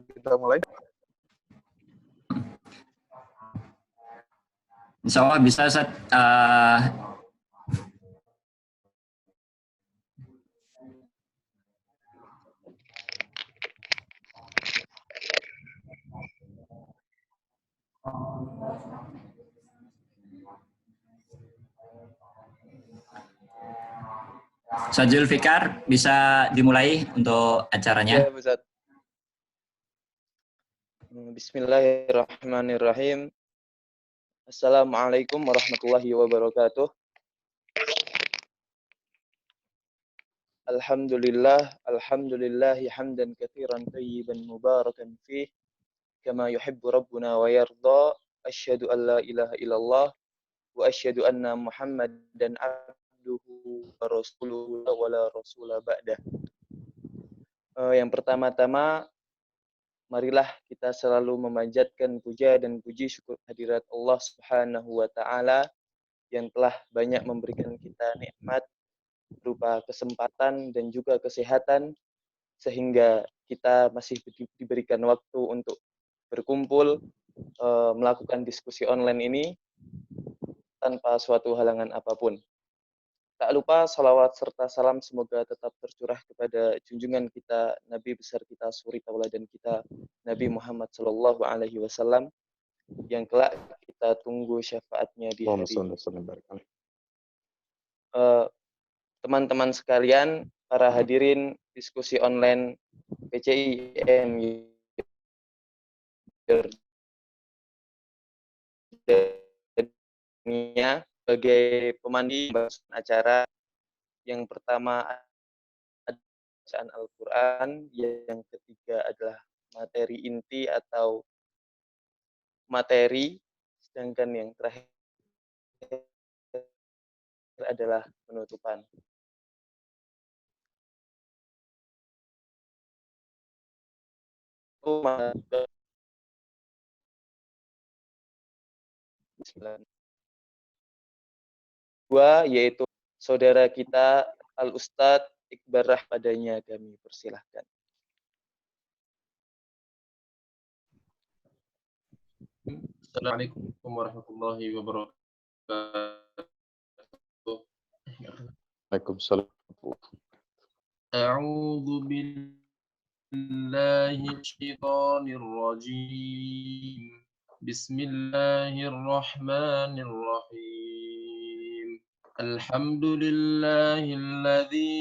Kita mulai. Insya Allah bisa, Ustaz. Ustaz Zulfikar, bisa dimulai untuk acaranya? Ya, Ustaz. Bismillahirrahmanirrahim. Assalamualaikum warahmatullahi wabarakatuh. Alhamdulillahi hamdan katsiran tayyiban mubarakan fih kama yuhibbu rabbuna wa yarda. Asyhadu an la ilaha illallah wa asyhadu anna Muhammadan abduhu wa rasuluhu wa la rasula ba'dah. Yang pertama-tama, marilah kita selalu memanjatkan puja dan puji syukur hadirat Allah Subhanahu wa taala yang telah banyak memberikan kita nikmat berupa kesempatan dan juga kesehatan sehingga kita masih diberikan waktu untuk berkumpul melakukan diskusi online ini tanpa suatu halangan apapun. Tak lupa salawat serta salam semoga tetap tercurah kepada junjungan kita, Nabi besar kita, suri tauladan kita, Nabi Muhammad Sallallahu Alaihi Wasallam, yang kelak kita tunggu syafaatnya di hari. Teman-teman sekalian, para hadirin diskusi online PCIM Jordania sebagai pemandu acara. Yang pertama bacaan Al-Quran, yang ketiga adalah materi inti atau materi, sedangkan yang terakhir adalah penutupan. Dua, yaitu saudara kita Al-Ustadz Iqbar Rahmadanya, kami persilahkan. Assalamualaikum warahmatullahi wabarakatuh. Waalaikumsalam. A'udzu billahi minasyaitonir rajim. Bismillahirrahmanirrahim. Alhamdulillahilladzi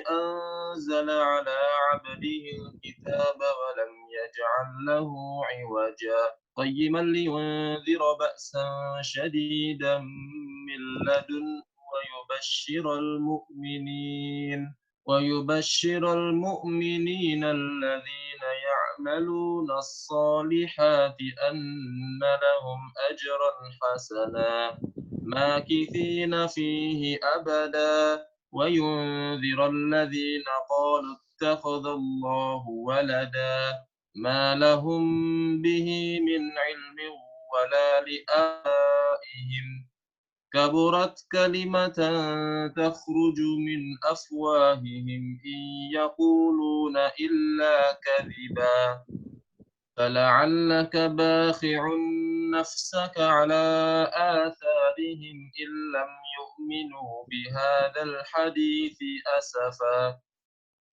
anzala ala 'abdihi al-kitaba wa lam yaj'al lahu 'iwaja. قيما لينذر بأسا شديدا من لدنه ويبشر المؤمنين الذين يعملون الصالحات أن لهم أجرا حسنا ماكثين فيه أبدا وينذر الذين قالوا اتخذ الله ولدا ما لهم به من علم ولا لآبائهم كبرت كلمة تخرج من أفواههم إن يقولون إلا كذبا فلعلك باخع نفسك على آثارهم إن لم يؤمنوا بهذا الحديث أسفا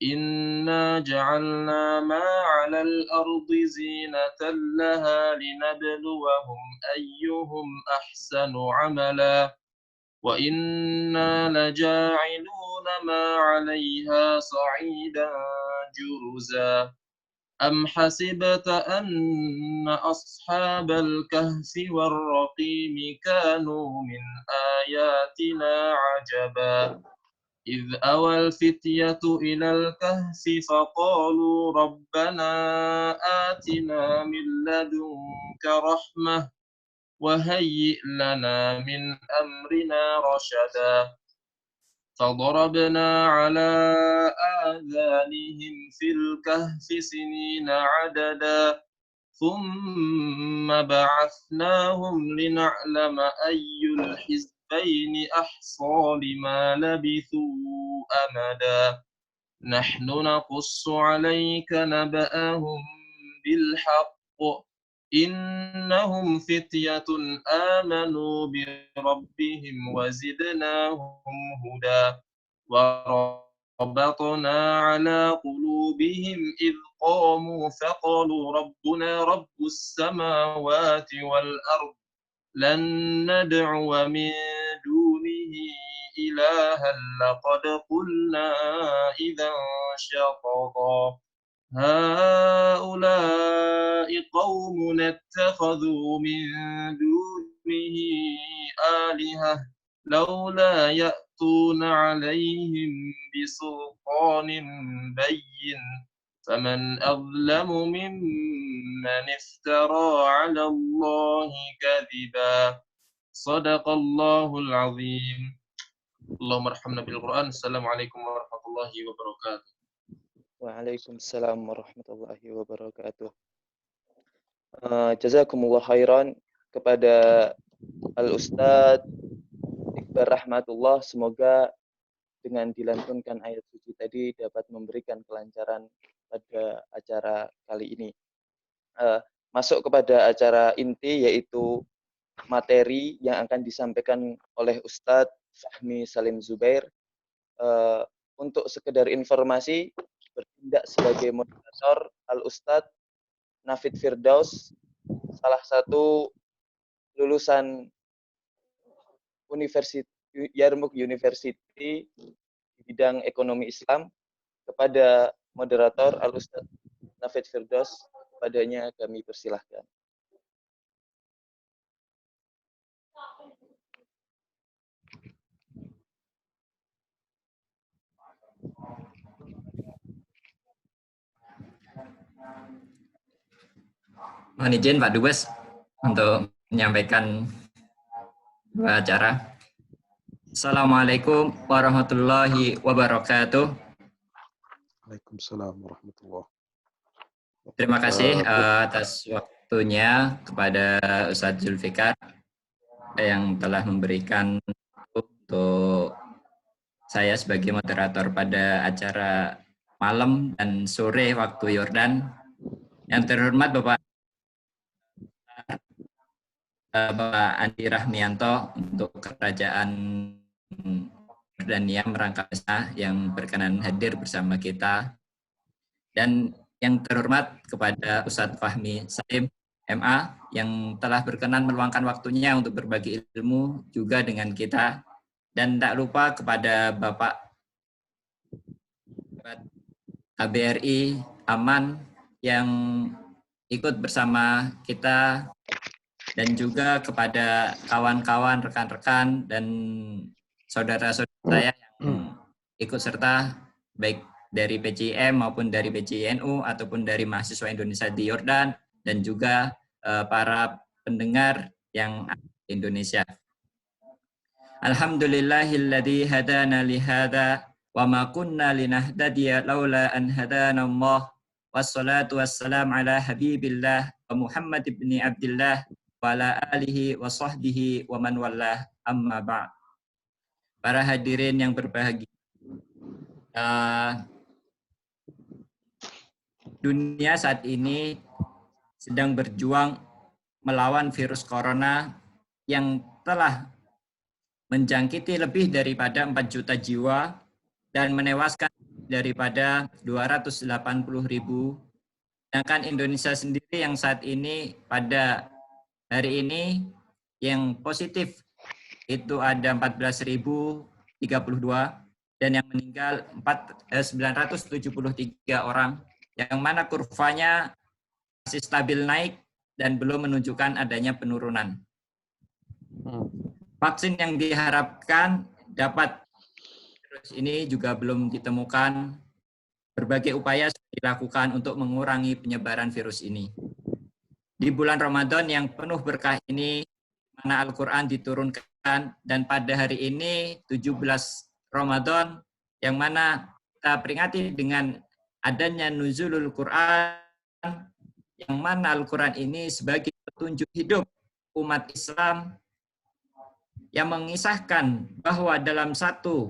إنا جعلنا ما على الأرض زينة لها لنبلوهم أيهم أحسن عملا وإنا لجاعلون ما عليها صعيدا جرزا أم حسبت أن أصحاب الكهف والرقيم كانوا من آياتنا عجبا إذ أوى الفتية إلى الكهف فقالوا ربنا آتنا من لدنك رحمة وهيئ لنا من أمرنا رشدا فضربنا على آذانهم في الكهف سنين عددا ثم بعثناهم لنعلم أي الحزبين أحصى لما لبثوا أمدا نحن نقص عليك نبأهم بالحق إنهم فتية آمنوا بربهم وزدناهم هدى وربطنا على قلوبهم إذ قاموا فقالوا ربنا رب السماوات والأرض لن ندعو من دونه إلها لقد قلنا إذا شططا هؤلاء قوم اتخذوا من دونه آلهة لولا يأتون عليهم بسلطان بين فمن أظلم ممن افترى على الله كذبا صدق الله العظيم اللهم ارحمنا بالقرآن السلام عليكم ورحمة الله وبركاته. Waalaikumsalam warahmatullahi wabarakatuh. Jazakumullah khairan kepada Al-Ustadz Iqbal Rahmatullah. Semoga dengan dilantunkan ayat suci tadi dapat memberikan kelancaran pada acara kali ini. Masuk kepada acara inti, yaitu materi yang akan disampaikan oleh Ustadz Fahmi Salim Zubair. Untuk sekedar informasi, bertindak sebagai moderator Al-Ustadz Nafid Firdaus, salah satu lulusan Yarmouk University di bidang ekonomi Islam. Kepada moderator Al-Ustadz Nafid Firdaus, kepadanya kami persilahkan. Mohon izin Pak Dubes untuk menyampaikan acara. Assalamualaikum warahmatullahi wabarakatuh. Waalaikumsalam warahmatullahi wabarakatuh. Terima kasih atas waktunya kepada Ustadz Zulfikar yang telah memberikan untuk saya sebagai moderator pada acara malam dan sore waktu Yordan. Yang terhormat Bapak Andi Rahmianto untuk Kerajaan Jordania merangkap yang berkenan hadir bersama kita, dan yang terhormat kepada Ustadz Fahmi Salim MA yang telah berkenan meluangkan waktunya untuk berbagi ilmu juga dengan kita, dan tak lupa kepada Bapak KBRI Aman yang ikut bersama kita, dan juga kepada kawan-kawan, rekan-rekan, dan saudara-saudara saya yang ikut serta, baik dari PCIM maupun dari PCINU, ataupun dari mahasiswa Indonesia di Yordan, dan juga para pendengar yang ada di Indonesia. Alhamdulillahilladzi hadana lihada, wa ma kunna linahtadiya laula an hadana Allah, wassalatu wassalam ala habibillah wa Muhammad ibni Abdillah wa ala alihi wa sahbihi wa man wallah, amma ba'd. Para hadirin yang berbahagia, dunia saat ini sedang berjuang melawan virus corona yang telah menjangkiti lebih daripada 4 juta jiwa dan menewaskan daripada 280.000. Sedangkan Indonesia sendiri yang saat ini pada hari ini yang positif itu ada 14.032 dan yang meninggal 973 orang, yang mana kurvanya masih stabil naik dan belum menunjukkan adanya penurunan. Vaksin yang diharapkan dapat virus ini juga belum ditemukan. Berbagai upaya dilakukan untuk mengurangi penyebaran virus ini. Di bulan Ramadan yang penuh berkah ini, mana Al-Quran diturunkan, dan pada hari ini 17 Ramadan yang mana kita peringati dengan adanya nuzulul Quran, yang mana Al-Quran ini sebagai petunjuk hidup umat Islam yang mengisahkan bahwa dalam satu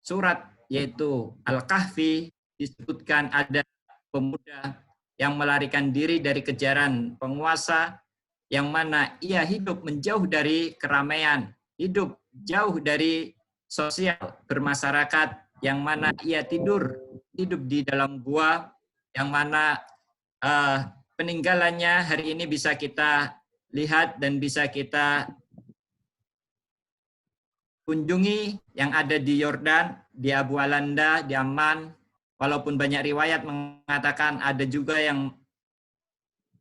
surat yaitu Al-Kahfi disebutkan ada pemuda yang melarikan diri dari kejaran penguasa, yang mana ia hidup menjauh dari keramaian, hidup jauh dari sosial bermasyarakat, yang mana ia hidup di dalam gua, yang mana peninggalannya hari ini bisa kita lihat dan bisa kita kunjungi, yang ada di Yordan, di Abu Alanda, di Amman. Walaupun banyak riwayat mengatakan ada juga yang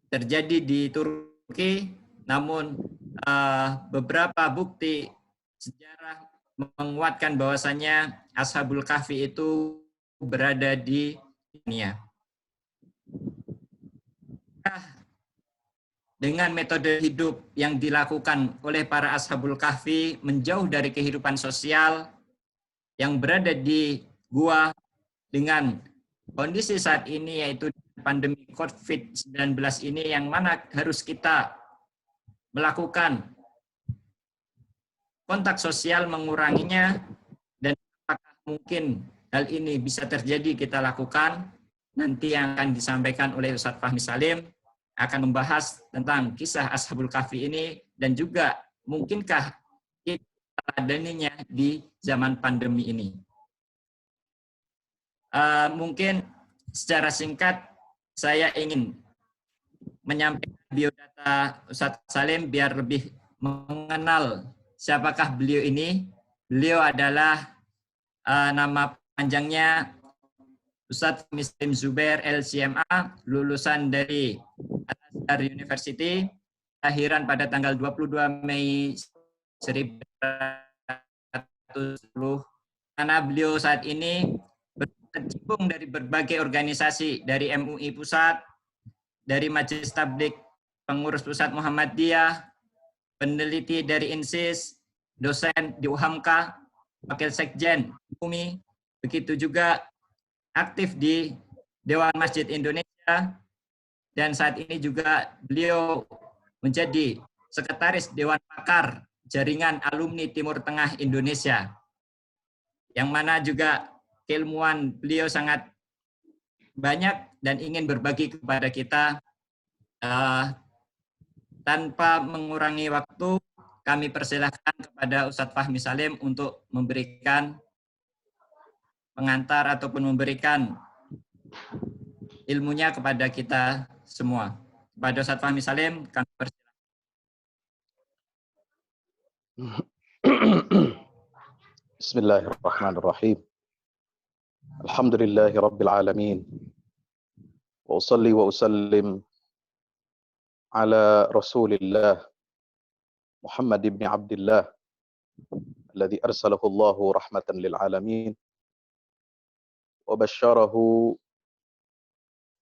terjadi di Turki, namun beberapa bukti sejarah menguatkan bahwasanya Ashabul Kahfi itu berada di dunia. Dengan metode hidup yang dilakukan oleh para Ashabul Kahfi, menjauh dari kehidupan sosial, yang berada di gua dengan kondisi saat ini yaitu pandemi COVID-19 ini, yang mana harus kita melakukan kontak sosial, menguranginya, dan apakah mungkin hal ini bisa terjadi kita lakukan. Nanti yang akan disampaikan oleh Ustadz Fahmi Salim akan membahas tentang kisah Ashabul Kahfi ini, dan juga mungkinkah kita adanya di zaman pandemi ini. Mungkin secara singkat saya ingin menyampaikan biodata Ustadz Salim biar lebih mengenal siapakah beliau ini. Beliau adalah nama panjangnya Ustadz Muslim Zubair LCMA, lulusan dari Al-Azhar University, lahiran pada tanggal 22 Mei 1910. Karena beliau saat ini berkecimpung dari berbagai organisasi, dari MUI Pusat, dari Majelis Tabligh Pengurus Pusat Muhammadiyah, peneliti dari INSIS, dosen di UHAMKA, wakil sekjen UMI, begitu juga aktif di Dewan Masjid Indonesia, dan saat ini juga beliau menjadi sekretaris Dewan Pakar Jaringan Alumni Timur Tengah Indonesia, yang mana juga keilmuan beliau sangat banyak dan ingin berbagi kepada kita. Tanpa mengurangi waktu, kami persilahkan kepada Ustadz Fahmi Salim untuk memberikan pengantar ataupun memberikan ilmunya kepada kita semua. Kepada Ustadz Fahmi Salim, kami persilahkan. Bismillahirrahmanirrahim. Alhamdulillahi Rabbil Alamin. Wa usalli wa usallim ala Rasulillah Muhammad ibn Abdullah alladhi arsalahu Allahu rahmatan lil alamin wa basyarahu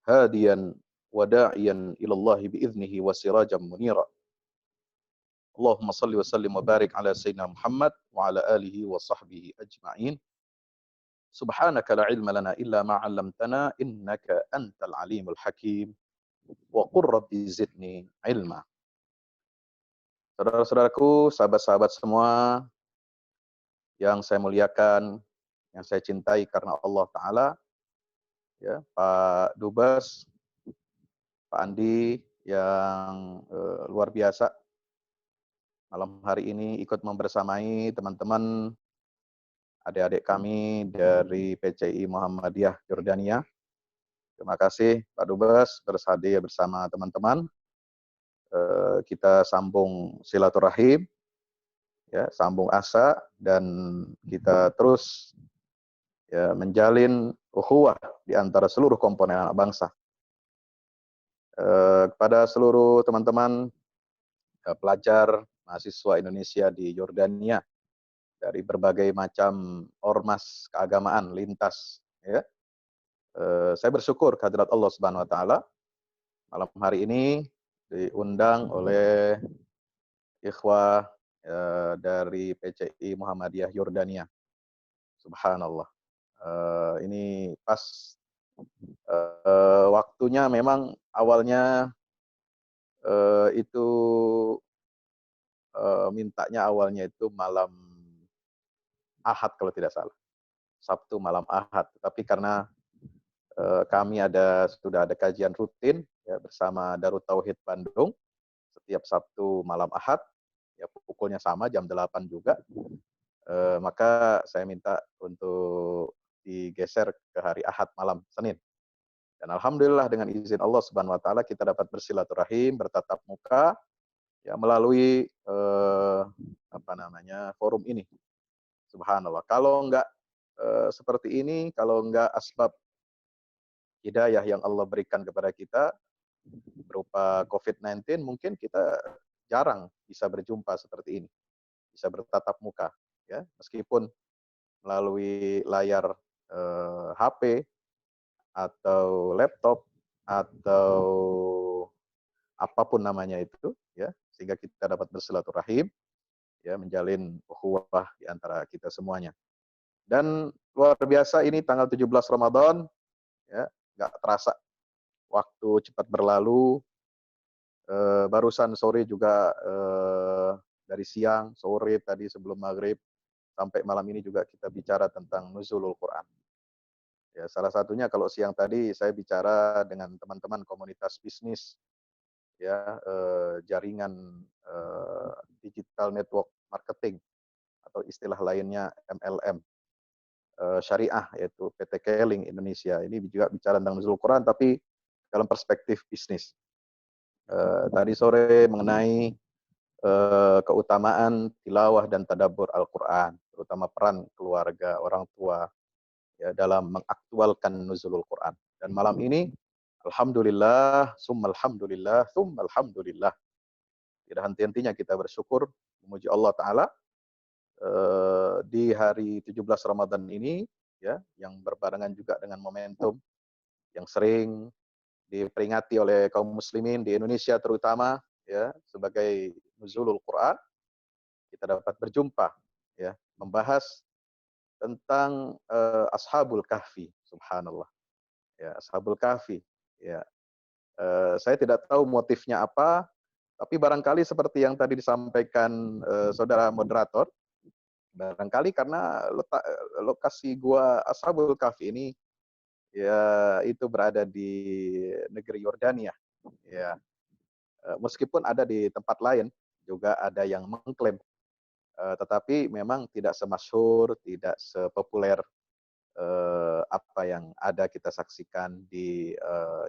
hadiyan wa da'iyan ila Allah bi'idhnihi wa sirajan munira. Allahumma salli wa sallim wa barik ala Sayyidina Muhammad wa ala alihi wa sahbihi ajma'in. Subhanaka la ilma lana illa ma 'allamtana innaka antal alimul hakim. Wa qur rabbi zidni ilma. Saudara-saudaraku, sahabat-sahabat semua yang saya muliakan, yang saya cintai karena Allah Ta'ala, ya, Pak Dubes, Pak Andi yang luar biasa malam hari ini ikut membersamai teman-teman adik-adik kami dari PCI Muhammadiyah Yordania. Terima kasih Pak Dubes bersedia bersama teman-teman. Kita sambung silaturahim, ya, sambung asa, dan kita terus ya, menjalin ukhuwah di antara seluruh komponen anak bangsa. Kepada seluruh teman-teman pelajar mahasiswa Indonesia di Yordania dari berbagai macam ormas keagamaan lintas, ya. Saya bersyukur kehadirat Allah Subhanahu wa taala malam hari ini diundang oleh ikhwah dari PCI Muhammadiyah Yordania. Subhanallah. Ini pas waktunya memang awalnya itu mintanya awalnya itu malam Ahad kalau tidak salah. Sabtu malam Ahad. Tapi karena kami sudah ada kajian rutin ya, bersama Darut Tauhid Bandung setiap Sabtu malam Ahad, ya pukulnya sama jam 8 juga. Maka saya minta untuk digeser ke hari Ahad malam Senin. Dan alhamdulillah dengan izin Allah Subhanahu wa taala kita dapat bersilaturahim, bertatap muka ya melalui forum ini. Subhanallah. Kalau enggak seperti ini, kalau enggak asbab hidayah yang Allah berikan kepada kita berupa COVID-19, mungkin kita jarang bisa berjumpa seperti ini, bisa bertatap muka, ya meskipun melalui layar HP atau laptop atau apapun namanya itu, ya sehingga kita dapat bersilaturahim, ya menjalin ukhuwah di antara kita semuanya. Dan luar biasa ini tanggal 17 Ramadan, ya nggak terasa waktu cepat berlalu. Barusan sore juga dari siang, sore tadi sebelum maghrib sampai malam ini juga kita bicara tentang nuzulul Quran. Ya, salah satunya kalau siang tadi saya bicara dengan teman-teman komunitas bisnis, ya jaringan digital network marketing atau istilah lainnya MLM syariah, yaitu PT Keling Indonesia. Ini juga bicara tentang nuzulul Quran tapi dalam perspektif bisnis. Tadi sore mengenai keutamaan tilawah dan tadabbur Al-Quran, terutama peran keluarga, orang tua ya dalam mengaktualkan nuzulul Quran. Dan malam ini, alhamdulillah, summa alhamdulillah, summa alhamdulillah. Tidak henti-hentinya kita bersyukur, memuji Allah Ta'ala di hari 17 Ramadan ini, ya, yang berbarengan juga dengan momentum yang sering diperingati oleh kaum muslimin di Indonesia terutama, ya sebagai nuzulul Quran. Kita dapat berjumpa, ya membahas tentang Ashabul Kahfi. Subhanallah, ya Ashabul Kahfi, ya saya tidak tahu motifnya apa, tapi barangkali seperti yang tadi disampaikan saudara moderator, barangkali karena lokasi gua Ashabul Kahfi ini ya itu berada di negeri Yordania, ya meskipun ada di tempat lain juga ada yang mengklaim, tetapi memang tidak semasyhur, tidak sepopuler apa yang ada kita saksikan di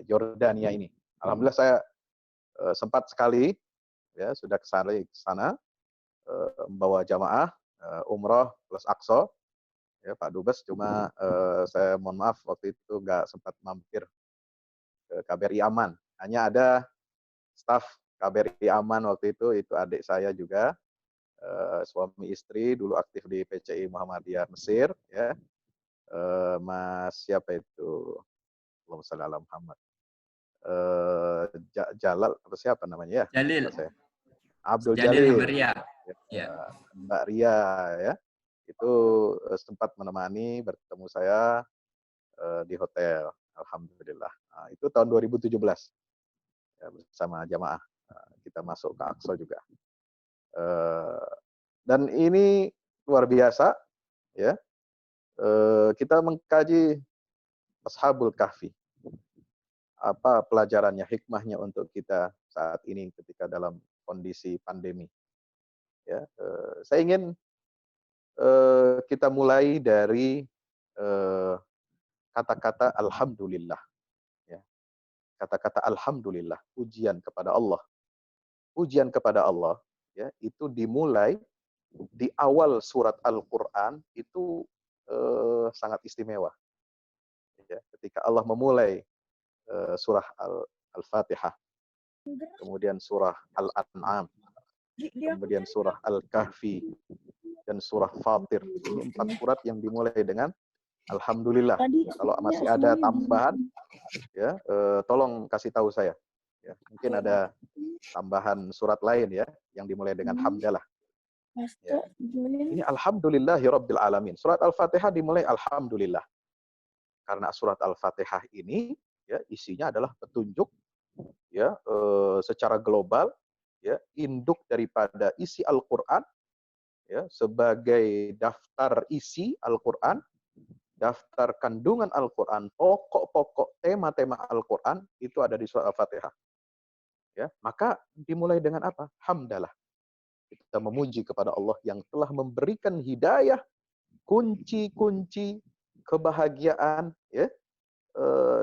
Yordania ini. Alhamdulillah saya sempat sekali ya sudah ke sana membawa jamaah umroh plus Aqsa. Ya, Pak Dubes, cuma saya mohon maaf waktu itu nggak sempat mampir ke KBRI Aman. Hanya ada staf KBRI Aman waktu itu adik saya juga, suami istri, dulu aktif di PCI Muhammadiyah Mesir, ya. Mas siapa itu? Allahumma shalli ala Muhammad. Jalal atau siapa namanya ya? Jalil. Abdul Jalil Jalil. Ria. Ya. Mbak Ria ya. Itu sempat menemani bertemu saya di hotel. Alhamdulillah. Nah, itu tahun 2017. Ya, bersama jamaah. Kita masuk ke Aqsa juga. Dan ini luar biasa ya. Kita mengkaji Ashabul Kahfi. Apa pelajarannya, hikmahnya untuk kita saat ini ketika dalam kondisi pandemi. Ya, saya ingin kita mulai dari kata-kata alhamdulillah. Ya. Kata-kata alhamdulillah, pujian kepada Allah. Pujian kepada Allah, ya, itu dimulai di awal surat Al-Quran itu sangat istimewa. Ya, ketika Allah memulai surah Al-Fatihah, kemudian surah Al-An'am, kemudian surah Al-Kahfi, dan surah Fatir. Ini 4 surat yang dimulai dengan alhamdulillah. Kalau masih ada tambahan, ya tolong kasih tahu saya. Ya, mungkin ada tambahan surat lain ya yang dimulai dengan hamdalah. Ya. Ini alhamdulillahi rabbil alamin. Surat Al-Fatihah dimulai alhamdulillah. Karena surat Al-Fatihah ini ya isinya adalah petunjuk ya secara global ya induk daripada isi Al-Qur'an ya sebagai daftar isi Al-Qur'an, daftar kandungan Al-Qur'an, pokok-pokok tema-tema Al-Qur'an itu ada di surat Al-Fatihah. Ya, maka dimulai dengan apa? Hamdalah. Kita memuji kepada Allah yang telah memberikan hidayah, kunci-kunci kebahagiaan ya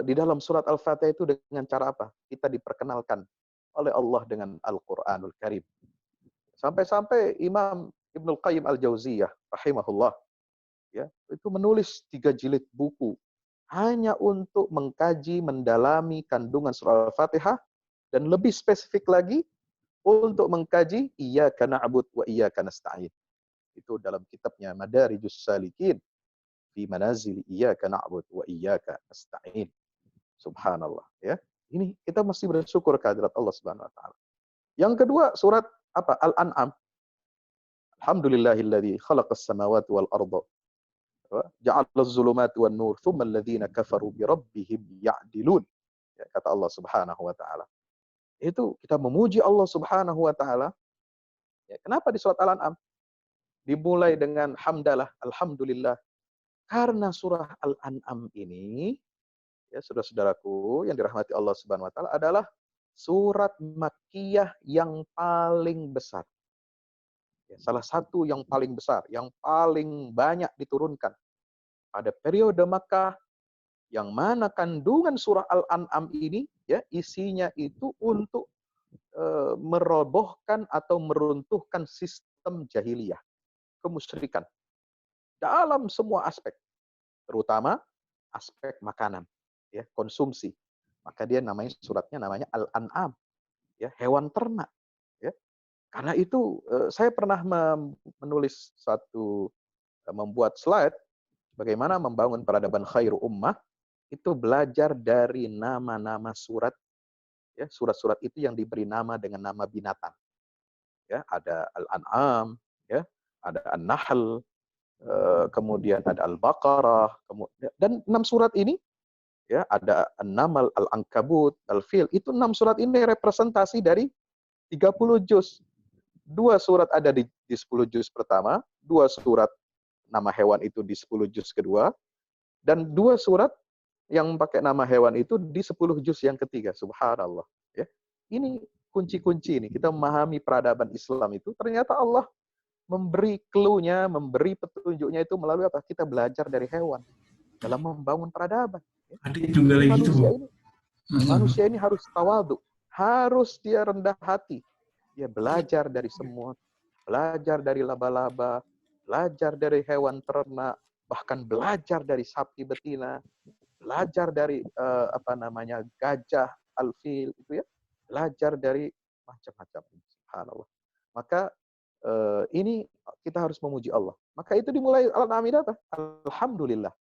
di dalam surat Al-Fatihah itu dengan cara apa? Kita diperkenalkan oleh Allah dengan Al-Qur'anul Karim. Sampai-sampai Imam Ibnul Qayyim Al-Jauziyah rahimahullah ya, itu menulis 3 jilid buku hanya untuk mengkaji, mendalami kandungan surah Al-Fatihah dan lebih spesifik lagi untuk mengkaji iyyaka na'bud wa iyyaka nasta'in. Itu dalam kitabnya Madarijus Salikin fi manazil iyyaka na'bud wa iyyaka nasta'in. Subhanallah ya. Ini kita mesti bersyukur kehadirat Allah Subhanahu wa taala. Yang kedua surat apa? Al-An'am. Alhamdulillahilladzi khalaqas samawati wal arda wa ja'alaz zulumati wan nur tsumma alladhina kafaru bi rabbihim ya'dilun. Ya, kata Allah Subhanahu wa taala. Itu kita memuji Allah Subhanahu wa taala. Ya, kenapa di surat Al-An'am dimulai dengan hamdalah, alhamdulillah? Karena surah Al-An'am ini ya saudara-saudaraku yang dirahmati Allah Subhanahu wa taala adalah surat Makkiyah yang paling besar. Ya, salah satu yang paling besar, yang paling banyak diturunkan pada periode Makkah, yang mana kandungan surah Al-An'am ini ya isinya itu untuk merobohkan atau meruntuhkan sistem jahiliyah, kemusyrikan dalam semua aspek, terutama aspek makanan, ya konsumsi. Maka dia suratnya namanya Al-An'am, ya hewan ternak. Ya. Karena itu saya pernah menulis membuat slide bagaimana membangun peradaban khairu ummah itu belajar dari nama-nama surat. Ya, surat-surat itu yang diberi nama dengan nama binatang. Ya, ada Al-An'am, ya, ada An-Nahl, kemudian ada Al-Baqarah, dan 6 surat ini ya ada An-Naml, Al-Ankabut, Al-Fil. Itu 6 surat ini representasi dari 30 juz. 2 surat ada di 10 juz pertama, 2 surat nama hewan itu di 10 juz kedua, dan 2 surat yang pakai nama hewan itu di 10 juz yang ketiga. Subhanallah. Ya. Ini kunci-kunci ini. Kita memahami peradaban Islam itu, ternyata Allah memberi clue-nya, memberi petunjuknya itu melalui apa? Kita belajar dari hewan dalam membangun peradaban. Ya. Manusia ini harus tawadhu, harus dia rendah hati. Dia belajar dari semut, belajar dari laba-laba, belajar dari hewan ternak, bahkan belajar dari sapi betina, belajar dari gajah, alfil itu ya, belajar dari macam-macam. Subhanallah. Maka ini kita harus memuji Allah. Maka itu dimulai Al-An'am apa? Alhamdulillah.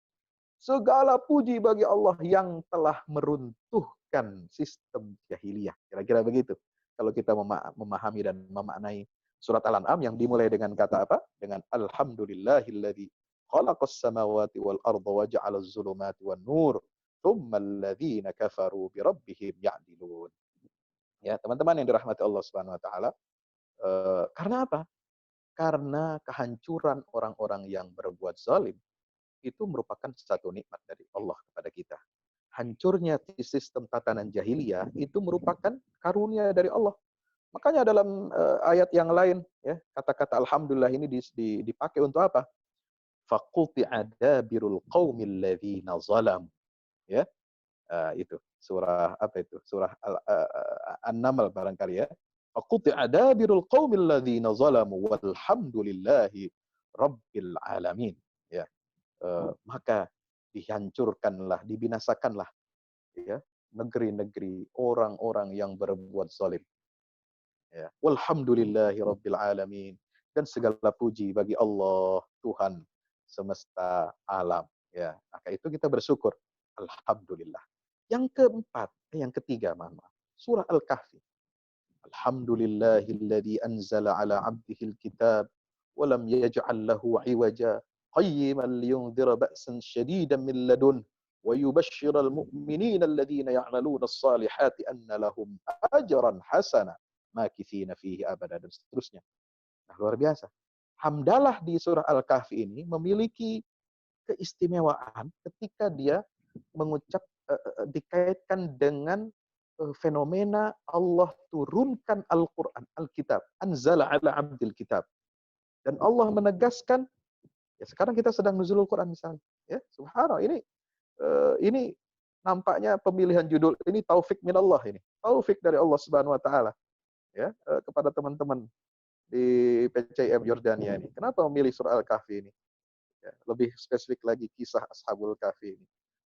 Segala puji bagi Allah yang telah meruntuhkan sistem jahiliyah. Kira-kira begitu. Kalau kita memahami dan memaknai surat Al-An'am yang dimulai dengan kata apa? Dengan alhamdulillahilladzi khalaqas samawati wal arda wa ja'alaz zulumati wan nur tsumma alladzina kafaru bi rabbihim ya'dilun. Ya, teman-teman yang dirahmati Allah Subhanahu wa taala, karena apa? Karena kehancuran orang-orang yang berbuat zalim itu merupakan satu nikmat dari Allah kepada kita. Hancurnya sistem tatanan jahiliyah itu merupakan karunia dari Allah. Makanya dalam ayat yang lain ya, kata-kata alhamdulillah ini dipakai untuk apa? Faquti'a dabirul qaumil ladzina zalam. Ya. Itu surah apa itu? Surah An-Naml barangkali ya. Faquti'a dabirul qaumil ladzina zalamu walhamdulillahi rabbil alamin. Ya. Maka dihancurkanlah, dibinasakanlah ya negeri-negeri orang-orang yang berbuat zalim. Ya. Walhamdulillahi rabbil alamin, dan segala puji bagi Allah Tuhan semesta alam. Ya, maka itu kita bersyukur. Alhamdulillah. Yang keempat, yang ketiga, surah Al-Kahfi. Alhamdulillahilladzi anzala ala 'abdihil kitab wa lam yaj'al lahu 'iwaja qayyiman liyunzira ba'san shadidan min ladun wa yubashshiral mu'minina alladhina ya'maluna as-salihati anna lahum ajran hasana makithina fihi abada, dan seterusnya. Nah, luar biasa. Hamdalah di surah Al-Kahfi ini memiliki keistimewaan ketika dia mengucap dikaitkan dengan fenomena Allah turunkan Al-Quran, Alkitab, anzala ala abdil kitab. Dan Allah menegaskan, ya sekarang kita sedang nuzulul Quran misalnya, ya subhanallah, ini nampaknya pemilihan judul ini taufik minallah, ini taufik dari Allah Subhanahu wa taala, ya, kepada teman-teman di PCM Yordania ini. Kenapa memilih surah Al-Kahfi ini? Ya, lebih spesifik lagi kisah Ashabul Kahfi ini.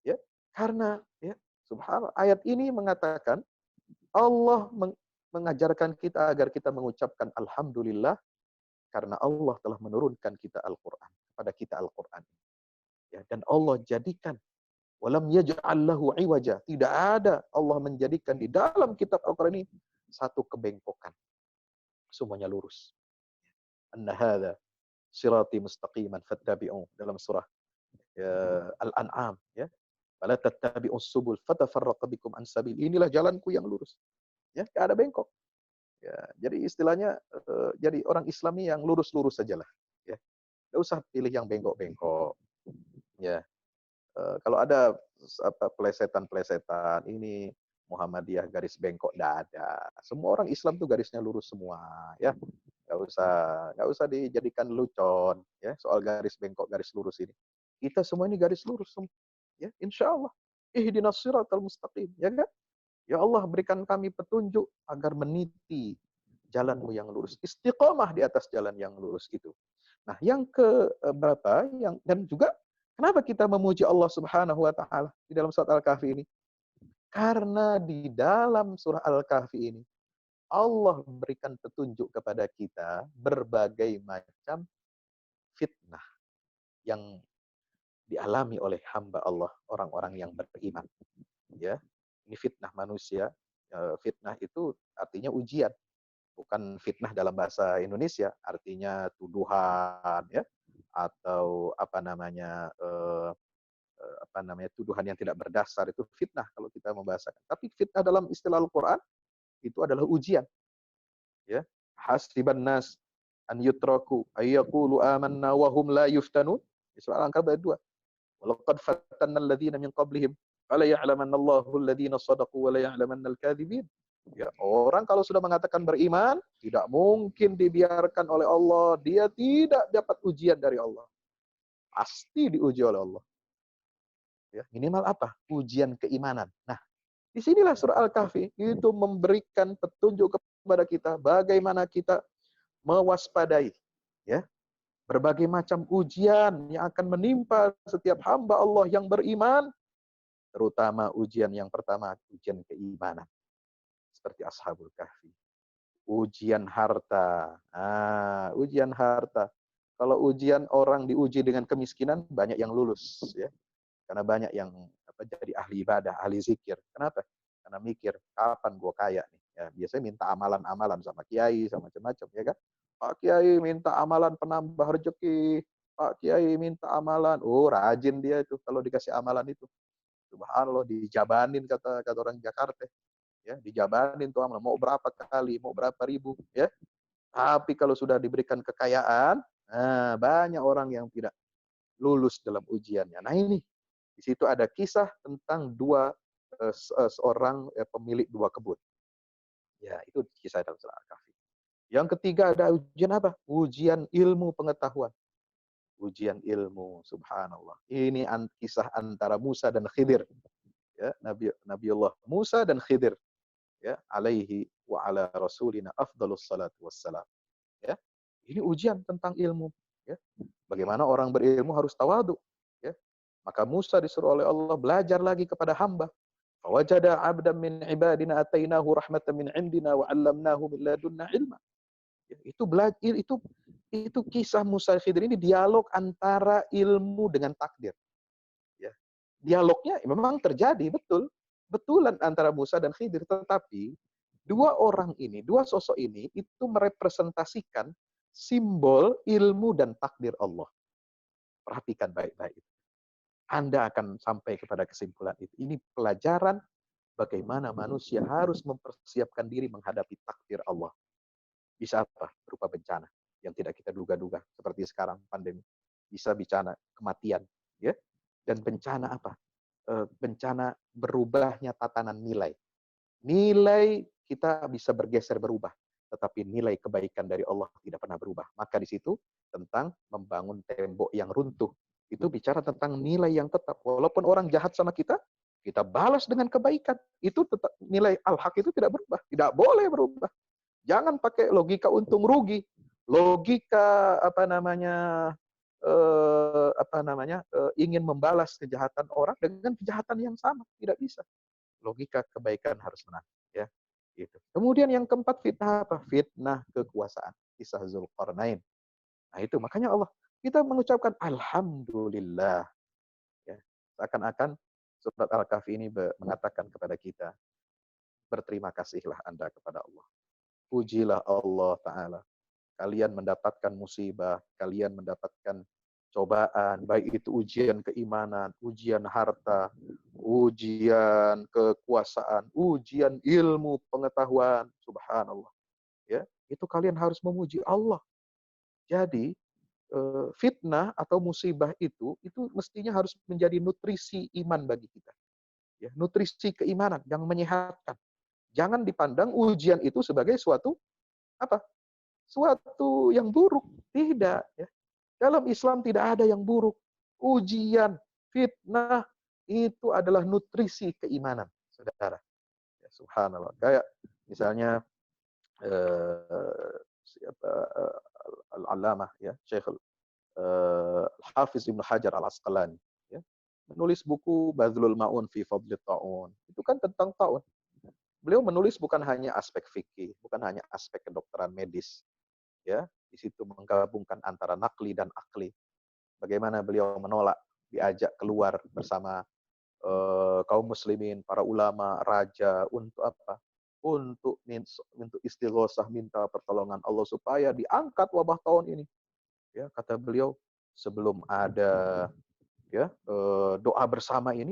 Ya, karena ya subhanallah, ayat ini mengatakan Allah mengajarkan kita agar kita mengucapkan alhamdulillah karena Allah telah menurunkan kita Al-Qur'an, kepada kita Al-Qur'an. Ya, dan Allah jadikan walam yaj'al lahu iwaja, tidak ada Allah menjadikan di dalam kitab Al-Qur'an ini satu kebengkokan. Semuanya lurus. Anna hadza sirati mustaqiman fattabi'u, dalam surah Al-An'am, ya. Wala tattabi'us subul fatafarraqa bikum an sabil. Inilah jalanku yang lurus. Ya, enggak ada bengkok. Ya, jadi istilahnya jadi orang Islami yang lurus-lurus sajalah, ya. Enggak usah pilih yang bengkok-bengkok. Ya. Kalau ada pelesetan-pelesetan ini Muhammadiyah garis bengkok, enggak ada. Semua orang Islam tuh garisnya lurus semua, ya. Enggak usah dijadikan lucon, ya, soal garis bengkok, garis lurus ini. Kita semua ini garis lurus semua. Ya, insyaallah. Ihdinas siratal mustaqim, ya kan? Ya Allah, berikan kami petunjuk agar meniti jalanmu yang lurus. Istiqomah di atas jalan yang lurus itu. Nah, yang ke berapa? Dan juga kenapa kita memuji Allah Subhanahu wa taala di dalam surat Al-Kahfi ini? Karena di dalam surah Al-Kahfi ini Allah berikan petunjuk kepada kita berbagai macam fitnah yang dialami oleh hamba Allah, orang-orang yang beriman. Ya, ini fitnah manusia. Fitnah itu artinya ujian, bukan fitnah dalam bahasa Indonesia, artinya tuduhan, ya, atau tuduhan yang tidak berdasar, itu fitnah kalau kita membahasakan. Tapi fitnah dalam istilah Al-Quran itu adalah ujian. Ya, hasiban nas an yutraku ayyaqulu amanna wa hum la yuftanun. Surah Al-Ankabut ayat 2. Walaqad fatanna alladziina min qablihim fala ya'lamanna Allahu alladziina shadaqu wa la ya'lamanna al-kadzibin. Ya, orang kalau sudah mengatakan beriman, tidak mungkin dibiarkan oleh Allah dia tidak dapat ujian dari Allah. Pasti diuji oleh Allah. Ya, minimal apa? Ujian keimanan. Nah, disinilah surah Al-Kahfi itu memberikan petunjuk kepada kita bagaimana kita mewaspadai, ya, berbagai macam ujian yang akan menimpa setiap hamba Allah yang beriman, terutama ujian yang pertama, ujian keimanan. Seperti Ashabul Kahfi. Ujian harta. Ujian harta. Kalau ujian orang diuji dengan kemiskinan, banyak yang lulus, ya. Karena banyak yang jadi ahli ibadah, ahli zikir. Kenapa? Karena mikir, kapan gue kaya nih? Ya, biasanya minta amalan-amalan sama kiai, sama macam-macam, ya kan? Pak Kiai minta amalan penambah rezeki. Pak Kiai minta amalan. Oh, rajin dia itu kalau dikasih amalan itu. Subhanallah, dijabanin kata orang Jakarta. Ya, dijabanin tuh amalan. Mau berapa kali, mau berapa ribu, ya. Tapi kalau sudah diberikan kekayaan, banyak orang yang tidak lulus dalam ujiannya. Nah, ini di situ ada kisah tentang seorang pemilik 2 kebun. Ya, itu kisah dalam surah Al-Kahfi. Yang ketiga ada ujian apa? Ujian ilmu pengetahuan. Ujian ilmu, subhanallah. Ini kisah antara Musa dan Khidir. Ya, Nabiullah Musa dan Khidir. Ya, alaihi wa ala rasulina afdhalus salatu wassalam. Ya. Ini ujian tentang ilmu, ya. Bagaimana orang berilmu harus tawadhu, ya. Maka Musa disuruh oleh Allah belajar lagi kepada hamba. Fawajada 'abdan min ibadina atainahu rahmatan min 'indina wa 'allamnahu min ladunna ilma. Ya, itu kisah Musa Khidir ini dialog antara ilmu dengan takdir. Ya. Dialognya memang terjadi, betul. betulan antara Musa dan Khidir, tetapi dua orang ini, dua sosok ini itu merepresentasikan simbol ilmu dan takdir Allah. Perhatikan baik-baik. Anda akan sampai kepada kesimpulan itu. Ini pelajaran bagaimana manusia harus mempersiapkan diri menghadapi takdir Allah. Bisa apa? Berupa bencana yang tidak kita duga-duga, seperti sekarang pandemi. Bisa bencana kematian, ya. Dan bencana apa? Bencana berubahnya tatanan nilai. Nilai kita bisa bergeser berubah, tetapi nilai kebaikan dari Allah tidak pernah berubah. Maka di situ tentang membangun tembok yang runtuh. Itu bicara tentang nilai yang tetap. Walaupun orang jahat sama kita, kita balas dengan kebaikan. Itu tetap nilai al-haq itu tidak berubah, tidak boleh berubah. Jangan pakai logika untung rugi, logika ingin membalas kejahatan orang dengan kejahatan yang sama, tidak bisa. Logika kebaikan harus menang, ya. Gitu. Kemudian yang keempat, fitnah apa? Fitnah kekuasaan. Kisah Zulkarnain. Nah itu makanya Allah kita mengucapkan alhamdulillah. Ya. Seakan-akan surat Al-Kahfi ini mengatakan kepada kita, berterima kasihlah Anda kepada Allah. Pujilah Allah Ta'ala. Kalian mendapatkan musibah, kalian mendapatkan cobaan, baik itu ujian keimanan, ujian harta, ujian kekuasaan, ujian ilmu pengetahuan, subhanallah. Ya, itu kalian harus memuji Allah. Jadi fitnah atau musibah itu mestinya harus menjadi nutrisi iman bagi kita. Ya, nutrisi keimanan yang menyehatkan. Jangan dipandang ujian itu sebagai suatu apa? Suatu yang buruk. Tidak. Ya. Dalam Islam tidak ada yang buruk. Ujian, fitnah, itu adalah nutrisi keimanan, saudara. Ya, subhanallah. Kayak misalnya Al-Allamah, ya, Syekh Al-Hafiz Ibnu Hajar Al-Asqalani, ya, menulis buku Badlul Ma'un fi Fadlit Ta'un. Itu kan tentang ta'un. Beliau menulis bukan hanya aspek fikih, bukan hanya aspek kedokteran medis, ya, di situ menggabungkan antara nakli dan akli. Bagaimana beliau menolak diajak keluar bersama kaum muslimin, para ulama, raja, untuk apa? Untuk istighosah, minta pertolongan Allah supaya diangkat wabah tahun ini. Ya, kata beliau, sebelum ada ya doa bersama ini,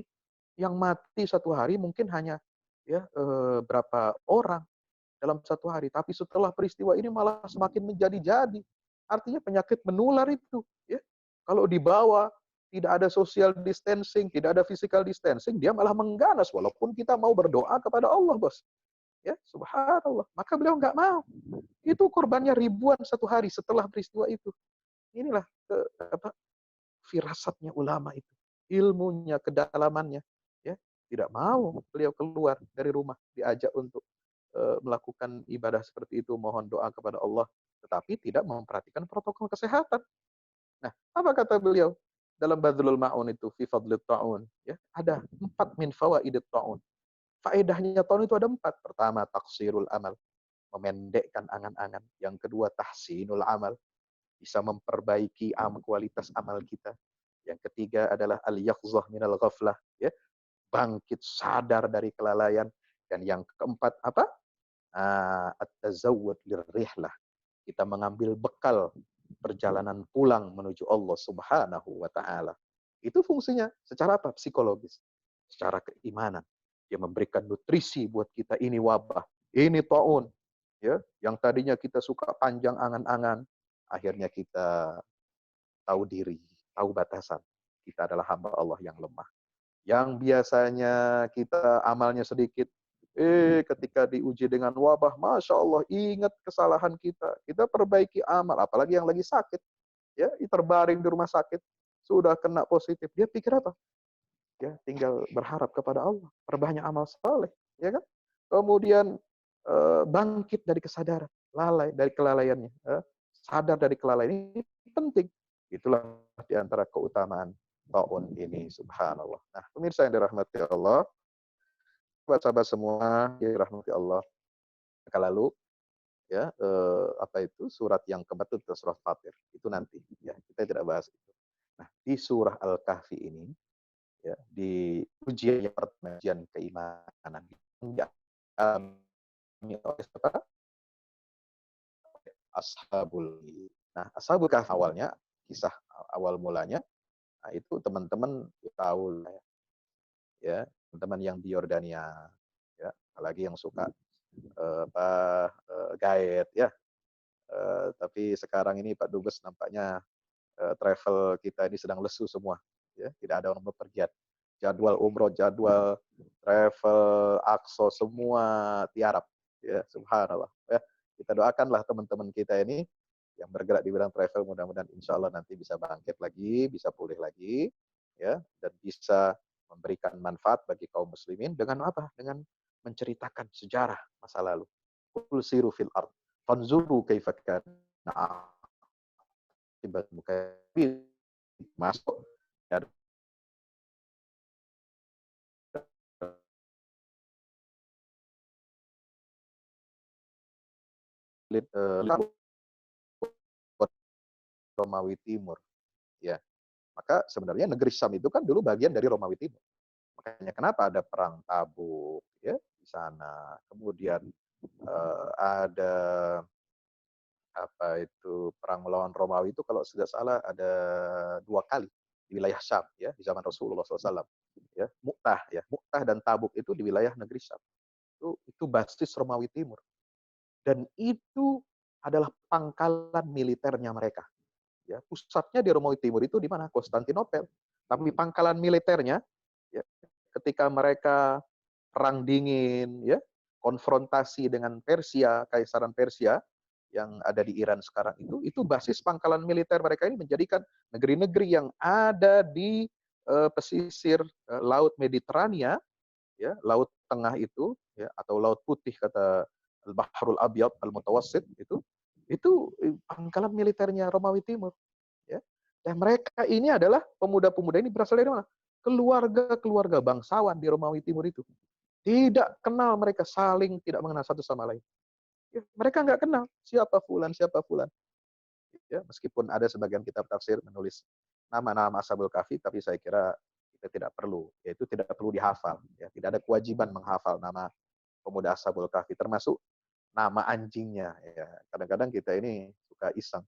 yang mati satu hari mungkin hanya ya berapa orang dalam satu hari, tapi setelah peristiwa ini malah semakin menjadi-jadi. Artinya penyakit menular itu, ya. Kalau dibawa tidak ada social distancing, tidak ada physical distancing, dia malah mengganas walaupun kita mau berdoa kepada Allah, Bos. Ya, subhanallah. Maka beliau nggak mau. Itu korbannya ribuan satu hari setelah peristiwa itu. Inilah firasatnya ulama itu. Ilmunya, kedalamannya, ya. Tidak mau beliau keluar dari rumah, diajak untuk melakukan ibadah seperti itu, mohon doa kepada Allah, tetapi tidak memperhatikan protokol kesehatan. Nah, apa kata beliau dalam Badlul Ma'un itu, fi fadlit ta'un, ya, ada 4 min fawaidit ta'un. Faedahnya ta'un itu ada 4. Pertama, taksirul amal, memendekkan angan-angan. Yang kedua, tahsinul amal, bisa memperbaiki kualitas amal kita. Yang ketiga adalah al-yaqzah minal ghaflah, ya, bangkit sadar dari kelalaian. Dan yang keempat apa? At-tazawwud lirrihlah. Kita mengambil bekal perjalanan pulang menuju Allah Subhanahu wa taala. Itu fungsinya secara apa? Psikologis, secara keimanan. Dia memberikan nutrisi buat kita, ini wabah, ini taun, ya, yang tadinya kita suka panjang angan-angan, akhirnya kita tahu diri, tahu batasan. Kita adalah hamba Allah yang lemah. Yang biasanya kita amalnya sedikit, ketika diuji dengan wabah, Masya Allah, ingat kesalahan kita. Kita perbaiki amal, apalagi yang lagi sakit. Ya, terbaring di rumah sakit, sudah kena positif. Dia pikir apa? Ya, tinggal berharap kepada Allah. Perbanyak amal saleh. Ya kan? Kemudian bangkit dari kesadaran. Lalai dari kelalaiannya. Sadar dari kelalaian ini penting. Itulah di antara keutamaan ta'un ini. Subhanallah. Nah, pemirsa yang dirahmati Allah, sahabat semua dirahmati Allah. Maka lalu ya apa itu surat yang keempat itu surat Fatir. Itu nanti ya, kita tidak bahas itu. Nah, di surah Al-Kahfi ini ya, di ujian yang pertama, ujian keimanan. Dialami oleh siapa? Ashabul. Nah, Ashabul Kahfi awalnya, kisah awal mulanya, nah itu teman-teman tahu lah ya, teman-teman yang di Yordania, ya, apalagi yang suka guide ya. Tapi sekarang ini Pak Dubes nampaknya travel kita ini sedang lesu semua, ya, tidak ada orang bepergian. Jadwal umroh, jadwal travel, Aqsa semua tiarap, ya, subhanallah. Ya, kita doakanlah teman-teman kita ini yang bergerak di bidang travel, mudah-mudahan insya Allah nanti bisa bangkit lagi, bisa pulih lagi, ya, dan bisa memberikan manfaat bagi kaum muslimin dengan apa? Dengan menceritakan sejarah masa lalu. Qul siru fil ard, fanzuru kaifa kana akibat mukazzibin. Masuk ya, Romawi Timur, ya. Maka sebenarnya negeri Syam itu kan dulu bagian dari Romawi Timur. Makanya kenapa ada perang Tabuk ya di sana. Kemudian ada apa itu perang melawan Romawi itu kalau tidak salah ada 2 kali di wilayah Syam ya di zaman Rasulullah SAW. Ya, Mu'tah dan Tabuk itu di wilayah negeri Syam. Itu basis Romawi Timur. Dan itu adalah pangkalan militernya mereka. Ya, pusatnya di Romawi Timur itu di mana? Konstantinopel. Tapi pangkalan militernya ya, ketika mereka perang dingin ya, konfrontasi dengan Persia, Kaisaran Persia yang ada di Iran sekarang itu basis pangkalan militer mereka ini menjadikan negeri-negeri yang ada di pesisir Laut Mediterania ya, Laut Tengah itu ya, atau Laut Putih kata Al-Bahrul Abyad Al-Mutawassit itu pangkalan militernya Romawi Timur ya. Dan mereka ini adalah pemuda-pemuda ini berasal dari mana? Keluarga-keluarga bangsawan di Romawi Timur itu. Tidak kenal mereka, saling tidak mengenal satu sama lain. Ya, mereka nggak kenal siapa fulan, siapa fulan. Ya, meskipun ada sebagian kitab tafsir menulis nama-nama Ashabul Kahfi, tapi saya kira kita tidak perlu, yaitu tidak perlu dihafal. Ya, tidak ada kewajiban menghafal nama pemuda Ashabul Kahfi, termasuk nama anjingnya. Ya, kadang-kadang kita ini suka iseng.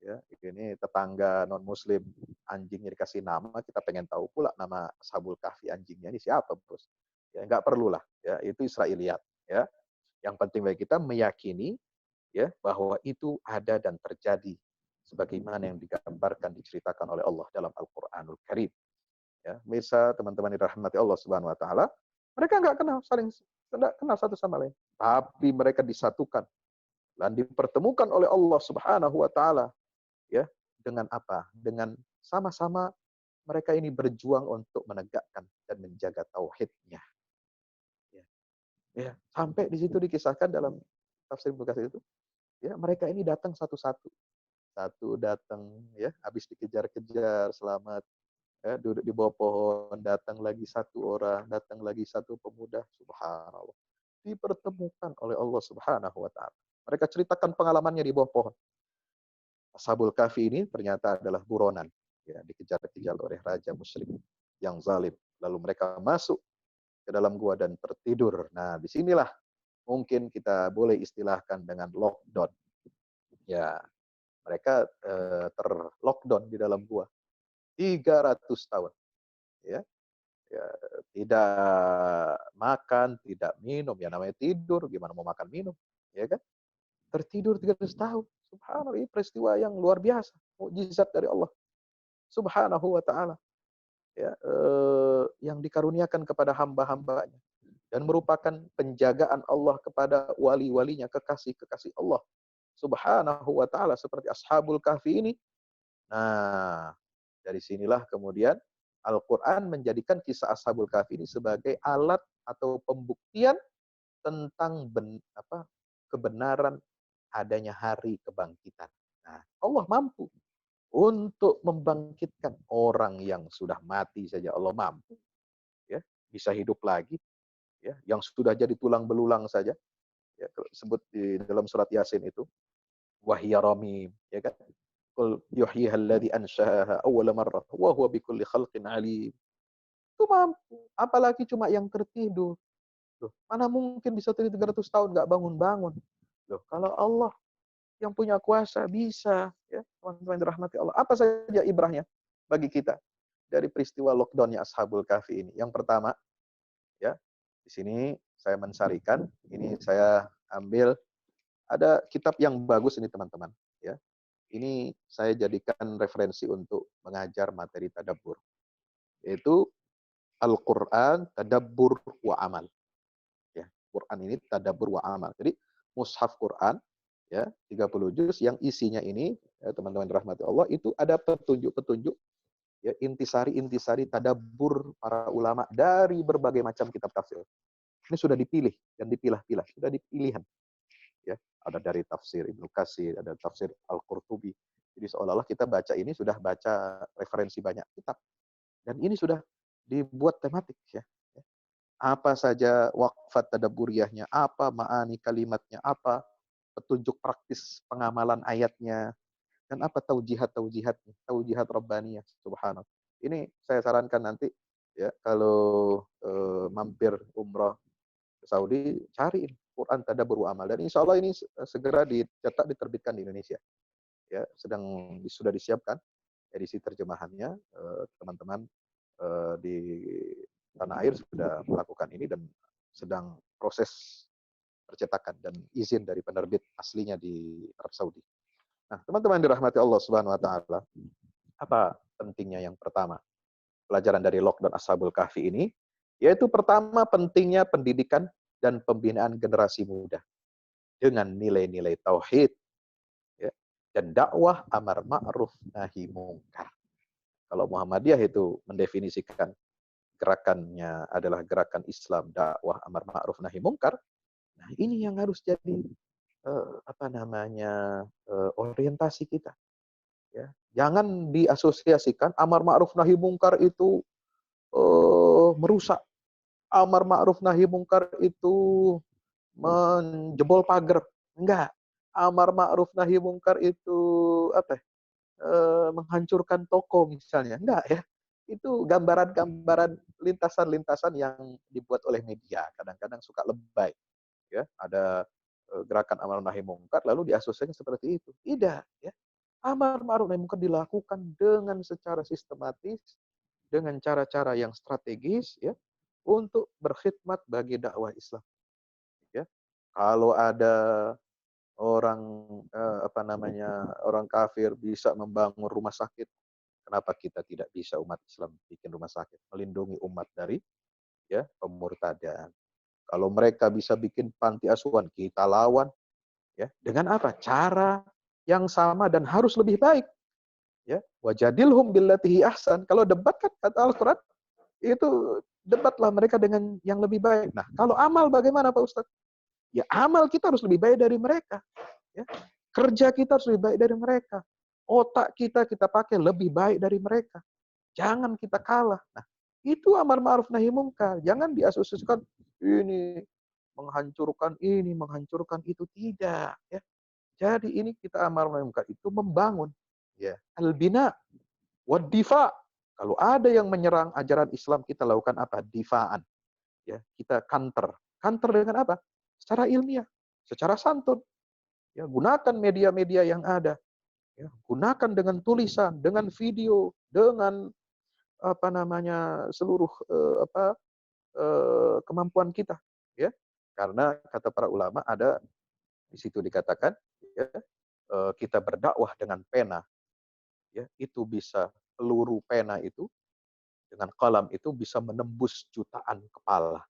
Ya, ini tetangga non Muslim anjingnya dikasih nama, kita pengen tahu pula nama Ashabul Kahfi anjingnya ini siapa, bos? Ya, nggak perlulah. Ya, itu Israiliyat. Ya, yang penting bagi kita meyakini ya bahwa itu ada dan terjadi sebagaimana yang digambarkan diceritakan oleh Allah dalam Al-Qur'anul Karim. Ya, bisa teman-teman dirahmati Allah Subhanahu wa taala, mereka nggak kenal, saling tidak kenal satu sama lain, tapi mereka disatukan dan dipertemukan oleh Allah Subhanahu wa taala ya dengan apa? Dengan sama-sama mereka ini berjuang untuk menegakkan dan menjaga tauhidnya. Ya. Ya, sampai di situ dikisahkan dalam tafsir Ibnu Katsir itu, ya mereka ini datang satu-satu. Satu datang ya, habis dikejar-kejar selamat, ya, duduk di bawah pohon, datang lagi satu orang, datang lagi satu pemuda, subhanallah. Dipertemukan oleh Allah Subhanahu wa taala. Mereka ceritakan pengalamannya di bawah pohon. Ashabul Kahfi ini ternyata adalah buronan, ya, dikejar-kejar oleh raja musyrik yang zalim. Lalu mereka masuk ke dalam gua dan tertidur. Nah, disinilah mungkin kita boleh istilahkan dengan lockdown. Ya, mereka terlockdown di dalam gua 300 tahun. Ya, ya, tidak makan, tidak minum. Ya namanya tidur, gimana mau makan minum? Ya kan? Tertidur 300 tahun. Subhanallah, ini peristiwa yang luar biasa. Mukjizat dari Allah Subhanahu wa ta'ala. Ya, yang dikaruniakan kepada hamba-hambanya. Dan merupakan penjagaan Allah kepada wali-walinya, kekasih-kekasih Allah Subhanahu wa ta'ala. Seperti Ashabul Kahfi ini. Nah, dari sinilah kemudian Al-Quran menjadikan kisah Ashabul Kahfi ini sebagai alat atau pembuktian tentang kebenaran adanya hari kebangkitan. Nah, Allah mampu untuk membangkitkan orang yang sudah mati saja. Allah mampu, ya, bisa hidup lagi, ya, yang sudah jadi tulang belulang saja. Ya, sebut di dalam surat Yasin itu, wahya ramim, ya kan? Qul yuhyiha alladhi ansha'aha awwala marrah wa huwa bikulli khalqin alim. Itu Itu mampu. Apalagi cuma yang tertidur. Loh, mana mungkin bisa 300 tahun nggak bangun-bangun. Loh, kalau Allah yang punya kuasa bisa, ya teman-teman dirahmati Allah. Apa saja ibrahnya bagi kita dari peristiwa lockdownnya Ashabul Kahfi ini? Yang pertama, ya di sini saya mensarikan, ini saya ambil ada kitab yang bagus ini teman-teman, ya. Ini saya jadikan referensi untuk mengajar materi tadabbur, yaitu Al-Quran Tadabbur wa Amal. Ya, Quran ini tadabbur wa amal. Jadi mushaf Quran ya 30 juz yang isinya ini ya, teman-teman dirahmati Allah itu ada petunjuk-petunjuk ya intisari-intisari tadabbur para ulama dari berbagai macam kitab tafsir. Ini sudah dipilih dan dipilah-pilah, sudah dipilihan. Ya, ada dari tafsir Ibnu Katsir, ada tafsir Al-Qurtubi. Jadi seolah-olah kita baca ini sudah baca referensi banyak kitab. Dan ini sudah dibuat tematik ya. Apa saja waqfat tadabburiyahnya, apa ma'ani kalimatnya, apa petunjuk praktis pengamalan ayatnya, dan apa taujihat-taujihatnya, taujihat rabbaniyah, subhanallah. Ini saya sarankan nanti ya kalau mampir umrah ke Saudi, cari Quran Tadabbur wa Amal. Dan insya Allah ini segera dicetak, diterbitkan di Indonesia. Ya, sudah disiapkan edisi terjemahannya, teman-teman di tanah air sudah melakukan ini dan sedang proses percetakan dan izin dari penerbit aslinya di Arab Saudi. Nah, teman-teman dirahmati Allah Subhanahu wa taala, apa pentingnya yang pertama? Pelajaran dari lockdown Ashabul Kahfi ini yaitu pertama pentingnya pendidikan dan pembinaan generasi muda dengan nilai-nilai tauhid ya, dan dakwah amar ma'ruf nahi mungkar. Kalau Muhammadiyah itu mendefinisikan gerakannya adalah gerakan Islam, dakwah amar ma'ruf nahi mungkar. Nah, ini yang harus jadi orientasi kita. Ya, jangan diasosiasikan amar ma'ruf nahi mungkar itu merusak. Amar ma'ruf nahi mungkar itu menjebol pagar. Enggak. Amar ma'ruf nahi mungkar itu apa? Menghancurkan toko misalnya. Enggak ya. Itu gambaran-gambaran lintasan-lintasan yang dibuat oleh media. Kadang-kadang suka lebay. Ya, ada gerakan amar nahi mungkar lalu diasosiasikan seperti itu. Tidak, ya. Amar ma'ruf nahi mungkar dilakukan dengan secara sistematis, dengan cara-cara yang strategis ya, untuk berkhidmat bagi dakwah Islam. Ya. Kalau ada orang orang kafir bisa membangun rumah sakit, kenapa kita tidak bisa umat Islam bikin rumah sakit, melindungi umat dari ya pemurtadan. Kalau mereka bisa bikin panti asuhan, kita lawan ya. Dengan apa? Cara yang sama dan harus lebih baik. Ya, wajadilhum billatihi ahsan. Kalau debat kan kata Al-Qur'an itu debatlah mereka dengan yang lebih baik. Nah, kalau amal bagaimana Pak Ustaz? Ya amal kita harus lebih baik dari mereka. Ya. Kerja kita harus lebih baik dari mereka. Otak kita pakai lebih baik dari mereka. Jangan kita kalah. Nah, itu amar ma'ruf nahi mungkar. Jangan diasosiasikan ini menghancurkan ini, menghancurkan itu, tidak. Ya. Jadi ini kita amar ma'ruf nahi mungkar itu membangun. Ya, al-bina wad difa. Kalau ada yang menyerang ajaran Islam, kita lakukan apa? Difaan. Ya, kita counter. Counter dengan apa? Secara ilmiah, secara santun. Ya, gunakan media-media yang ada. Ya, gunakan dengan tulisan, dengan video, dengan seluruh kemampuan kita. Ya, karena kata para ulama ada di situ dikatakan, ya, kita berdakwah dengan pena. Ya, itu bisa peluru pena itu dengan kalam itu bisa menembus jutaan kepala.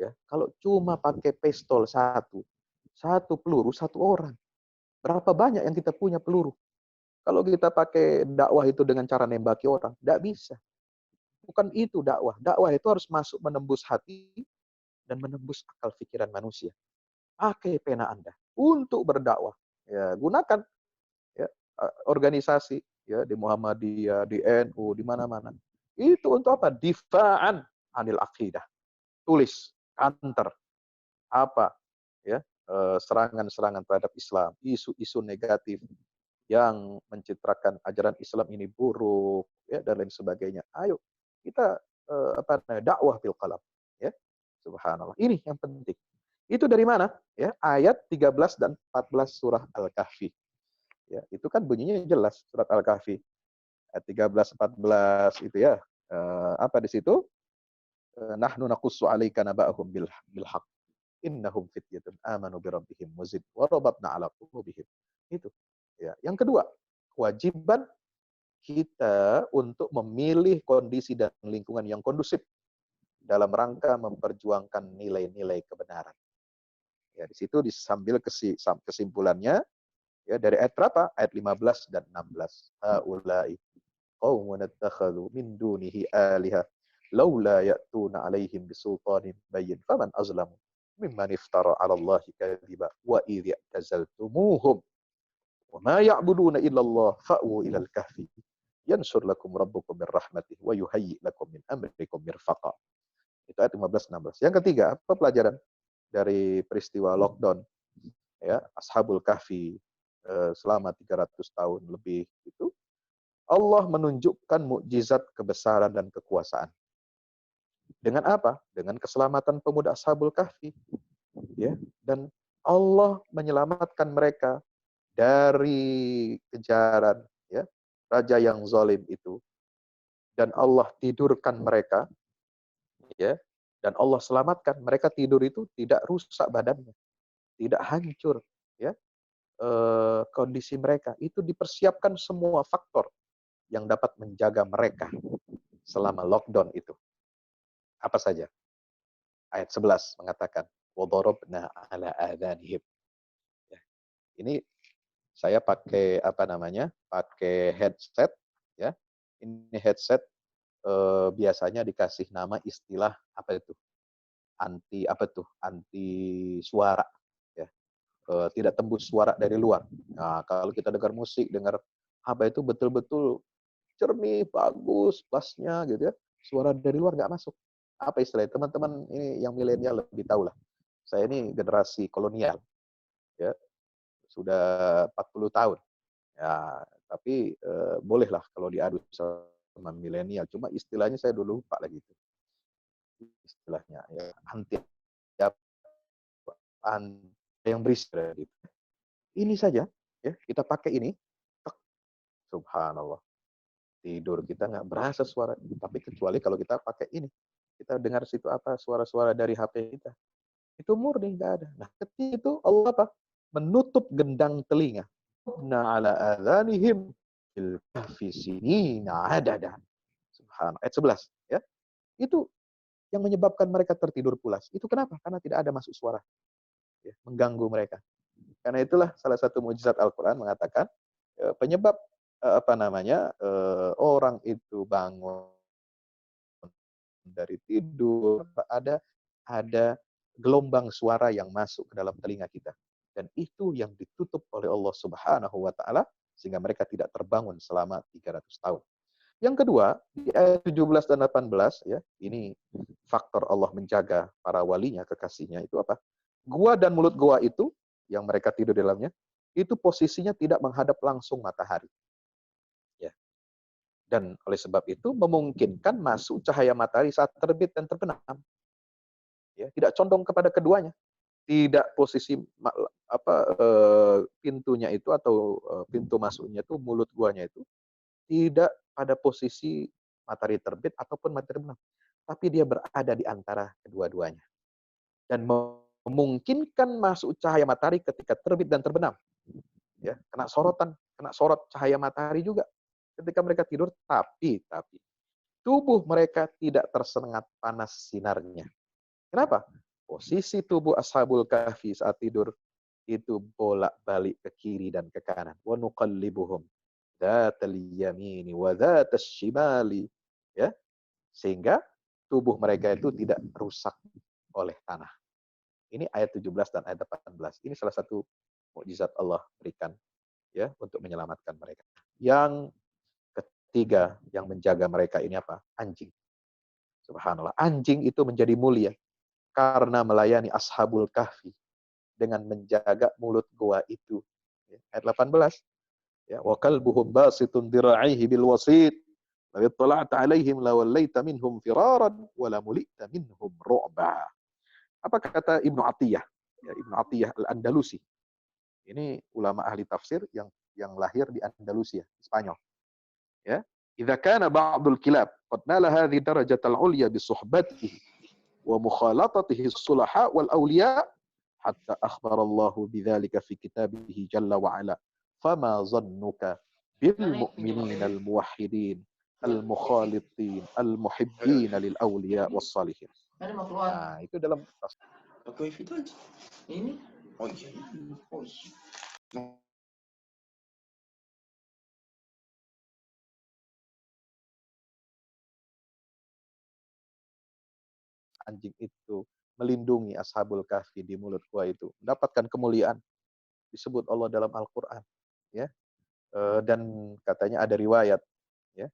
Ya, kalau cuma pakai pistol satu peluru satu orang. Berapa banyak yang kita punya peluru? Kalau kita pakai dakwah itu dengan cara nembaki orang, tidak bisa. Bukan itu dakwah. Dakwah itu harus masuk menembus hati dan menembus akal pikiran manusia. Pakai pena Anda untuk berdakwah. Ya, gunakan ya, organisasi ya di Muhammadiyah, di NU, di mana-mana. Itu untuk apa? Difa'an anil aqidah. Tulis, counter. Apa? Ya, serangan-serangan terhadap Islam, isu-isu negatif yang mencitrakan ajaran Islam ini buruk, ya, dan lain sebagainya. Ayo, kita dakwah bil qalam. Ya, subhanallah. Ini yang penting. Itu dari mana? Ya, ayat 13 dan 14 surah Al-Kahfi. Ya, itu kan bunyinya jelas surat Al-Kahfi. Ayat 13 14 itu ya. Apa di situ? Nahnu naqussu 'alaika naba'ahum bil haqq. Innahum fityatun amanu bi rabbihim wazid wa rabatna 'ala qulubihim. Itu. Ya, yang kedua, kewajiban kita untuk memilih kondisi dan lingkungan yang kondusif dalam rangka memperjuangkan nilai-nilai kebenaran. Ya, di situ disambil kesimpulannya ya dari ayat berapa? Ayat 15 dan 16. Haula'i qaumun ittakhadhu min dunihi aliha laula ya'tuna 'alaihim bisultanin bayyin faman azlamu mimman iftara 'ala Allahi kadhiba wa idh ya'tazaltumuhum wa ma ya'buduna illa Allah fa'u ilal kahfi yansur lakum rabbukum min rahmatihi wa yuhayyi lakum min amrikum mirfaqa. Itu ayat 15 16. Yang ketiga, apa pelajaran dari peristiwa lockdown ya Ashabul Kahfi selama 300 tahun lebih itu? Allah menunjukkan mukjizat kebesaran dan kekuasaan. Dengan apa? Dengan keselamatan pemuda Ashabul Kahfi. Ya, dan Allah menyelamatkan mereka dari kejaran ya raja yang zalim itu. Dan Allah tidurkan mereka ya. Dan Allah selamatkan mereka tidur itu tidak rusak badannya, tidak hancur ya. Kondisi mereka itu dipersiapkan semua faktor yang dapat menjaga mereka selama lockdown itu. Apa saja? Ayat 11 mengatakan, وَضَرَبْنَا عَلَى آذَانِهِمْ. Ya. Ini saya pakai pakai headset ya. Ini headset biasanya dikasih nama istilah apa itu? Anti suara ya. Tidak tembus suara dari luar. Nah, kalau kita dengar musik, dengar apa itu betul-betul jernih, bagus, bassnya gitu ya. Suara dari luar nggak masuk. Apa istilahnya? Teman-teman ini yang milenial lebih tahu lah. Saya ini generasi kolonial. Ya, sudah 40 tahun. Ya, tapi bolehlah kalau diadu sama milenial. Cuma istilahnya saya dulu lupa lagi itu. Istilahnya ya anti yang berisik gitu. Ini saja ya, kita pakai ini. Subhanallah. Tidur kita nggak berasa suara, tapi kecuali kalau kita pakai ini. Kita dengar situ apa suara-suara dari HP kita. Itu murni nggak ada. Nah, ketika itu Allah apa? Menutup gendang telinga. Na ala adhanihim fil kahfi sinina adada. Subhanallah. Ayat 11 ya. Itu yang menyebabkan mereka tertidur pulas. Itu kenapa? Karena tidak ada masuk suara ya, mengganggu mereka. Karena itulah salah satu mukjizat Al-Qur'an mengatakan penyebab orang itu bangun dari tidur ada gelombang suara yang masuk ke dalam telinga kita. Dan itu yang ditutup oleh Allah Subhanahu wa taala sehingga mereka tidak terbangun selama 300 tahun. Yang kedua, di ayat 17 dan 18 ya, ini faktor Allah menjaga para walinya, kekasihnya itu apa? Gua dan mulut gua itu yang mereka tidur di dalamnya, itu posisinya tidak menghadap langsung matahari. Ya. Dan oleh sebab itu memungkinkan masuk cahaya matahari saat terbit dan terbenam. Ya, tidak condong kepada keduanya. Tidak posisi pintunya itu atau pintu masuknya itu mulut guanya itu tidak pada posisi matahari terbit ataupun matahari terbenam, tapi dia berada di antara kedua-duanya dan memungkinkan masuk cahaya matahari ketika terbit dan terbenam. Ya, kena sorot cahaya matahari juga ketika mereka tidur, tapi tubuh mereka tidak tersengat panas sinarnya. Kenapa? Posisi tubuh Ashabul Kahfi saat tidur itu bolak-balik ke kiri dan ke kanan. Wa nuqallibuhum dzatal yamini wa dzatas shimali. Ya. Sehingga tubuh mereka itu tidak rusak oleh tanah. Ini ayat 17 dan ayat 18. Ini salah satu mukjizat Allah berikan ya untuk menyelamatkan mereka. Yang ketiga yang menjaga mereka ini apa? Anjing. Subhanallah. Anjing itu menjadi mulia karena melayani Ashabul Kahfi dengan menjaga mulut gua itu. Ayat 18. Ya, wa kalbuhum basitun dira'ihi bil wasit law ittala'ta 'alaihim lawallaita minhum firaran wa lamulita minhum ru'ba. Apa kata Ibnu Atiyah? Ya, Ibnu Atiyah Al-Andalusi. Ini ulama ahli tafsir yang lahir di Andalusia, Spanyol. Ya. Idza kana ba'dul kilab qad nala hadhihi darajatal 'ulya bi suhbatihi wa mukhalatatihi as-sulaha wal awliya hatta akhbara Allah bidzalika fi kitabih jalla wa ala. Fama dhannuka bil mu'minina al muwahhidin al mukhalitin al muhibbin lil awliya was salihin. Nah, itu dalam Pakai wifi itu aja. Ini. Oh iya. Oh iya. anjing itu melindungi ashabul kahfi di mulut gua itu mendapatkan kemuliaan disebut Allah dalam Al-Qur'an, ya. Dan katanya ada riwayat, ya.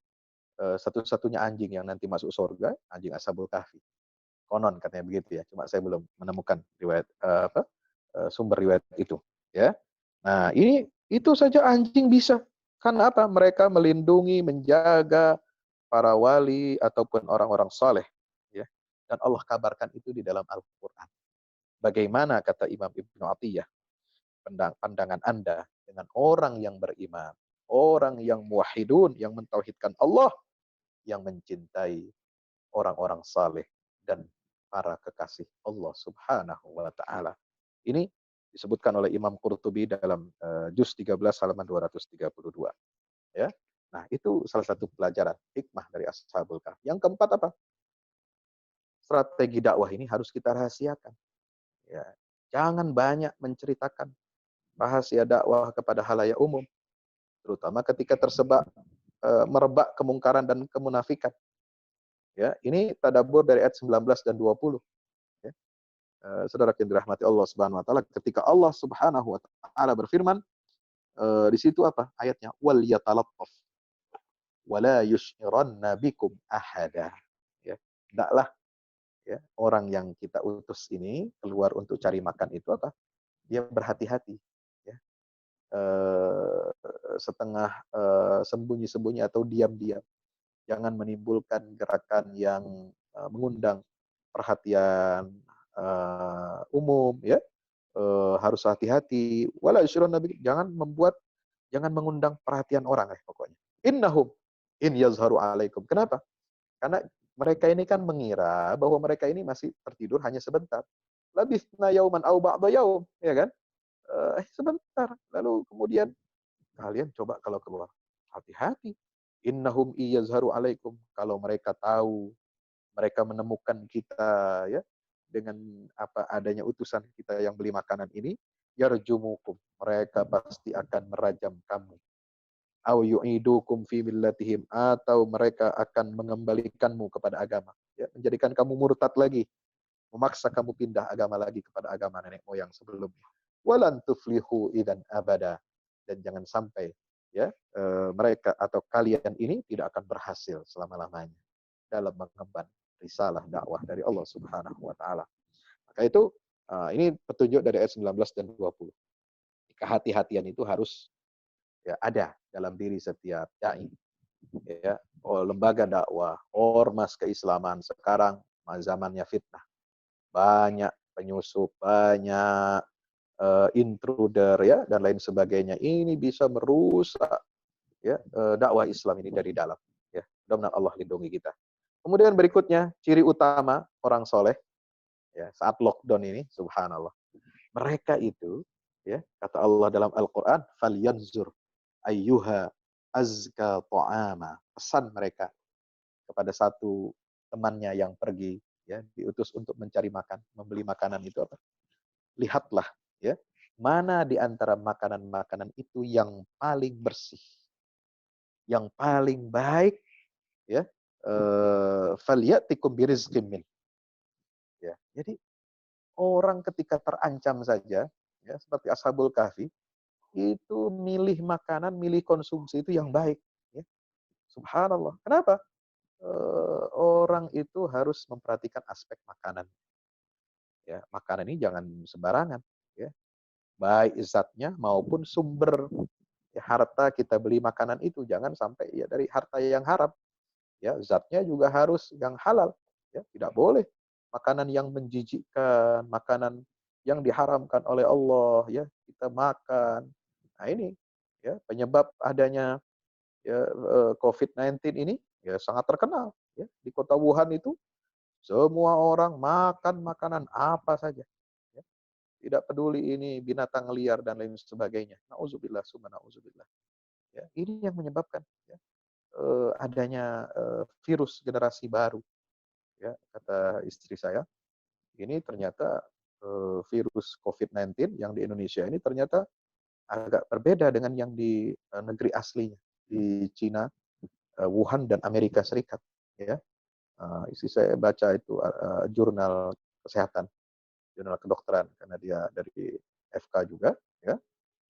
Satu-satunya anjing yang nanti masuk surga anjing ashabul kahfi. Konon katanya begitu ya, cuma saya belum menemukan riwayat sumber riwayat itu, ya. Nah, itu saja anjing bisa. Karena apa? Mereka melindungi, menjaga para wali ataupun orang-orang saleh, ya. Dan Allah kabarkan itu di dalam Al-Qur'an. Bagaimana kata Imam Ibnu Atiyah pandangan Anda dengan orang yang beriman, orang yang muwahhidun, yang mentauhidkan Allah, yang mencintai orang-orang saleh dan para kekasih Allah Subhanahu wa taala. Ini disebutkan oleh Imam Qurtubi dalam juz 13 halaman 232, ya. Nah, itu salah satu pelajaran hikmah dari Ashabul Kahfi. Yang keempat apa? Strategi dakwah ini harus kita rahasiakan. Ya, jangan banyak menceritakan rahasia dakwah kepada halayak umum, terutama ketika merebak kemungkaran dan kemunafikan. Ya, ini tadabbur dari ayat 19 dan 20. Ya. Saudara yang dirahmati Allah Subhanahu wa taala, ketika Allah Subhanahu wa taala berfirman, di situ apa ayatnya? Wal yatalattaf wala yush'iranna bikum ahada. Ya, hendaklah, ya, orang yang kita utus ini keluar untuk cari makan itu apa? Dia berhati-hati, ya. Setengah sembunyi-sembunyi atau diam-diam. Jangan menimbulkan gerakan yang mengundang perhatian umum, ya. Harus hati-hati. Wala yusyiruna bikum, jangan mengundang perhatian orang, pokoknya. Innahum in yazharu alaikum. Kenapa? Karena mereka ini kan mengira bahwa mereka ini masih tertidur hanya sebentar. Labithna yauman aw ba'da yaum, ya kan? Sebentar. Lalu kemudian kalian coba kalau keluar, hati-hati. Innahum iyazharu alaikum. Kalau mereka tahu, mereka menemukan kita, ya, dengan apa adanya utusan kita yang beli makanan ini, yarjumukum. Mereka pasti akan merajam kamu. Au yu'idukum fi millatihim, atau mereka akan mengembalikanmu kepada agama, ya, menjadikan kamu murtad lagi, memaksa kamu pindah agama lagi kepada agama nenek moyang sebelumnya. Walan tuflihu idzan abada, dan jangan sampai, ya, mereka atau kalian ini tidak akan berhasil selama-lamanya dalam mengemban risalah dakwah dari Allah Subhanahu wa taala. Maka itu ini petunjuk dari ayat 19 dan 20. Kehati-hatian itu harus, ya, ada dalam diri setiap dai, ya. Lembaga dakwah, ormas keislaman sekarang zamannya fitnah. Banyak penyusup, banyak intruder, ya, dan lain sebagainya. Ini bisa merusak, ya, dakwah Islam ini dari dalam, ya. Mudah-mudahan Allah lindungi kita. Kemudian berikutnya, ciri utama orang soleh, ya, saat lockdown ini, subhanallah. Mereka itu, ya, kata Allah dalam Al-Quran, falyanzur ayyuha azka ta'ama. Pesan mereka kepada satu temannya yang pergi, ya, diutus untuk mencari makan, membeli makanan itu apa? Lihatlah, ya, mana di antara makanan-makanan itu yang paling bersih, yang paling baik, ya. Falyatikum birizqim min. Ya, jadi orang ketika terancam saja, ya, seperti Ashabul Kahfi, itu milih makanan, milih konsumsi itu yang baik, ya. Subhanallah. Kenapa? Orang itu harus memperhatikan aspek makanan. Ya, makanan ini jangan sembarangan, ya. Baik zatnya maupun sumber, ya, harta kita beli makanan itu jangan sampai, ya, dari harta yang haram. ya zatnya juga harus yang halal, ya tidak boleh makanan yang menjijikkan, makanan yang diharamkan oleh Allah ya kita makan. Nah ini ya penyebab adanya ya COVID-19 ini ya sangat terkenal ya di kota Wuhan itu semua orang makan makanan apa saja ya. Tidak peduli ini binatang liar dan lain sebagainya. Nauzubillah summa nauzubillah. Ya, ini yang menyebabkan ya, adanya virus generasi baru ya kata istri saya. Ini ternyata virus COVID-19 yang di Indonesia ini ternyata agak berbeda dengan yang di negeri aslinya di Cina, Wuhan dan Amerika Serikat. Ya, istri saya baca itu jurnal kesehatan, jurnal kedokteran karena dia dari FK juga. Ya,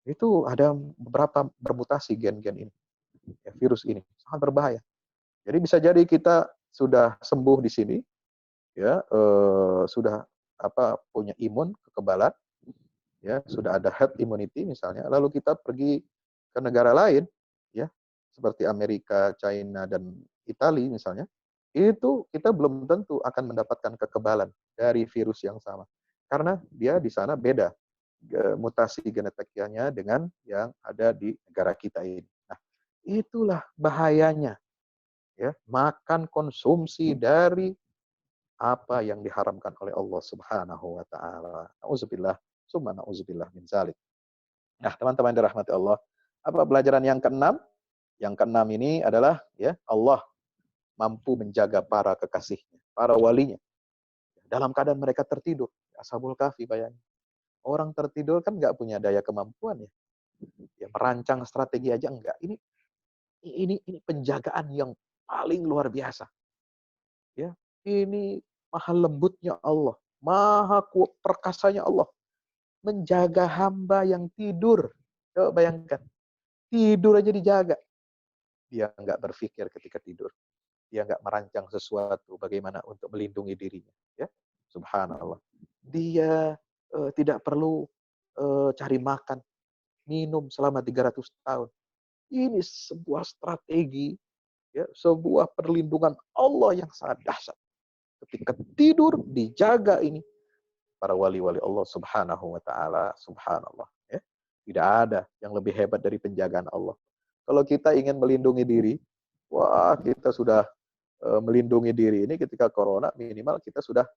itu ada beberapa bermutasi gen-gen ini, ya, virus ini sangat berbahaya. Jadi bisa jadi kita sudah sembuh di sini, ya sudah punya imun kekebalan, ya sudah ada herd immunity misalnya, lalu kita pergi ke negara lain, ya seperti Amerika, China dan Italia misalnya, itu kita belum tentu akan mendapatkan kekebalan dari virus yang sama, karena dia di sana beda mutasi genetiknya dengan yang ada di negara kita ini. Nah, itulah bahayanya, ya makan konsumsi dari apa yang diharamkan oleh Allah Subhanahu wa taala. Nauzubillah, summa nauzubillah min zalik. Nah, teman-teman yang dirahmati Allah, apa pelajaran yang keenam? Yang keenam ini adalah ya Allah mampu menjaga para kekasihnya, para walinya dalam keadaan mereka tertidur. Ashabul Kahfi bayangin. Orang tertidur kan nggak punya daya kemampuan ya. Ya merancang strategi aja enggak. Ini penjagaan yang paling luar biasa. Ya, ini maha lembutnya Allah, maha perkasanya Allah menjaga hamba yang tidur. Coba bayangkan, tidur aja dijaga. Dia nggak berpikir ketika tidur. Dia nggak merancang sesuatu bagaimana untuk melindungi dirinya. Ya, subhanallah. Dia tidak perlu cari makan, minum selama 300 tahun. Ini sebuah strategi, ya, sebuah perlindungan Allah yang sangat dahsyat. Ketika tidur dijaga ini para wali-wali Allah Subhanahu wa taala, subhanallah ya. Tidak ada yang lebih hebat dari penjagaan Allah. Kalau kita ingin melindungi diri, wah kita sudah melindungi diri ini ketika corona minimal kita sudah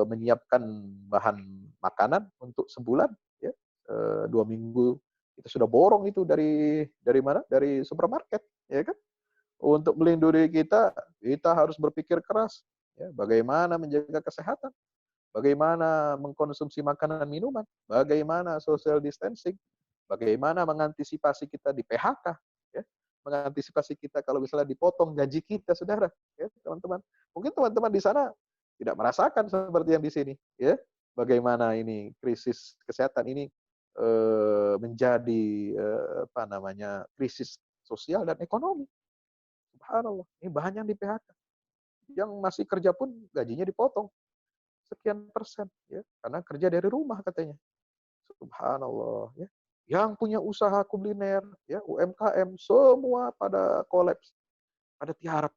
menyiapkan bahan makanan untuk sebulan ya. 2 minggu kita sudah borong itu dari mana? Dari supermarket, ya kan? Untuk melindungi kita harus berpikir keras ya, bagaimana menjaga kesehatan. Bagaimana mengkonsumsi makanan minuman, bagaimana social distancing, bagaimana mengantisipasi kita di PHK, ya, mengantisipasi kita kalau misalnya dipotong gaji kita, saudara, ya, teman-teman. Mungkin teman-teman di sana tidak merasakan seperti yang di sini, ya. Bagaimana ini krisis kesehatan ini menjadi krisis sosial dan ekonomi. Subhanallah, ini banyak yang di PHK. Yang masih kerja pun gajinya dipotong sekian persen ya karena kerja dari rumah katanya. Subhanallah ya. Yang punya usaha kuliner ya UMKM semua pada kolaps, pada tiarap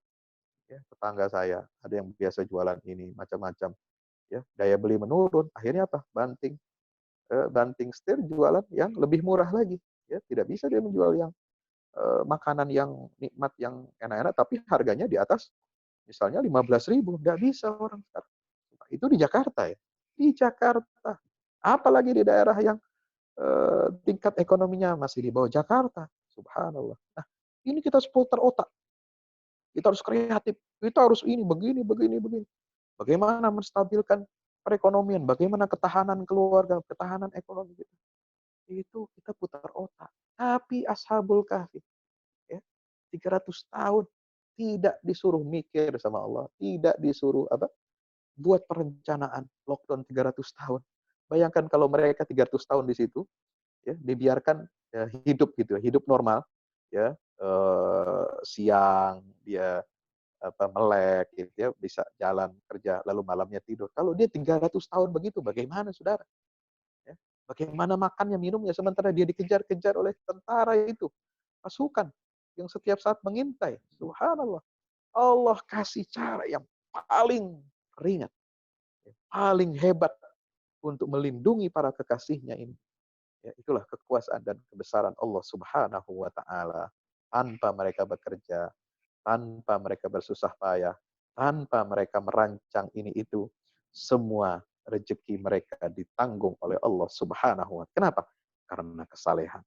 ya. Tetangga saya ada yang biasa jualan ini macam-macam ya, daya beli menurun, akhirnya apa? Banting setir jualan yang lebih murah lagi ya, tidak bisa dia menjual yang makanan yang nikmat yang enak-enak tapi harganya di atas misalnya 15.000, nggak bisa orang sekarang. Itu di Jakarta ya. Di Jakarta. Apalagi di daerah yang tingkat ekonominya masih di bawah Jakarta. Subhanallah. Nah, ini kita harus putar otak. Kita harus kreatif. Kita harus ini, begini, begini, begini. Bagaimana menstabilkan perekonomian, bagaimana ketahanan keluarga, ketahanan ekonomi kita. Itu kita putar otak. Tapi Ashabul Kahfi, ya, 300 tahun tidak disuruh mikir sama Allah, tidak disuruh buat perencanaan lockdown 300 tahun. Bayangkan kalau mereka 300 tahun di situ, ya, dibiarkan ya, hidup gitu, hidup normal, ya, siang dia melek, gitu ya, bisa jalan kerja, lalu malamnya tidur. Kalau dia 300 tahun begitu, bagaimana saudara? Ya, bagaimana makannya, minumnya, sementara dia dikejar-kejar oleh tentara itu, pasukan yang setiap saat mengintai. Subhanallah. Allah kasih cara yang paling ringan, paling hebat untuk melindungi para kekasihnya ini. Ya, itulah kekuasaan dan kebesaran Allah Subhanahu wa taala. Tanpa mereka bekerja, tanpa mereka bersusah payah, tanpa mereka merancang ini itu, semua rezeki mereka ditanggung oleh Allah Subhanahu wa taala. Kenapa? Karena kesalehan,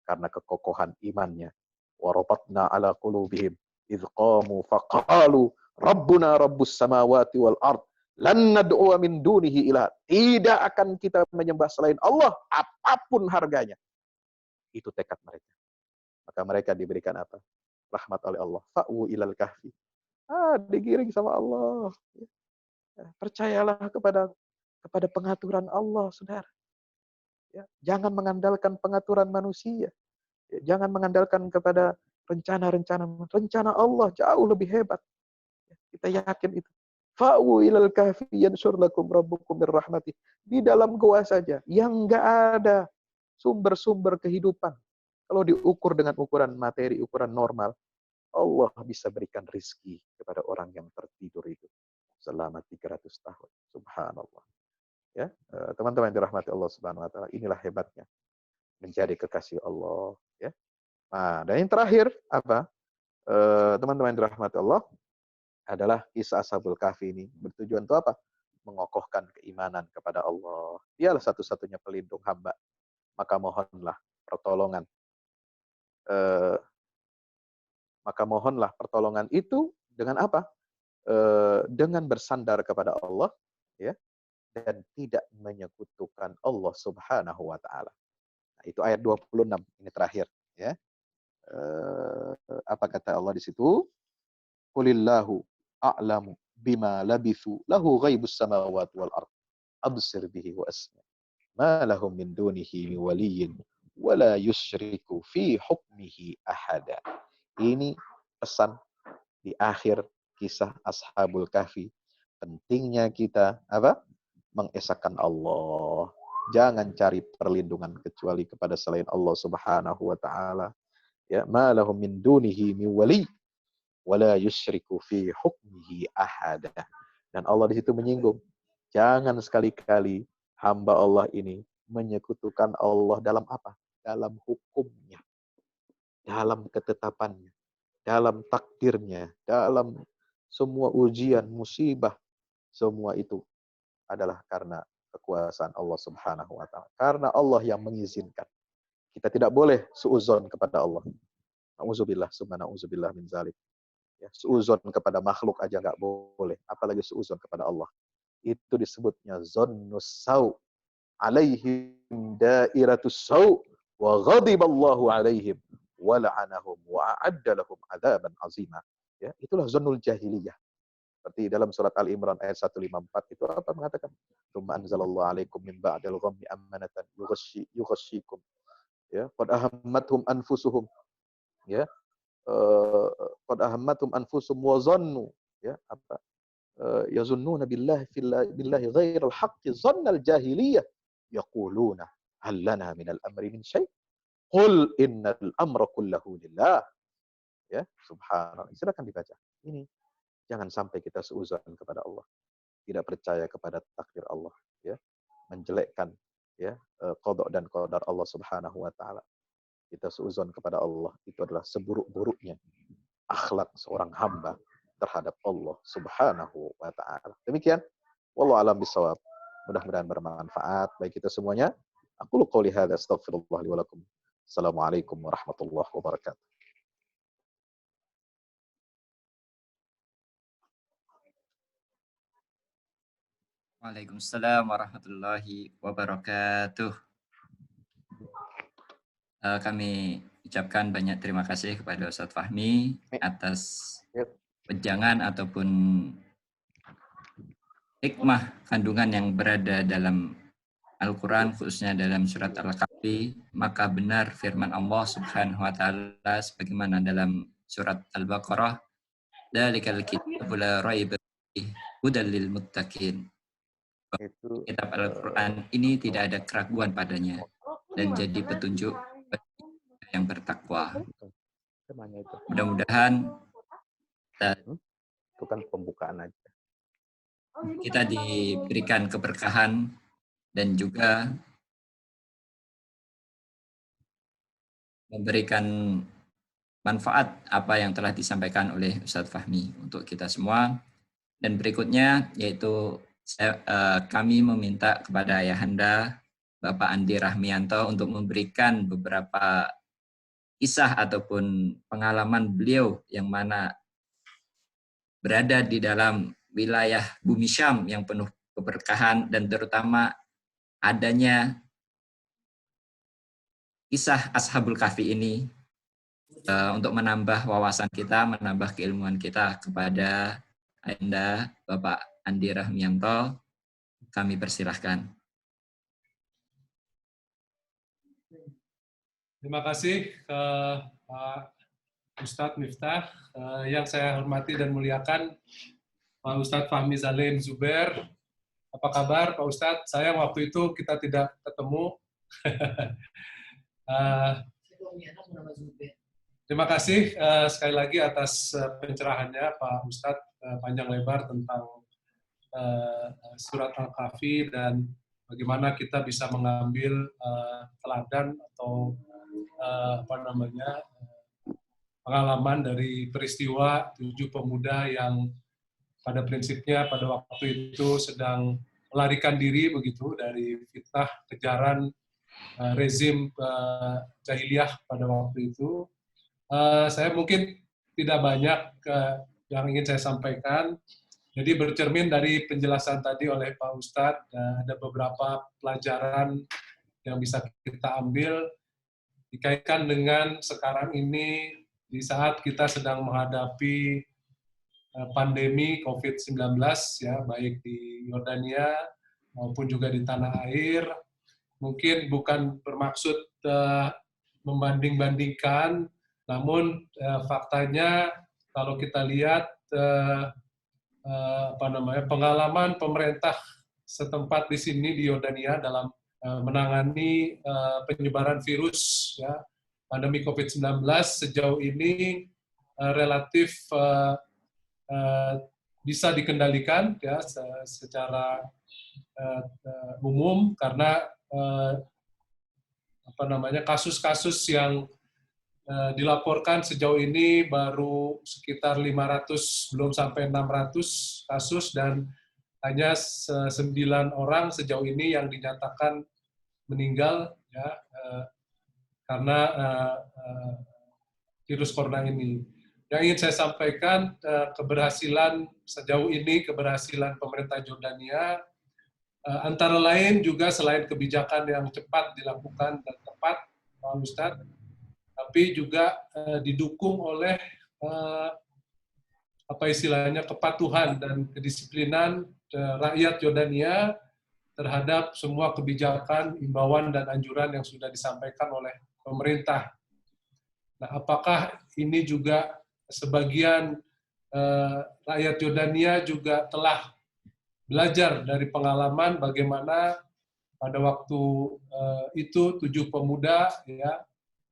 karena kekokohan imannya. Wa rabatna ala qulubihim idz qamu faqalu rabbuna rabbus samawati wal ard lan nad'u min dunihi ilah. Tidak akan kita menyembah selain Allah apapun harganya. Itu tekad mereka. Maka mereka diberikan apa? Rahmat oleh Allah. Fa'u ilal kahfi. Digiring sama Allah. Percayalah kepada pengaturan Allah, saudara. Ya, jangan mengandalkan pengaturan manusia. Ya, jangan mengandalkan kepada rencana Allah jauh lebih hebat. Ya, kita yakin itu. Fa'u ilal kahfi yansur lakum rabbukum min rahmatih. Di dalam goa saja yang enggak ada sumber-sumber kehidupan. Kalau diukur dengan ukuran materi, ukuran normal, Allah bisa berikan rizki kepada orang yang tertidur itu selama 300 tahun. Subhanallah. Ya, teman-teman yang dirahmati Allah Subhanahu wa taala, inilah hebatnya menjadi kekasih Allah, ya. Nah, dan yang terakhir apa? Teman-teman yang dirahmati Allah adalah kisah Ashabul Kahfi ini bertujuan untuk apa? Mengokohkan keimanan kepada Allah. Dialah satu-satunya pelindung hamba. Maka mohonlah pertolongan. Maka mohonlah pertolongan itu dengan apa? Dengan bersandar kepada Allah, ya, dan tidak menyekutukan Allah Subhanahu wa taala. Nah, itu ayat 26 ini terakhir, ya. Apa kata Allah di situ? Qulillahu a'lamu bima labithu lahu ghaibus samawati wal ard absir bihi wa asmi. Ma lahum min dunihi min waliyyin wa la yusyriku fi hukmihi ahada. Ini pesan di akhir kisah Ashabul Kahfi. Pentingnya kita apa? Mengesahkan Allah. Jangan cari perlindungan kecuali kepada selain Allah Subhanahu wa taala. Ya, ma lahum min dunihi min wali wa la yusyriku fi hukmihi ahada. Dan Allah di situ menyinggung, jangan sekali-kali hamba Allah ini menyekutukan Allah dalam apa? Dalam hukumnya, dalam ketetapannya, dalam takdirnya, dalam semua ujian, musibah, semua itu adalah karena kekuasaan Allah Subhanahu wa taala. Karena Allah yang mengizinkan. Kita tidak boleh suudzon kepada Allah. Nauzubillah, subhanauzubillah min zalik. Ya, suudzon kepada makhluk aja nggak boleh, apalagi suudzon kepada Allah. Itu disebutnya zonnus sau. Alaihim dairatus sau wa ghadiballahu alaihim wa la'anahum wa a'adda lahum adzaban azima. Ya, itulah zonnul jahiliyah. Seperti dalam surat Al-Imran ayat 154 itu apa mengatakan? Tsumma anzalallahu alaikum min ba'dil ghammi amanatan yughashshikum. Ya, qad ahammathum anfusuhum. Ya. Qad ahammathum anfusuhum wa zannu. Ya, apa? Yazunnuna billahi ghairal haqqi dhannal jahiliyah. Yaquluna hal lana minal amri min syai'? Qul innal amra kullahu lillah. Ya, subhanallah. Silakan dibaca. Ini jangan sampai kita suudzon kepada Allah, tidak percaya kepada takdir Allah, ya, menjelekkan, ya, qada dan qadar Allah Subhanahu wa taala. Kita suudzon kepada Allah, itu adalah seburuk-buruknya akhlak seorang hamba terhadap Allah Subhanahu wa taala. Demikian, wallahu a'lam bishawab. Mudah-mudahan bermanfaat bagi kita semuanya. Aqulu qouli hadza astaghfirullah li wa lakum. Assalamualaikum warahmatullahi wabarakatuh. Waalaikumsalam warahmatullahi wabarakatuh. Kami ucapkan banyak terima kasih kepada Ustadz Fahmi atas wejangan ataupun hikmah kandungan yang berada dalam Al-Quran, khususnya dalam surat Al-Kahfi. Maka benar firman Allah Subhanahu wa taala sebagaimana dalam surat Al-Baqarah, "Dzalikal kitabu la raiba fihi hudal lil muttaqin." Kitab Al-Quran ini tidak ada keraguan padanya dan jadi petunjuk bagi yang bertakwa. Mudah-mudahan kita itu kan pembukaan aja. Kita diberikan keberkahan dan juga memberikan manfaat apa yang telah disampaikan oleh Ustadz Fahmi untuk kita semua. Dan berikutnya yaitu kami meminta kepada Ayahanda Bapak Andi Rahmianto untuk memberikan beberapa kisah ataupun pengalaman beliau yang mana berada di dalam wilayah Bumi Syam yang penuh keberkahan dan terutama adanya kisah Ashabul Kahfi ini untuk menambah wawasan kita, menambah keilmuan kita. Kepada Ayahanda Bapak Andi Rahmianto, kami persilahkan. Terima kasih ke Pak Ustadz Miftah, yang saya hormati dan muliakan Pak Ustadz Fahmi Zalim Zuber. Apa kabar Pak Ustadz? Sayang waktu itu kita tidak ketemu. Terima kasih sekali lagi atas pencerahannya Pak Ustadz panjang lebar tentang surat Al-Kahfi dan bagaimana kita bisa mengambil teladan atau pengalaman dari peristiwa 7 pemuda yang pada prinsipnya pada waktu itu sedang melarikan diri begitu dari fitnah kejaran rezim jahiliyah pada waktu itu. Saya mungkin tidak banyak yang ingin saya sampaikan. Jadi bercermin dari penjelasan tadi oleh Pak Ustadz, ada beberapa pelajaran yang bisa kita ambil dikaitkan dengan sekarang ini di saat kita sedang menghadapi pandemi COVID-19, ya, baik di Yordania maupun juga di tanah air. Mungkin bukan bermaksud membanding-bandingkan, namun faktanya kalau kita lihat pengalaman pemerintah setempat di sini di Yordania dalam menangani penyebaran virus, ya, pandemi COVID-19 sejauh ini relatif bisa dikendalikan, ya, secara umum karena kasus-kasus yang dilaporkan sejauh ini baru sekitar 500, belum sampai 600 kasus, dan hanya 9 orang sejauh ini yang dinyatakan meninggal, ya, karena virus corona ini. Yang ingin saya sampaikan, keberhasilan sejauh ini, keberhasilan pemerintah Jordania, antara lain juga selain kebijakan yang cepat dilakukan dan tepat, Pak Ustadz, tapi juga didukung oleh kepatuhan dan kedisiplinan rakyat Yordania terhadap semua kebijakan, imbauan, dan anjuran yang sudah disampaikan oleh pemerintah. Nah, apakah ini juga sebagian rakyat Yordania juga telah belajar dari pengalaman bagaimana pada waktu itu 7 pemuda, ya,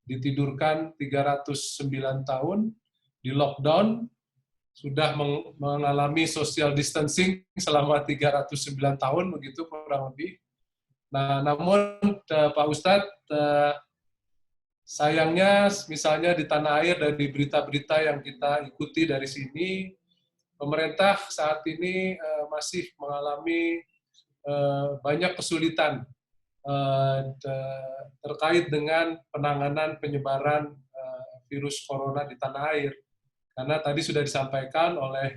ditidurkan 309 tahun, di lockdown, sudah mengalami social distancing selama 309 tahun, begitu kurang lebih. Nah, namun Pak Ustadz, sayangnya misalnya di tanah air dari berita-berita yang kita ikuti dari sini, pemerintah saat ini masih mengalami banyak kesulitan terkait dengan penanganan penyebaran virus corona di tanah air. Karena tadi sudah disampaikan oleh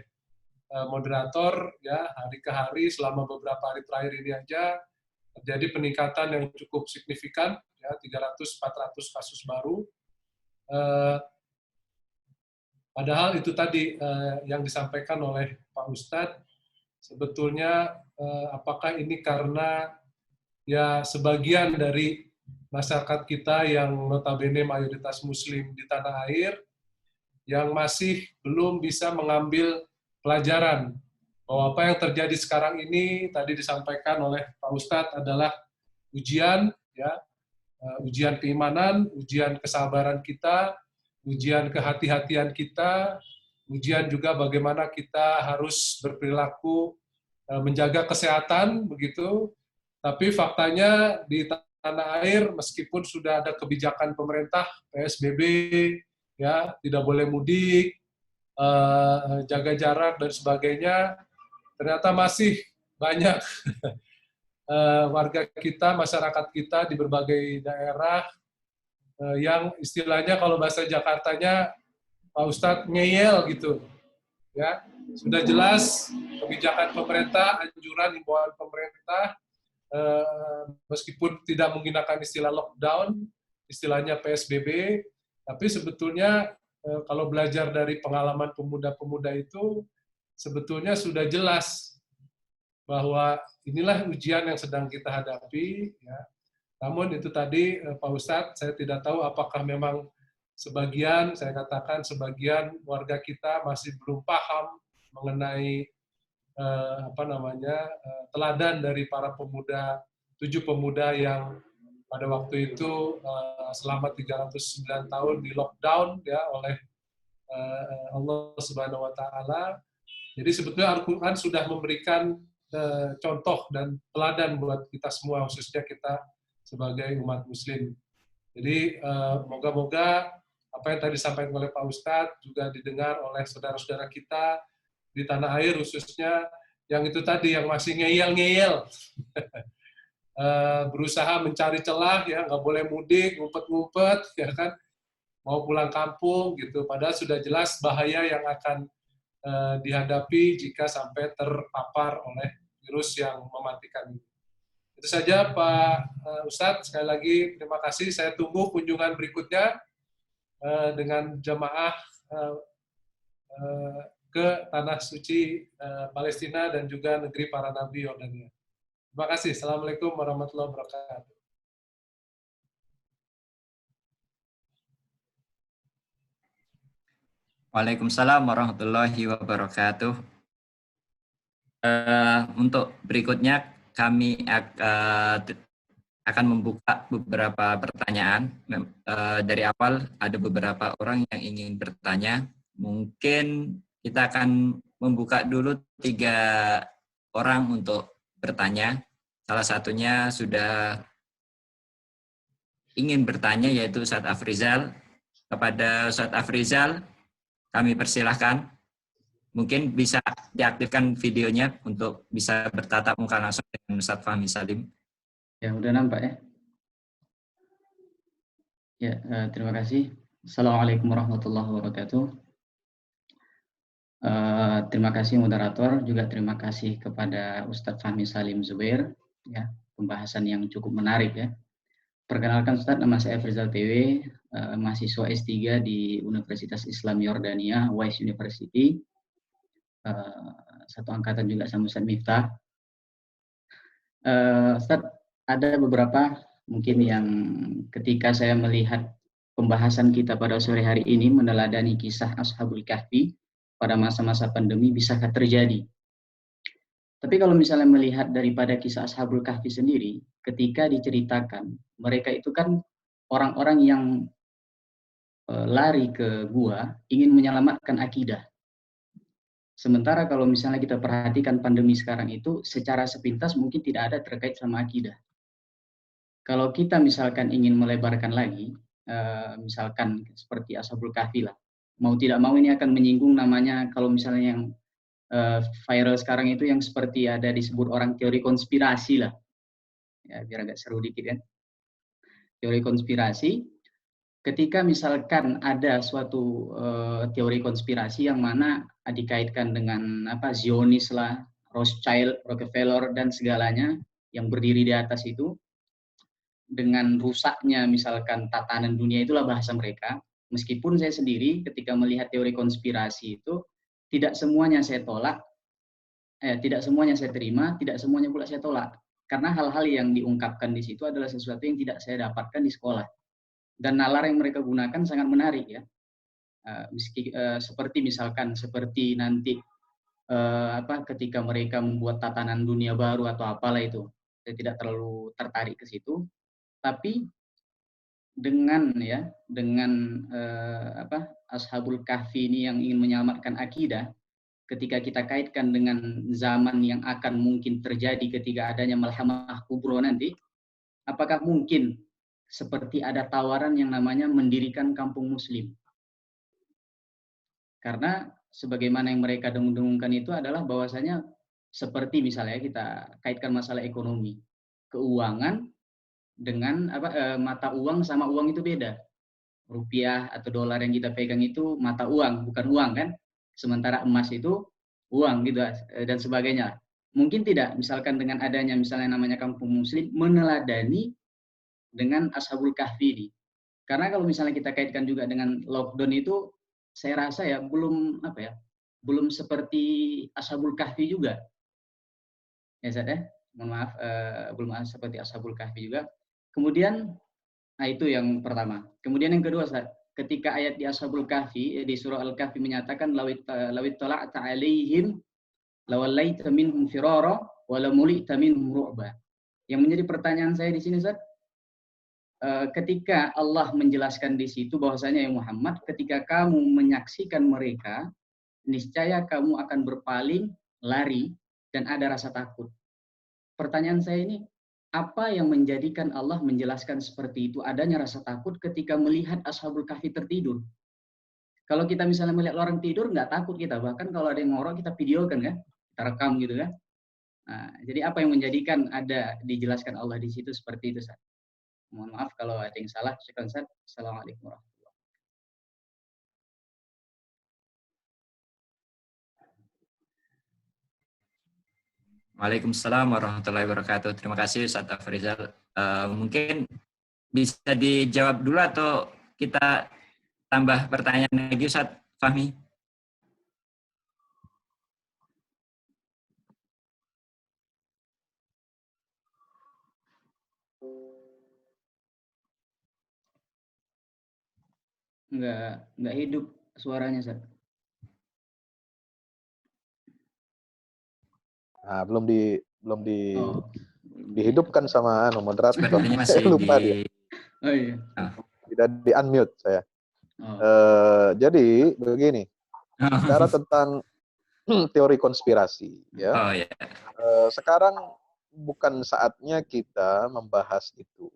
moderator, ya, hari ke hari selama beberapa hari terakhir ini aja terjadi peningkatan yang cukup signifikan, ya, 300-400 kasus baru. Padahal itu tadi yang disampaikan oleh Pak Ustadz, sebetulnya apakah ini karena, ya, sebagian dari masyarakat kita yang notabene mayoritas Muslim di tanah air yang masih belum bisa mengambil pelajaran bahwa apa yang terjadi sekarang ini tadi disampaikan oleh Pak Ustadz adalah ujian, ya, ujian keimanan, ujian kesabaran kita, ujian kehati-hatian kita, ujian juga bagaimana kita harus berperilaku menjaga kesehatan begitu. Tapi faktanya di tanah air meskipun sudah ada kebijakan pemerintah PSBB, ya tidak boleh mudik, jaga jarak dan sebagainya, ternyata masih banyak warga kita, masyarakat kita di berbagai daerah yang istilahnya kalau bahasa Jakartanya Pak Ustadz ngeyel gitu, ya. Sudah jelas kebijakan pemerintah, anjuran himbauan pemerintah, meskipun tidak menggunakan istilah lockdown, istilahnya PSBB, tapi sebetulnya kalau belajar dari pengalaman pemuda-pemuda itu, sebetulnya sudah jelas bahwa inilah ujian yang sedang kita hadapi. Ya. Namun itu tadi Pak Ustadz, saya tidak tahu apakah memang sebagian, saya katakan sebagian warga kita masih belum paham mengenai teladan dari para pemuda, 7 pemuda yang pada waktu itu selama 309 tahun di lockdown ya oleh Allah Subhanahu wa taala. Jadi sebetulnya Al-Qur'an sudah memberikan contoh dan teladan buat kita semua, khususnya kita sebagai umat muslim. Jadi moga-moga apa yang tadi disampaikan oleh Pak Ustadz juga didengar oleh saudara-saudara kita di tanah air, khususnya yang itu tadi yang masih ngeyel-ngeyel. Berusaha mencari celah, ya nggak boleh mudik, ngumpet-ngumpet, ya kan, mau pulang kampung gitu. Padahal sudah jelas bahaya yang akan dihadapi jika sampai terpapar oleh virus yang mematikan ini. Itu saja Pak Ustadz. Sekali lagi terima kasih. Saya tunggu kunjungan berikutnya dengan jamaah ke tanah suci Palestina dan juga negeri para nabi Yordania. Terima kasih. Assalamualaikum warahmatullahi wabarakatuh. Waalaikumsalam warahmatullahi wabarakatuh. Untuk berikutnya kami akan membuka beberapa pertanyaan. Dari awal ada beberapa orang yang ingin bertanya. Mungkin kita akan membuka dulu 3 orang untuk bertanya. Salah satunya sudah ingin bertanya yaitu Ustadz Afrizal. Kepada Ustadz Afrizal, kami persilahkan. Mungkin bisa diaktifkan videonya untuk bisa bertatap muka langsung dengan Ustadz Fahmi Salim. Ya, udah nampak ya? Ya, terima kasih. Assalamualaikum warahmatullahi wabarakatuh. Terima kasih moderator, juga terima kasih kepada Ustadz Fahmi Salim Zubair, ya, pembahasan yang cukup menarik ya. Perkenalkan Ustadz, nama saya Afrizal TW, mahasiswa S3 di Universitas Islam Yordania, Wise University, satu angkatan juga sama Ustadz Miftah. Ustadz, ada beberapa mungkin yang ketika saya melihat pembahasan kita pada sore hari ini meneladani kisah Ashabul Kahfi pada masa-masa pandemi, bisakah terjadi? Tapi kalau misalnya melihat daripada kisah Ashabul Kahfi sendiri, ketika diceritakan, mereka itu kan orang-orang yang lari ke gua ingin menyelamatkan akidah. Sementara kalau misalnya kita perhatikan pandemi sekarang itu, secara sepintas mungkin tidak ada terkait sama akidah. Kalau kita misalkan ingin melebarkan lagi, misalkan seperti Ashabul Kahfi lah, mau tidak mau ini akan menyinggung namanya, kalau misalnya yang viral sekarang itu yang seperti ada disebut orang teori konspirasi lah, ya biar agak seru dikit kan. Teori konspirasi, ketika misalkan ada suatu teori konspirasi yang mana dikaitkan dengan Zionis lah, Rothschild, Rockefeller dan segalanya yang berdiri di atas itu, dengan rusaknya misalkan tatanan dunia, itulah bahasa mereka. Meskipun saya sendiri ketika melihat teori konspirasi itu tidak semuanya saya tolak, tidak semuanya saya terima, tidak semuanya pula saya tolak. Karena hal-hal yang diungkapkan di situ adalah sesuatu yang tidak saya dapatkan di sekolah. Dan nalar yang mereka gunakan sangat menarik ya. Seperti misalkan seperti nanti ketika mereka membuat tatanan dunia baru atau apalah itu. Saya tidak terlalu tertarik ke situ. Tapi dengan Ashabul Kahfi ini yang ingin menyelamatkan akidah, ketika kita kaitkan dengan zaman yang akan mungkin terjadi ketika adanya malhamah kubro nanti, apakah mungkin seperti ada tawaran yang namanya mendirikan kampung muslim? Karena sebagaimana yang mereka dengung-dengungkan itu adalah bahwasanya seperti misalnya kita kaitkan masalah ekonomi, keuangan dengan mata uang sama uang itu beda. Rupiah atau dolar yang kita pegang itu mata uang, bukan uang kan? Sementara emas itu uang gitu dan sebagainya. Mungkin tidak, misalkan dengan adanya misalnya namanya kampung muslim meneladani dengan Ashabul Kahfi ini. Karena kalau misalnya kita kaitkan juga dengan lockdown itu, saya rasa ya belum seperti Ashabul Kahfi juga. Ya Zat ya, mohon maaf, belum seperti Ashabul Kahfi juga. Kemudian, nah itu yang pertama. Kemudian yang kedua Zat, ketika ayat di Ashabul Kahfi, di surah Al-Kahfi menyatakan lawit tala'ta alaihim lawallaita minhum firara walamulita minhum ru'ba. Yang menjadi pertanyaan saya di sini Zat, ketika Allah menjelaskan di situ bahwasanya ya Muhammad, ketika kamu menyaksikan mereka, niscaya kamu akan berpaling, lari, dan ada rasa takut. Pertanyaan saya ini, apa yang menjadikan Allah menjelaskan seperti itu, adanya rasa takut ketika melihat Ashabul Kahfi tertidur? Kalau kita misalnya melihat orang tidur, nggak takut kita. Bahkan kalau ada yang ngorok, kita videokan kan, kita rekam gitu kan. Nah, jadi apa yang menjadikan ada dijelaskan Allah di situ seperti itu, Ustaz? Mohon maaf kalau ada yang salah. Syukran, Ustaz. Assalamualaikum warahmatullahi wabarakatuh. Waalaikumsalam warahmatullahi wabarakatuh. Terima kasih Ustaz Afrizal. Mungkin bisa dijawab dulu atau kita tambah pertanyaan lagi Ustaz Fahmi? Nggak hidup suaranya, Ustaz. Nah, belum Oh. dihidupkan sama moderator. Sepertinya masih Saya lupa dia. Oh iya. Tidak di unmute saya. Oh. Jadi begini, bicara tentang teori konspirasi, ya. Oh ya. Sekarang bukan saatnya kita membahas itu.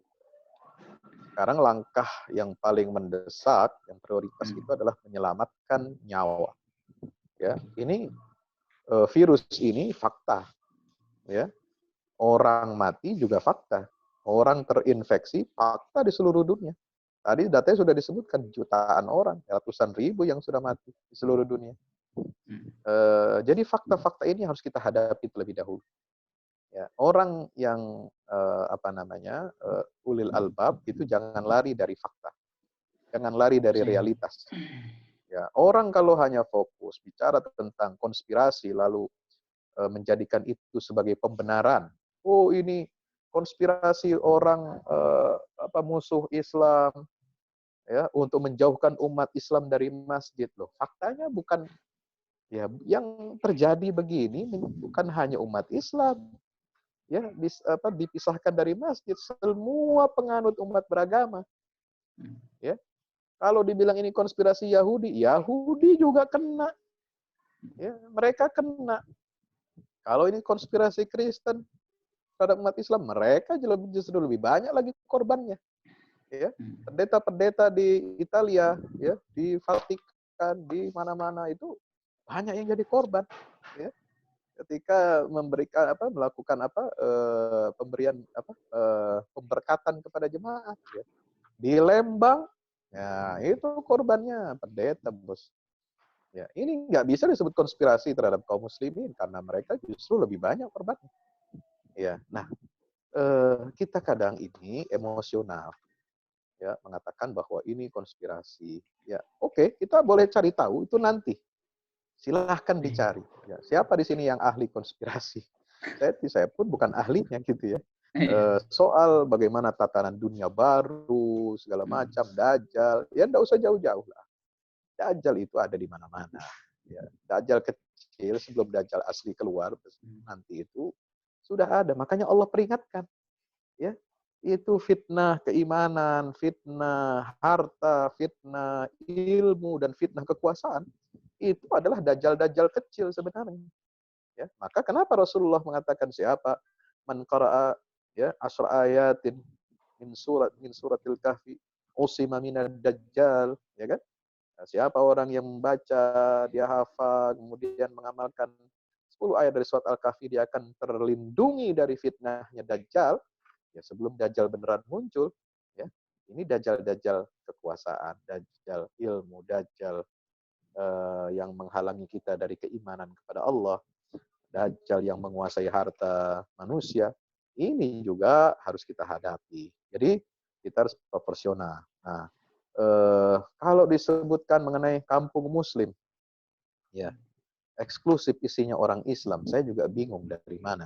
Sekarang langkah yang paling mendesak, yang prioritas itu adalah menyelamatkan nyawa. Ya, ini virus ini fakta, ya. Orang mati juga fakta. Orang terinfeksi fakta di seluruh dunia. Tadi datanya sudah disebutkan jutaan orang, ratusan ribu yang sudah mati di seluruh dunia. Jadi fakta-fakta ini harus kita hadapi terlebih dahulu. Ya, orang yang ulil albab itu jangan lari dari fakta, jangan lari dari realitas. Ya, orang kalau hanya fokus bicara tentang konspirasi lalu menjadikan itu sebagai pembenaran. Oh ini konspirasi orang musuh Islam, ya, untuk menjauhkan umat Islam dari masjid. Loh, faktanya bukan, ya, yang terjadi begini bukan hanya umat Islam, ya, dipisahkan dari masjid, semua penganut umat beragama. Ya, kalau dibilang ini konspirasi Yahudi, Yahudi juga kena, ya, mereka kena. Kalau ini konspirasi Kristen terhadap umat Islam, mereka justru lebih banyak lagi korbannya. Ya, pendeta-pendeta di Italia, ya, di Vatikan, di mana-mana itu banyak yang jadi korban, ya, ketika melakukan pemberian pemberkatan kepada jemaat, ya. Di Lembang, ya, itu korbannya pendeta, bos. Ya, ini nggak bisa disebut konspirasi terhadap kaum muslimin karena mereka justru lebih banyak korbannya. Ya, nah, kita kadang ini emosional, ya, mengatakan bahwa ini konspirasi. Ya, oke, kita boleh cari tahu itu nanti. Silahkan dicari. Ya, siapa di sini yang ahli konspirasi? Saya pun bukan ahlinya gitu ya. Soal bagaimana tatanan dunia baru, segala macam, Dajjal, ya enggak usah jauh-jauh lah. Dajjal itu ada di mana-mana. Ya, Dajjal kecil sebelum Dajjal asli keluar nanti itu sudah ada. Makanya Allah peringatkan, ya, Itu fitnah keimanan, fitnah harta, fitnah ilmu, dan fitnah kekuasaan. Itu adalah dajjal-dajjal kecil sebenarnya. Ya, maka kenapa Rasulullah mengatakan siapa man qara'a ya asra ayatin min suratil kahfi usima minad dajjal, ya kan? Nah, siapa orang yang membaca, dia hafal, kemudian mengamalkan 10 ayat dari surat Al-Kahfi, dia akan terlindungi dari fitnahnya Dajjal, ya sebelum Dajjal beneran muncul, ya. Ini Dajjal-Dajjal kekuasaan, Dajjal ilmu, Dajjal yang menghalangi kita dari keimanan kepada Allah, Dajjal yang menguasai harta manusia. Ini juga harus kita hadapi. Jadi kita harus proporsional. Nah, kalau disebutkan mengenai kampung muslim, ya eksklusif isinya orang Islam, saya juga bingung dari mana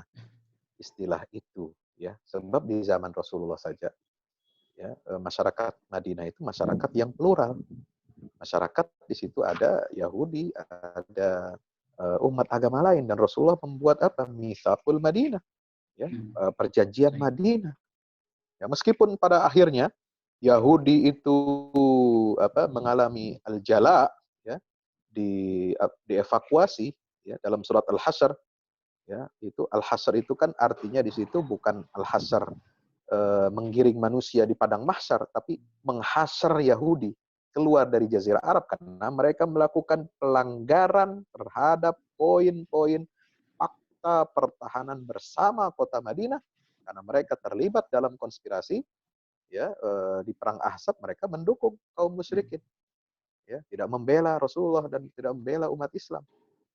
istilah itu, ya. Sebab di zaman Rasulullah saja, ya, masyarakat Madinah itu masyarakat yang plural. Masyarakat di situ ada Yahudi, ada umat agama lain, dan Rasulullah membuat apa? Mitsaqul Madinah, ya, perjanjian Madinah. Ya, meskipun pada akhirnya Yahudi itu mengalami al-jala, ya, dievakuasi, ya, dalam surat Al-Hasyr, ya, itu Al-Hasyr itu kan artinya di situ bukan Al-Hasyr menggiring manusia di padang mahsyar, tapi menghasar Yahudi keluar dari Jazirah Arab karena mereka melakukan pelanggaran terhadap poin-poin fakta pertahanan bersama kota Madinah, karena mereka terlibat dalam konspirasi, ya, di perang Ahzab. Mereka mendukung kaum musyrikin, ya, tidak membela Rasulullah dan tidak membela umat Islam.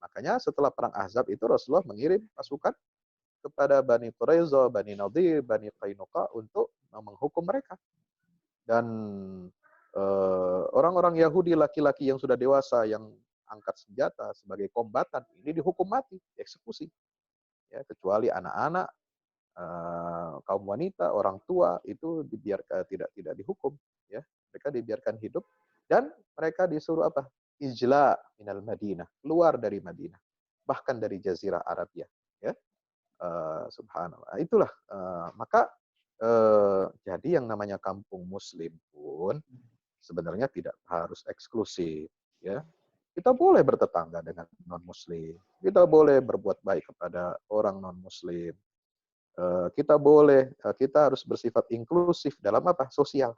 Makanya setelah perang Ahzab itu Rasulullah mengirim pasukan kepada Bani Quraiza, Bani Nadir, Bani Qainuqa untuk menghukum mereka. Dan orang-orang Yahudi laki-laki yang sudah dewasa yang angkat senjata sebagai kombatan ini dihukum mati, dieksekusi. Ya, kecuali anak-anak, kaum wanita, orang tua itu dibiarkan tidak dihukum, ya. Mereka dibiarkan hidup dan mereka disuruh apa? Ijla minal Madinah, keluar dari Madinah, bahkan dari Jazirah Arabia, ya. Subhanallah. Itulah maka jadi yang namanya kampung muslim pun sebenarnya tidak harus eksklusif, ya. Kita boleh bertetangga dengan non muslim, kita boleh berbuat baik kepada orang non muslim, kita boleh, kita harus bersifat inklusif dalam apa? Sosial.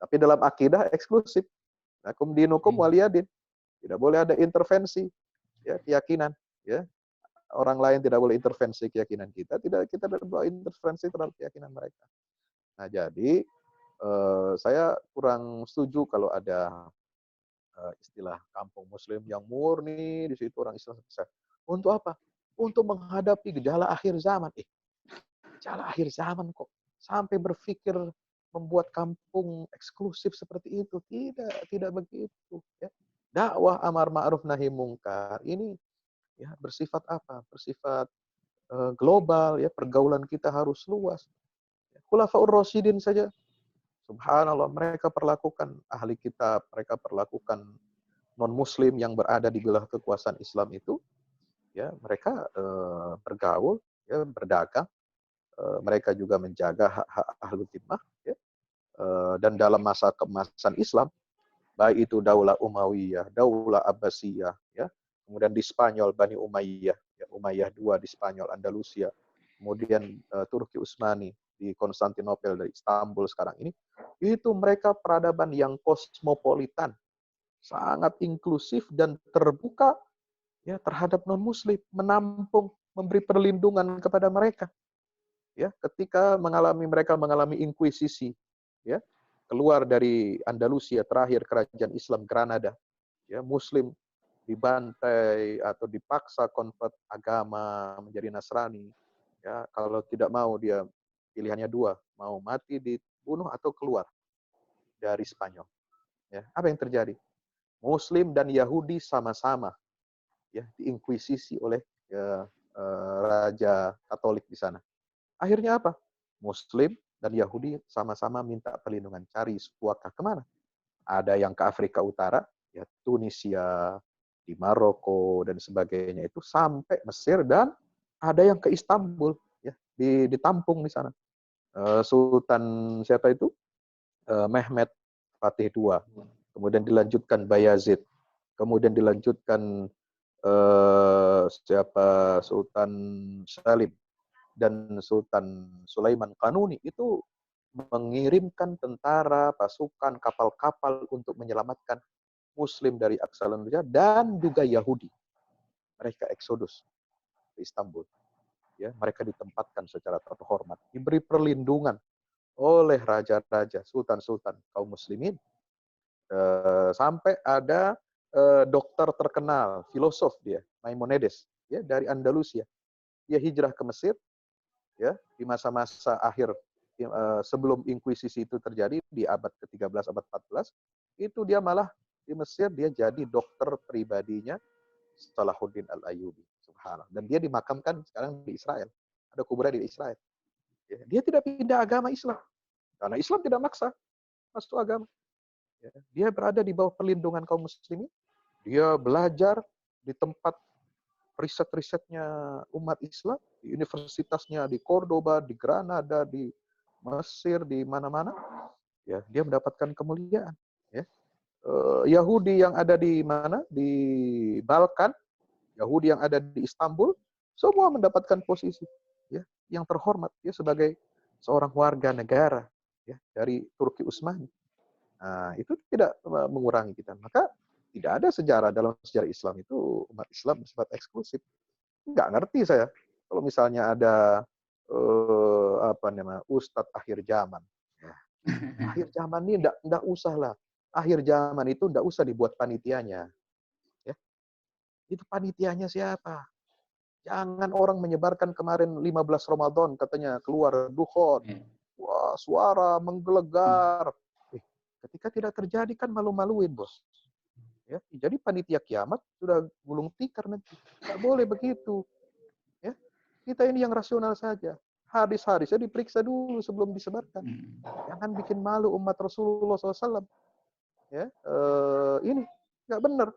Tapi dalam akidah eksklusif. Lakum dinukum waliyadin. Tidak boleh ada intervensi, ya, keyakinan, ya. Orang lain tidak boleh intervensi keyakinan kita, tidak kita boleh intervensi terhadap keyakinan mereka. Nah, jadi saya kurang setuju kalau ada istilah kampung muslim yang murni di situ orang Islam besar. Untuk apa? Untuk menghadapi gejala akhir zaman. Gejala akhir zaman kok sampai berpikir membuat kampung eksklusif seperti itu? Tidak begitu, ya. Dakwah amar ma'ruf nahi mungkar ini, ya, bersifat apa? Bersifat global, ya, pergaulan kita harus luas. Khulafaur Rasyidin saja, subhanallah, mereka perlakukan ahli kitab, mereka perlakukan non-muslim yang berada di wilayah kekuasaan Islam itu, ya, mereka bergaul, ya, berdagang, mereka juga menjaga hak-hak ahlu dhimmah, ya, dan dalam masa keemasan Islam, baik itu Daulah Umayyah, Daulah Abbasiyah, ya, kemudian di Spanyol Bani Umayyah, ya, Umayyah II di Spanyol, Andalusia, kemudian Turki Utsmani di Konstantinopel dari Istanbul sekarang ini, itu mereka peradaban yang kosmopolitan, sangat inklusif dan terbuka, ya, terhadap non-muslim, menampung, memberi perlindungan kepada mereka. Ya, ketika mereka mengalami inkuisisi, ya, keluar dari Andalusia, terakhir kerajaan Islam Granada, ya, muslim dibantai atau dipaksa konvert agama menjadi Nasrani, ya, kalau tidak mau dia pilihannya dua, mau mati dibunuh atau keluar dari Spanyol, ya. Apa yang terjadi? Muslim dan Yahudi sama-sama, ya, diinkuisisi oleh Raja Katolik di sana. Akhirnya apa? Muslim dan Yahudi sama-sama minta perlindungan, cari suaka kemana? Ada yang ke Afrika Utara, ya, Tunisia, di Maroko dan sebagainya itu, sampai Mesir, dan ada yang ke Istanbul, ya, ditampung di sana. Sultan siapa itu? Mehmed Fatih II. Kemudian dilanjutkan Bayazid. Kemudian dilanjutkan siapa Sultan Salim dan Sultan Sulaiman Kanuni itu mengirimkan tentara, pasukan, kapal-kapal untuk menyelamatkan Muslim dari Aksalandia dan juga Yahudi. Mereka eksodus ke Istanbul. Ya, mereka ditempatkan secara terhormat, diberi perlindungan oleh raja-raja, sultan-sultan kaum muslimin. Sampai ada dokter terkenal, filosof dia, Maimonides, ya, dari Andalusia. Dia hijrah ke Mesir, ya, di masa-masa akhir sebelum inkuisisi itu terjadi di abad ke-13, abad 14, itu dia malah di Mesir dia jadi dokter pribadinya Salahuddin Al-Ayyubi. Subhanallah. Dan dia dimakamkan sekarang di Israel. Ada kuburan di Israel. Ya, dia tidak pindah agama Islam. Karena Islam tidak maksa masuk agama. Ya, dia berada di bawah perlindungan kaum muslimin. Dia belajar di tempat riset-risetnya umat Islam, di universitasnya di Cordoba, di Granada, di Mesir, di mana-mana. Ya, dia mendapatkan kemuliaan. Ya. Yahudi yang ada di mana? Di Balkan, Yahudi yang ada di Istanbul, semua mendapatkan posisi, ya, yang terhormat, ya, sebagai seorang warga negara, ya, dari Turki Utsmani. Nah, itu tidak mengurangi kita. Maka tidak ada sejarah dalam sejarah Islam itu umat Islam bersifat eksklusif. Nggak ngerti saya. Kalau misalnya ada Ustadz akhir zaman. Ya. Akhir zaman ini nggak usah lah. Akhir zaman itu nggak usah dibuat panitianya. Ya. Itu panitianya siapa? Jangan orang menyebarkan kemarin 15 Ramadan katanya keluar dukhon. Wah, suara menggelegar. Ketika tidak terjadi kan malu-maluin, Bos. Ya, jadi panitia kiamat sudah gulung tikar nanti. Nggak boleh begitu. Ya, kita ini yang rasional saja. Hadis-hadisnya diperiksa dulu sebelum disebarkan. Jangan bikin malu umat Rasulullah SAW. Ya, ini nggak benar.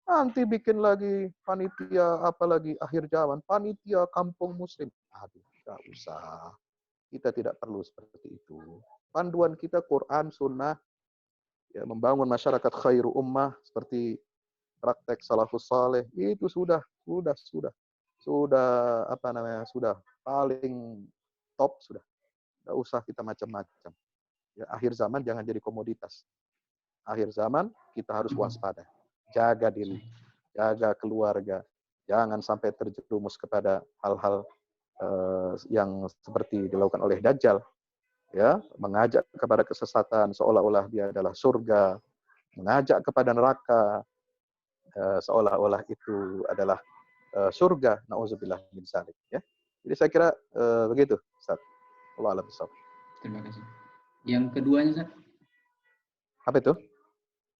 Nanti bikin lagi panitia apalagi akhir zaman, panitia kampung muslim. Aduh, nggak usah. Kita tidak perlu seperti itu. Panduan kita Quran, Sunnah, ya, membangun masyarakat khairu ummah seperti praktek salafus saleh itu sudah sudah paling top sudah. Nggak usah kita macam-macam. Ya, akhir zaman jangan jadi komoditas. Akhir zaman kita harus waspada. Jaga diri, jaga keluarga. Jangan sampai terjerumus kepada hal-hal yang seperti dilakukan oleh Dajjal. Ya, mengajak kepada kesesatan seolah-olah dia adalah surga, mengajak kepada neraka seolah-olah itu adalah surga. Nauzubillah min dzalik, ya. Jadi saya kira begitu, Ustaz. Allah a'lam bishawab. Terima kasih. Yang keduanya, Ustaz? Apa itu?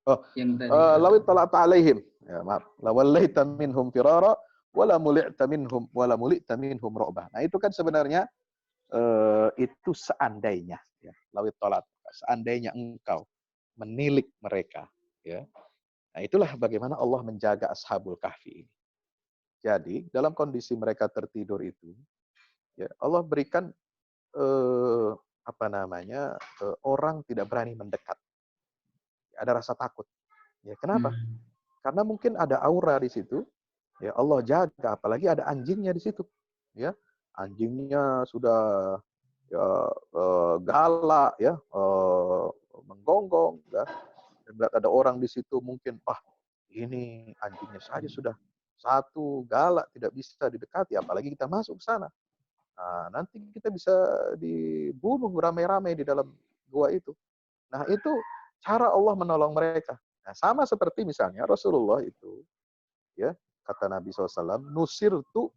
Oh, yang tadi lawit tala'ta alaihim. Ya, maaf. Lawallaita minhum firara wala muli'ta minhum ru'bah. Nah, itu kan sebenarnya itu seandainya, ya. Lawit talat, seandainya engkau menilik mereka, ya. Nah, itulah bagaimana Allah menjaga Ashabul Kahfi ini. Jadi, dalam kondisi mereka tertidur itu, ya, Allah berikan orang tidak berani mendekat. Ada rasa takut. Ya, kenapa? Karena mungkin ada aura di situ. Ya, Allah jaga, apalagi ada anjingnya di situ. Ya, anjingnya sudah ya galak, ya, menggonggong, ya. Dan ada orang di situ mungkin, ini anjingnya saja sudah satu galak, tidak bisa didekati, apalagi kita masuk ke sana. Nah, nanti kita bisa dibunuh ramai-ramai di dalam gua itu. Nah, itu cara Allah menolong mereka. Nah, sama seperti misalnya Rasulullah itu, ya, kata Nabi SAW, nusirtu,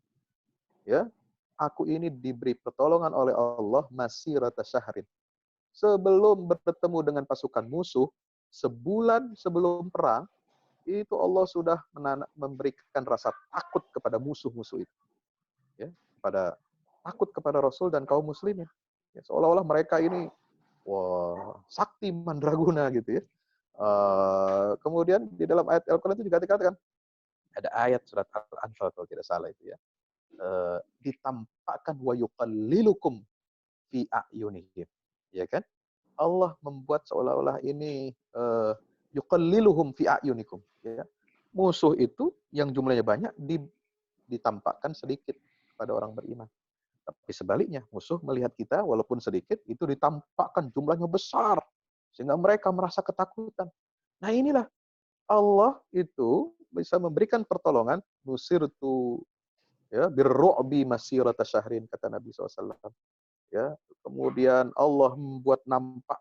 ya, aku ini diberi pertolongan oleh Allah masirata syahrin. Sebelum bertemu dengan pasukan musuh, sebulan sebelum perang, itu Allah sudah memberikan rasa takut kepada musuh-musuh itu. Ya, takut kepada Rasul dan kaum muslimin. Ya, seolah-olah mereka ini sakti mandraguna gitu, ya. Kemudian di dalam ayat Al-Quran itu juga dikatakan, ada ayat surat Al-Anfal kalau tidak salah itu, ya. Ditampakkan wa yuqallilukum fi a'yunihim. Ya kan? Allah membuat seolah-olah ini yuqalliluhum fi a'yunikum. Ya. Musuh itu yang jumlahnya banyak ditampakkan sedikit kepada orang beriman. Tapi sebaliknya, musuh melihat kita walaupun sedikit, itu ditampakkan jumlahnya besar. Sehingga mereka merasa ketakutan. Nah inilah, Allah itu bisa memberikan pertolongan, nusirtu ya, birru'bi masirata syahrin, kata Nabi SAW. Ya, kemudian Allah membuat nampak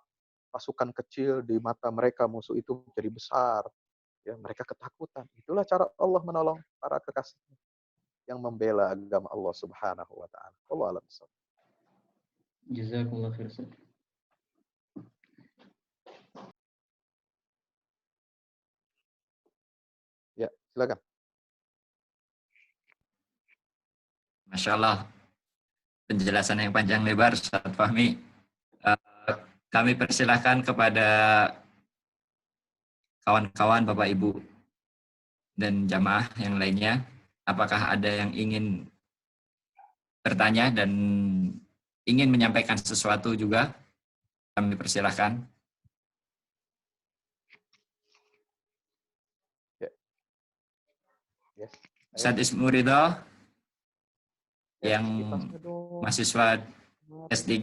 pasukan kecil di mata mereka, musuh itu menjadi besar. Ya, mereka ketakutan. Itulah cara Allah menolong para kekasihnya yang membela agama Allah Subhanahu wa taala. Wallahu a'lam bishawab. Jazakumullah khair. Ustaz. Ya, silakan. Masya Allah, penjelasan yang panjang lebar, Ustaz Fahmi. Kami persilahkan kepada kawan-kawan, Bapak Ibu, dan jamaah yang lainnya. Apakah ada yang ingin bertanya dan ingin menyampaikan sesuatu juga? Kami persilahkan. Yes. Ustaz Ismu Ridho, yang mahasiswa S3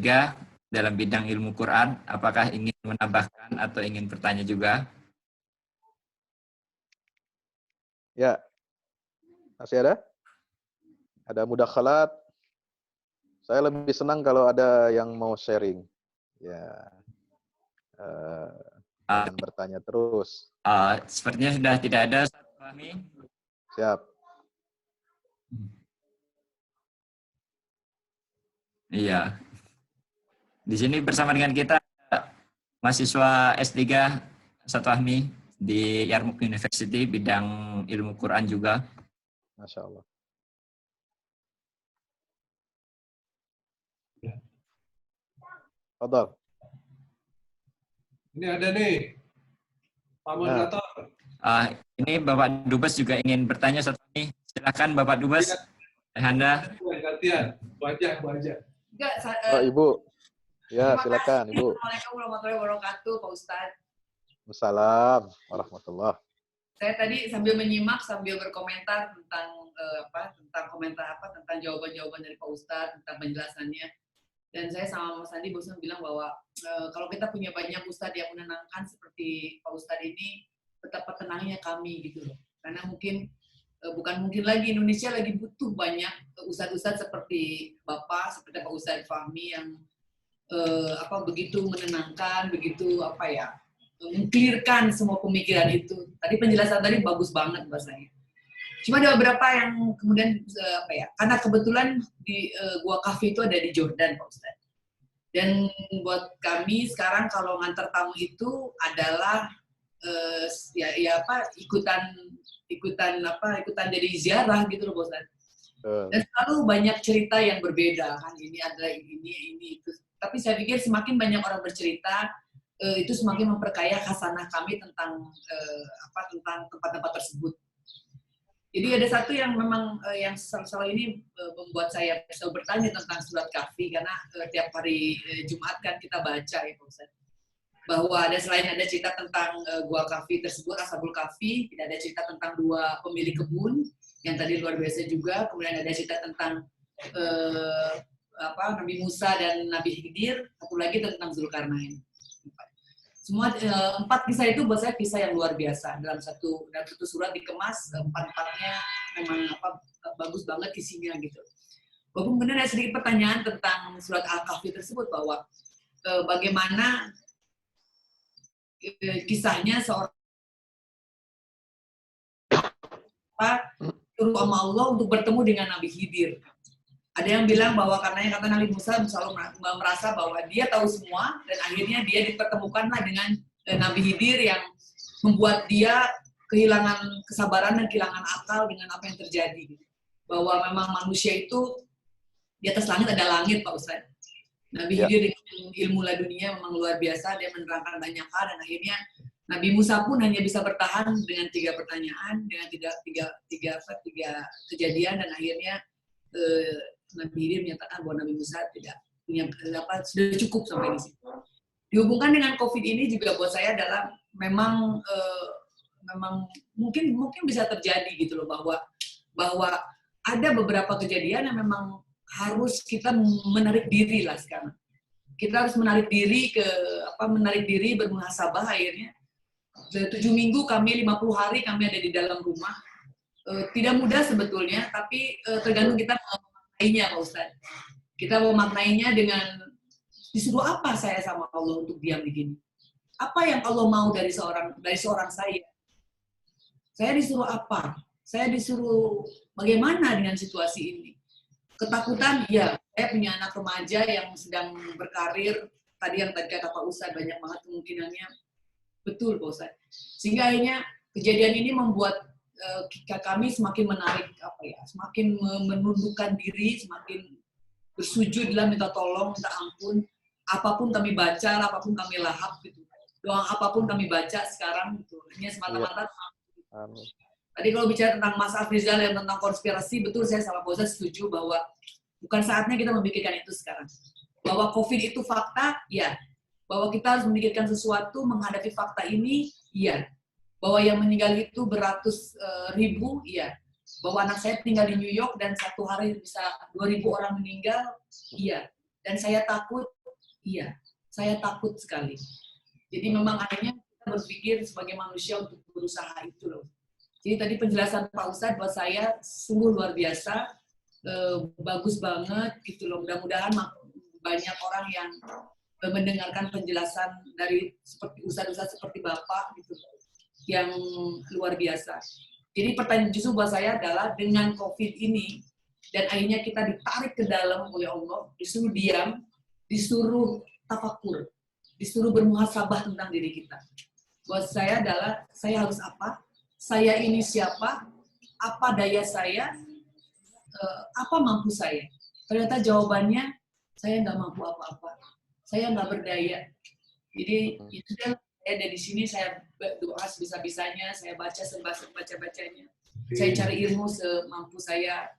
dalam bidang ilmu Quran, apakah ingin menambahkan atau ingin bertanya juga? Ya, masih ada? Ada mudakhalat. Saya lebih senang kalau ada yang mau sharing. Ya, jangan bertanya terus. Sepertinya sudah tidak ada, Ustaz Fahmi. Siap. Iya. Di sini bersama dengan kita mahasiswa S3 Ustaz Fahmi di Yarmouk University, bidang ilmu Quran juga. Masya Allah. Fadal. Ini ada nih, Pak Moderator. Ini Bapak Dubes juga ingin bertanya, Ustaz Fahmi. Silakan Bapak Dubes. Anda. Gantian, wajah. Enggak, Oh, Ibu. Ya, silakan, Ibu. Assalamualaikum warahmatullahi wabarakatuh, Pak Ustadz. Waalaikumsalam warahmatullah. Saya tadi sambil menyimak, sambil berkomentar tentang tentang jawaban-jawaban dari Pak Ustadz, tentang penjelasannya. Dan saya sama Mas Andi bosan bilang bahwa kalau kita punya banyak Ustadz yang menenangkan seperti Pak Ustadz ini, betapa tenangnya kami gitu loh. Karena bukan mungkin lagi, Indonesia lagi butuh banyak Ustadz-Ustadz seperti Bapak, seperti Pak Ustadz Fahmi yang begitu menenangkan, begitu mengklirkan semua pemikiran itu. Tadi penjelasan tadi bagus banget bahasanya. Cuma ada beberapa yang kemudian karena kebetulan di Gua Kafi itu ada di Jordan, Pak Ustadz. Dan buat kami sekarang kalau ngantar tamu itu adalah ikutan jadi ziarah gitu loh, Pak Ustadz. Dan selalu banyak cerita yang berbeda kan, ini adalah ini itu. Tapi saya pikir semakin banyak orang bercerita, itu semakin memperkaya khasanah kami tentang tempat-tempat tersebut. Jadi ada satu yang memang yang selalu ini membuat saya selalu bertanya tentang surat Kahfi, karena tiap hari Jumat kan kita baca ya Pak Ustaz. Bahwa selain ada cerita tentang Gua Kahfi tersebut, Ashabul Kahfi, tidak ada cerita tentang dua pemilik kebun yang tadi luar biasa juga. Kemudian ada cerita tentang Nabi Musa dan Nabi Khidir, satu lagi tentang Zulkarnain. Semua 4 kisah itu buat saya kisah yang luar biasa. Dalam satu surat dikemas, 4-4-nya memang bagus banget isinya gitu. Walaupun kemudian ada sedikit pertanyaan tentang surat Al-Kahfi tersebut, bahwa bagaimana kisahnya seorang suruh sama Allah untuk bertemu dengan Nabi Khidir. Ada yang bilang bahwa karena kata Nabi Musa selalu merasa bahwa dia tahu semua, dan akhirnya dia dipertemukanlah dengan Nabi Khidir yang membuat dia kehilangan kesabaran dan kehilangan akal dengan apa yang terjadi. Bahwa memang manusia itu di atas langit ada langit, Pak Ustaz. Nabi Khidir dengan ilmu ladunia memang luar biasa, dia menerangkan banyak hal, dan akhirnya Nabi Musa pun hanya bisa bertahan dengan 3 pertanyaan, dengan tiga kejadian, dan akhirnya Nabi Khidir menyatakan bahwa Nabi Musa tidak sudah cukup sampai di situ. Dihubungkan dengan COVID ini juga buat saya adalah memang mungkin bisa terjadi gitu loh, bahwa ada beberapa kejadian yang memang harus kita menarik diri lah sekarang. Kita harus menarik diri bermuhasabah akhirnya. 7 minggu kami, 50 hari kami ada di dalam rumah. Tidak mudah sebetulnya, tapi tergantung kita memaknainya, Pak Ustadz. Kita memaknainya dengan disuruh apa saya sama Allah untuk diam di sini? Apa yang Allah mau dari seorang saya? Saya disuruh apa? Saya disuruh bagaimana dengan situasi ini? Ketakutan, ya. Saya punya anak remaja yang sedang berkarir. Tadi kata Pak Ustadz, banyak banget kemungkinannya. Betul, Pak Ustadz. Sehingga akhirnya kejadian ini membuat kami semakin menarik, semakin menundukkan diri, semakin bersujud dalam minta tolong, minta ampun. Apapun kami baca, apapun kami lahap, gitu. Doa apapun kami baca sekarang, gitu. Ini semata-mata. Tadi kalau bicara tentang Mas Afrizal yang tentang konspirasi, betul saya sama Pak Ustadz setuju bahwa bukan saatnya kita memikirkan itu sekarang. Bahwa COVID itu fakta, ya. Bahwa kita harus memikirkan sesuatu menghadapi fakta ini, iya. Bahwa yang meninggal itu beratus ribu, iya. Bahwa anak saya tinggal di New York dan satu hari bisa 2.000 orang meninggal, iya. Dan saya takut, iya. Saya takut sekali. Jadi memang akhirnya kita berpikir sebagai manusia untuk berusaha itu loh. Jadi tadi penjelasan Pak Ustadz buat saya sungguh luar biasa. Bagus banget gitu loh. Mudah-mudahan banyak orang yang mendengarkan penjelasan dari seperti ustadz-ustadz seperti Bapak gitu yang luar biasa. Jadi pertanyaan justru buat saya adalah dengan COVID ini dan akhirnya kita ditarik ke dalam oleh Allah, disuruh diam, disuruh tafakur, disuruh bermuhasabah tentang diri kita. Buat saya adalah saya harus apa? Saya ini siapa? Apa daya saya? Apa mampu saya? Ternyata jawabannya saya nggak mampu apa-apa, saya nggak berdaya. Jadi itu saya dari sini saya doa sebisa-bisanya, saya baca sebaca-bacanya, saya cari ilmu semampu saya,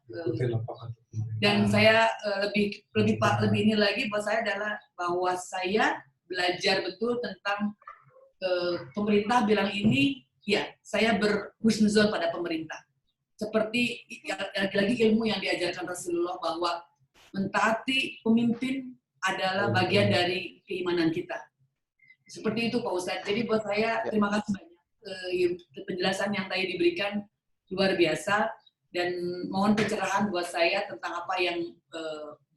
dan saya lebih ini lagi buat saya adalah bahwa saya belajar betul tentang pemerintah bilang ini, ya saya berhusnuzon pada pemerintah. Seperti lagi-lagi ilmu yang diajarkan Rasulullah bahwa mentaati pemimpin adalah bagian dari keimanan kita. Seperti itu Pak Ustadz. Jadi buat saya terima kasih banyak penjelasan yang tadi diberikan luar biasa dan mohon pencerahan buat saya tentang apa yang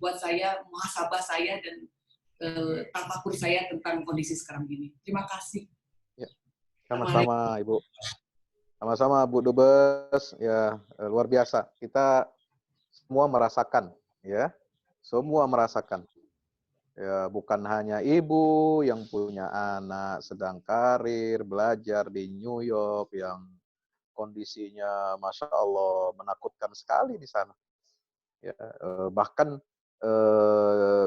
buat saya muhasabah saya dan tafakur saya tentang kondisi sekarang ini. Terima kasih. Ya, sama-sama Ibu. Sama-sama Bu Dubes, ya luar biasa. Kita semua merasakan, ya, semua merasakan. Ya, bukan hanya ibu yang punya anak sedang karir, belajar di New York, yang kondisinya, masya Allah, menakutkan sekali di sana. Ya, bahkan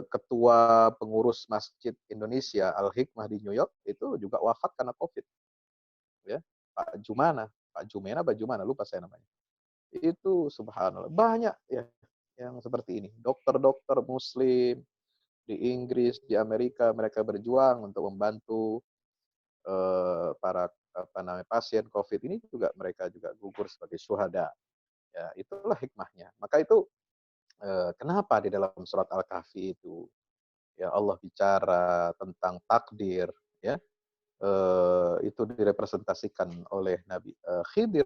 ketua pengurus Masjid Indonesia Al Hikmah di New York itu juga wafat karena COVID. Ya, Pak Jumena, lupa saya namanya. Itu subhanallah, banyak ya yang seperti ini. Dokter-dokter muslim di Inggris, di Amerika, mereka berjuang untuk membantu para pasien COVID ini juga, mereka juga gugur sebagai syuhada. Ya, itulah hikmahnya. Maka itu kenapa di dalam surat Al-Kahfi itu ya Allah bicara tentang takdir, ya. Itu direpresentasikan oleh Nabi Khidir,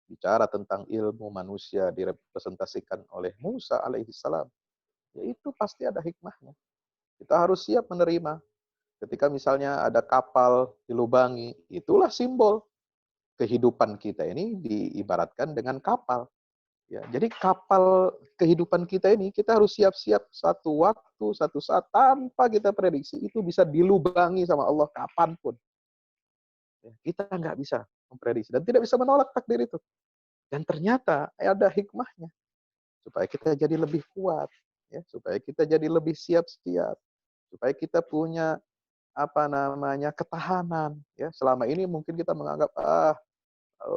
bicara tentang ilmu manusia direpresentasikan oleh Musa alaihissalam. Ya itu pasti ada hikmahnya. Kita harus siap menerima. Ketika misalnya ada kapal dilubangi, itulah simbol kehidupan kita ini diibaratkan dengan kapal. Ya, jadi kapal kehidupan kita ini kita harus siap-siap satu waktu, satu saat tanpa kita prediksi itu bisa dilubangi sama Allah kapanpun. Ya, kita nggak bisa memprediksi dan tidak bisa menolak takdir itu. Dan ternyata ada hikmahnya supaya kita jadi lebih kuat, ya, supaya kita jadi lebih siap-siap, supaya kita punya ketahanan. Ya, selama ini mungkin kita menganggap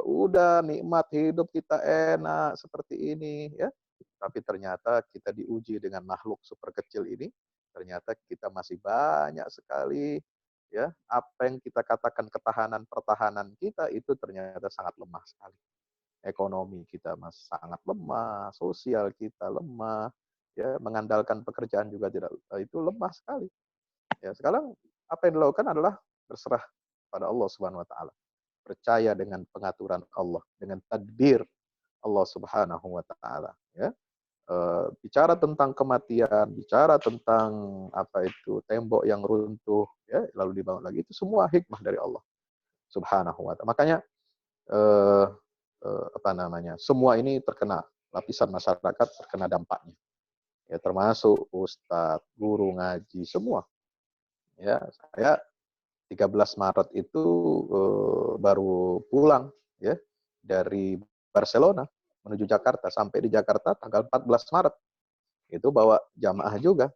udah nikmat hidup kita enak seperti ini, ya. Tapi ternyata kita diuji dengan makhluk super kecil ini, ternyata kita masih banyak sekali ya, apa yang kita katakan pertahanan kita itu ternyata sangat lemah sekali. Ekonomi kita masih sangat lemah, sosial kita lemah, ya, mengandalkan pekerjaan juga tidak, itu lemah sekali. Ya, sekarang apa yang dilakukan adalah berserah pada Allah Subhanahu wa taala. Percaya dengan pengaturan Allah, dengan tadbir Allah Subhanahu wa taala, ya. Bicara tentang kematian, bicara tentang apa itu tembok yang runtuh, ya, lalu dibangun lagi, itu semua hikmah dari Allah Subhanahu wa taala. Makanya apa namanya? Semua ini terkena, lapisan masyarakat terkena dampaknya. Ya, termasuk ustadz, guru ngaji, semua. Ya, saya 13 Maret itu baru pulang ya dari Barcelona menuju Jakarta. Sampai di Jakarta tanggal 14 Maret. Itu bawa jamaah juga.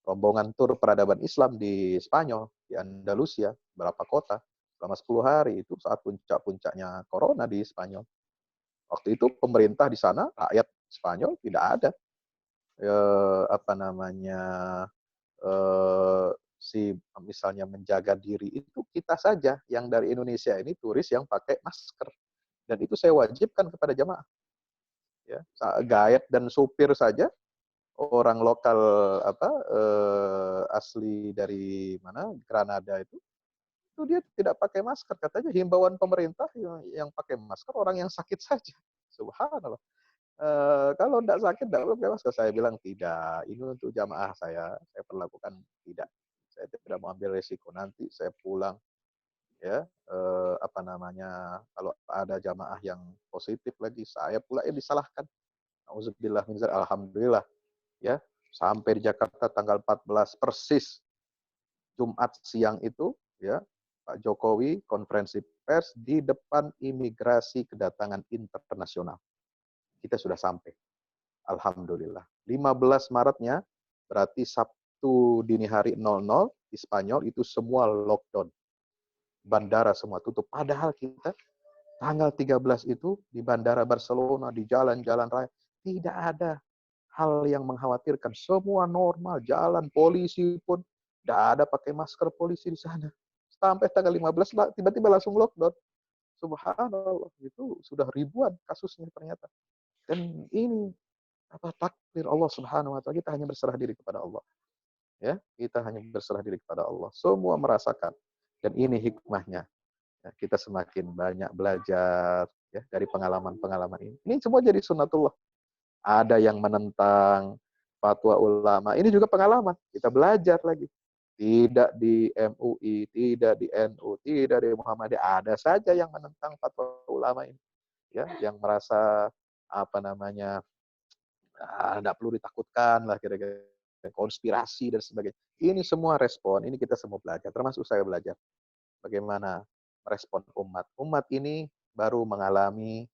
Rombongan tur peradaban Islam di Spanyol, di Andalusia, berapa kota. Selama 10 hari itu saat puncak-puncaknya corona di Spanyol. Waktu itu pemerintah di sana, rakyat Spanyol tidak ada apa namanya misalnya menjaga diri, itu kita saja yang dari Indonesia ini turis yang pakai masker, dan itu saya wajibkan kepada jamaah. Ya, guide dan supir saja orang lokal asli dari mana Granada itu dia tidak pakai masker, katanya himbauan pemerintah yang pakai masker orang yang sakit saja. Subhanallah. Kalau tidak sakit tidak perlu pakai masker. Saya bilang tidak, ini untuk jamaah saya perlakukan tidak. Saya tidak mau ambil resiko, nanti saya pulang ya apa namanya, kalau ada jamaah yang positif lagi saya pula yang disalahkan. Auzubillah min dzalik. Alhamdulillah ya, sampai di Jakarta tanggal 14 persis Jumat siang itu ya, Pak Jokowi konferensi pers di depan imigrasi kedatangan internasional. Kita sudah sampai. Alhamdulillah. 15 Maretnya berarti Sabtu dini hari 00 di Spanyol itu semua lockdown. Bandara semua tutup. Padahal kita tanggal 13 itu di Bandara Barcelona, di jalan-jalan raya tidak ada hal yang mengkhawatirkan. Semua normal, jalan, polisi pun tidak ada pakai masker polisi di sana. Sampai tanggal 15 tiba-tiba langsung lockdown. Subhanallah, itu sudah ribuan kasusnya ternyata. Dan ini apa takdir Allah Subhanahu wa taala, kita hanya berserah diri kepada Allah. Ya, kita hanya berserah diri kepada Allah. Semua merasakan, dan ini hikmahnya. Ya, kita semakin banyak belajar ya dari pengalaman-pengalaman ini. Ini semua jadi sunnatullah. Ada yang menentang fatwa ulama. Ini juga pengalaman. Kita belajar lagi. Tidak di MUI, tidak di NU, tidak di Muhammadiyah. Ada saja yang menentang fatwa ulama ini. Ya, yang merasa apa namanya, tidak perlu ditakutkan lah kira-kira, konspirasi dan sebagainya. Ini semua respon, ini kita semua belajar, termasuk saya belajar bagaimana merespon umat. Umat ini baru mengalami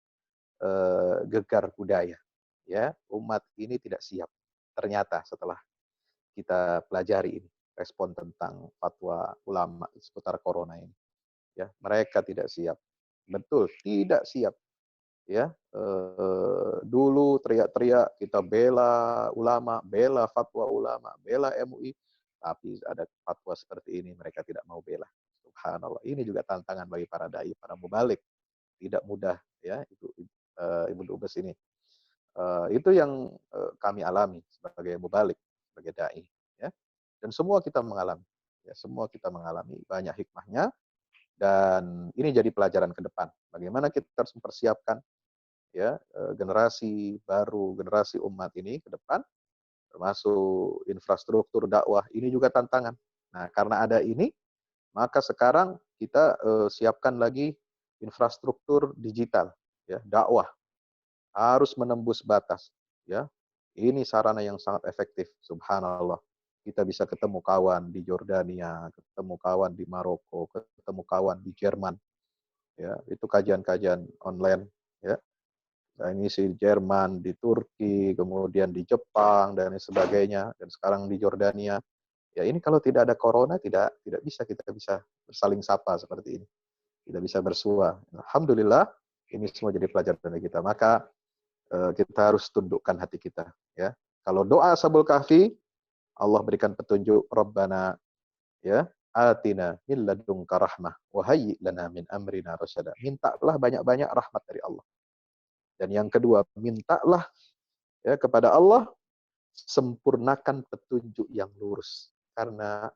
gegar budaya. Ya, umat ini tidak siap. Ternyata setelah kita pelajari ini, respon tentang fatwa ulama seputar corona ini. Ya, mereka tidak siap. Betul, tidak siap. Ya, dulu teriak-teriak kita bela ulama, bela fatwa ulama, bela MUI, tapi ada fatwa seperti ini mereka tidak mau bela. Subhanallah. Ini juga tantangan bagi para dai, para mubalik. Tidak mudah ya itu Ibu Dubes ini. Itu yang kami alami sebagai mubalik, sebagai dai ya. Dan semua kita mengalami. Ya, semua kita mengalami, banyak hikmahnya, dan ini jadi pelajaran ke depan. Bagaimana kita harus mempersiapkan ya generasi baru, generasi umat ini ke depan, termasuk infrastruktur dakwah. Ini juga tantangan. Nah, karena ada ini, maka sekarang kita siapkan lagi infrastruktur digital, ya, dakwah harus menembus batas, ya. Ini sarana yang sangat efektif, subhanallah. Kita bisa ketemu kawan di Jordania, ketemu kawan di Maroko, ketemu kawan di Jerman, ya. Itu kajian-kajian online, ya. Nah, ini di Jerman, di Turki, kemudian di Jepang dan sebagainya, dan sekarang di Jordania. Ya, ini kalau tidak ada corona tidak bisa kita bisa bersaling sapa seperti ini. Tidak bisa bersua. Alhamdulillah ini semua jadi pelajaran dari kita. Maka kita harus tundukkan hati kita, ya. Kalau doa Ashabul Kahfi, Allah berikan petunjuk, Rabbana, ya, atina min ladunka rahmah wa hayyi lana min amrina rasyada. Mintalah banyak-banyak rahmat dari Allah. Dan yang kedua, mintalah ya kepada Allah, sempurnakan petunjuk yang lurus. Karena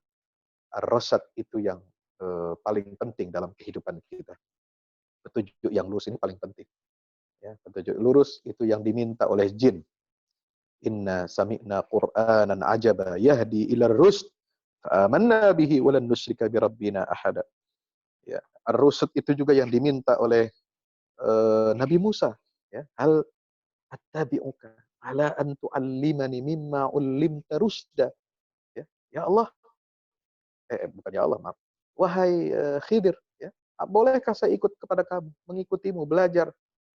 ar-rasyad itu yang paling penting dalam kehidupan kita. Petunjuk yang lurus ini paling penting. Ya, petunjuk lurus itu yang diminta oleh jin. Inna sami'na Qur'anan ajaba yahdi ila rusd fa'amanna bihi wa lan nusyrika bi rabbina ahada. Ya, ar-rusd itu juga yang diminta oleh Nabi Musa, ya. Hal attabi'uka ala an tu'allimani mimma 'ullimta rusda. Ya, ya Allah. Bukan ya Allah, maaf. Wahai Khidir, ya. Bolehkah saya ikut kepada kamu, mengikutimu, belajar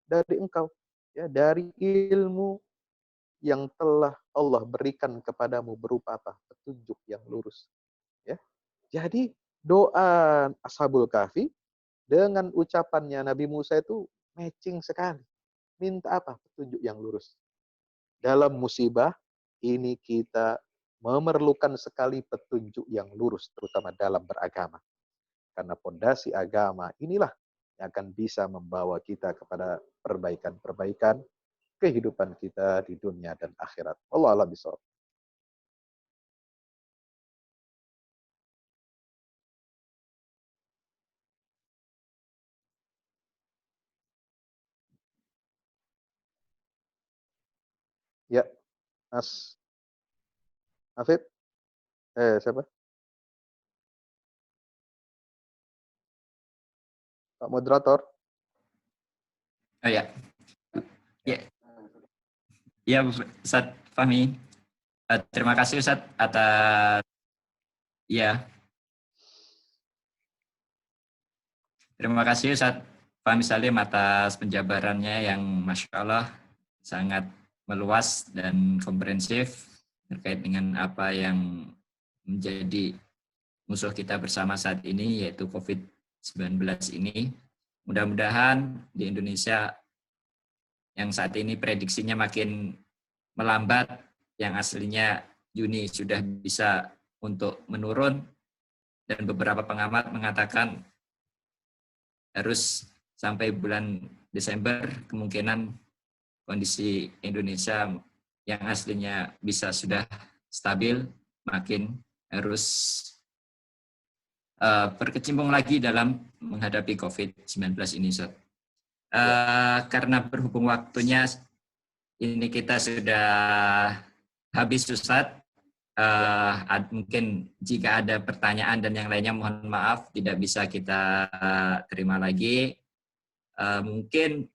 dari engkau, ya, dari ilmu yang telah Allah berikan kepadamu berupa apa? Petunjuk yang lurus. Ya. Jadi doa Ashabul Kahfi dengan ucapannya Nabi Musa itu matching sekali. Minta apa? Petunjuk yang lurus. Dalam musibah ini kita memerlukan sekali petunjuk yang lurus, terutama dalam beragama. Karena pondasi agama inilah yang akan bisa membawa kita kepada perbaikan-perbaikan kehidupan kita di dunia dan akhirat. Allah a'lam bishawab. Ya, Mas Afid, siapa? Pak Moderator. Oh ya, ya, ya Ustaz Fahmi. Terima kasih Ustaz atas ya. Terima kasih Ustaz Fahmi Salim atas penjabarannya yang Masya Allah sangat meluas dan komprehensif terkait dengan apa yang menjadi musuh kita bersama saat ini, yaitu COVID-19 ini. Mudah-mudahan di Indonesia yang saat ini prediksinya makin melambat, yang aslinya Juni sudah bisa untuk menurun, dan beberapa pengamat mengatakan harus sampai bulan Desember kemungkinan kondisi Indonesia yang aslinya bisa sudah stabil makin harus berkecimpung lagi dalam menghadapi COVID-19 ini, Ustaz. Karena berhubung waktunya ini kita sudah habis, Ustaz. Mungkin jika ada pertanyaan dan yang lainnya mohon maaf tidak bisa kita terima lagi. Mungkin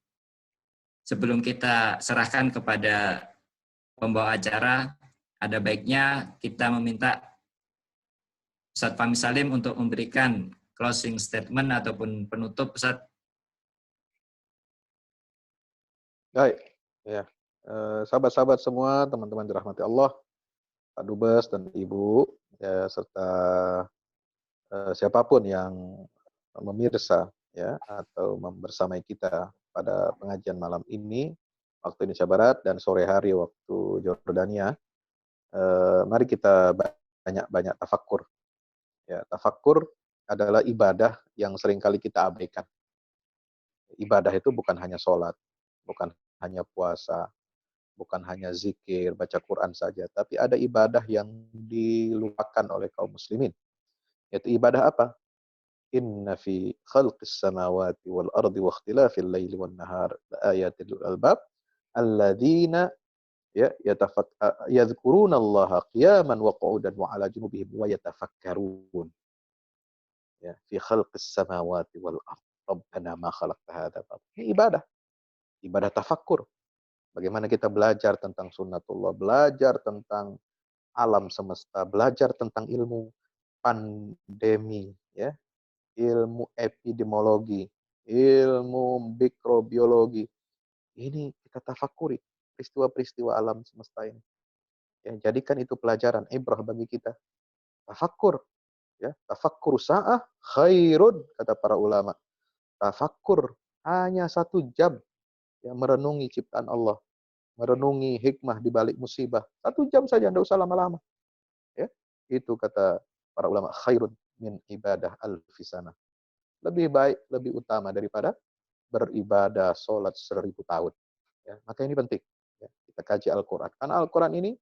sebelum kita serahkan kepada pembawa acara, ada baiknya kita meminta Ustaz Fahmi Salim untuk memberikan closing statement ataupun penutup, Ustaz. Baik, ya. Sahabat-sahabat semua, teman-teman dirahmati Allah, Pak Dubes dan Ibu, ya, serta siapapun yang memirsa ya atau membersamai kita pada pengajian malam ini waktu Indonesia Barat dan sore hari waktu Jordania. Mari kita banyak-banyak tafakkur. Ya, tafakkur adalah ibadah yang seringkali kita abaikan. Ibadah itu bukan hanya sholat, bukan hanya puasa, bukan hanya zikir, baca Quran saja, tapi ada ibadah yang dilupakan oleh kaum muslimin. Yaitu ibadah apa? Inna fi khalqis samawati wal ardi wa ikhtilafil laili wan nahar laayatin lil albab alladzina yadhkuruna Allaha qiyaman wa qu'udan wa 'ala junubihim wa yatafakkarun. Ya, fi khalqis samawati wal ardi rabbana ma khalaqta hadza batil. Ini ibadah tafakkur. Bagaimana kita belajar tentang sunnatullah, belajar tentang alam semesta, belajar tentang ilmu pandemi, ya, ilmu epidemiologi, ilmu mikrobiologi. Ini kita tafakuri peristiwa-peristiwa alam semesta ini. Ya, jadikan itu pelajaran, ibrah bagi kita. Tafakkur, ya, tafakkur sa'ah khairun, kata para ulama. Tafakkur hanya 1 jam, ya, merenungi ciptaan Allah. merenungi hikmah di balik musibah. 1 jam saja, tidak usah lama-lama. Ya, itu kata para ulama, khairun min ibadah alfi sanah. Lebih baik, lebih utama daripada beribadah sholat 1000 tahun. Ya, maka ini penting. Ya, kita kaji Al-Quran. Karena Al-Quran ini,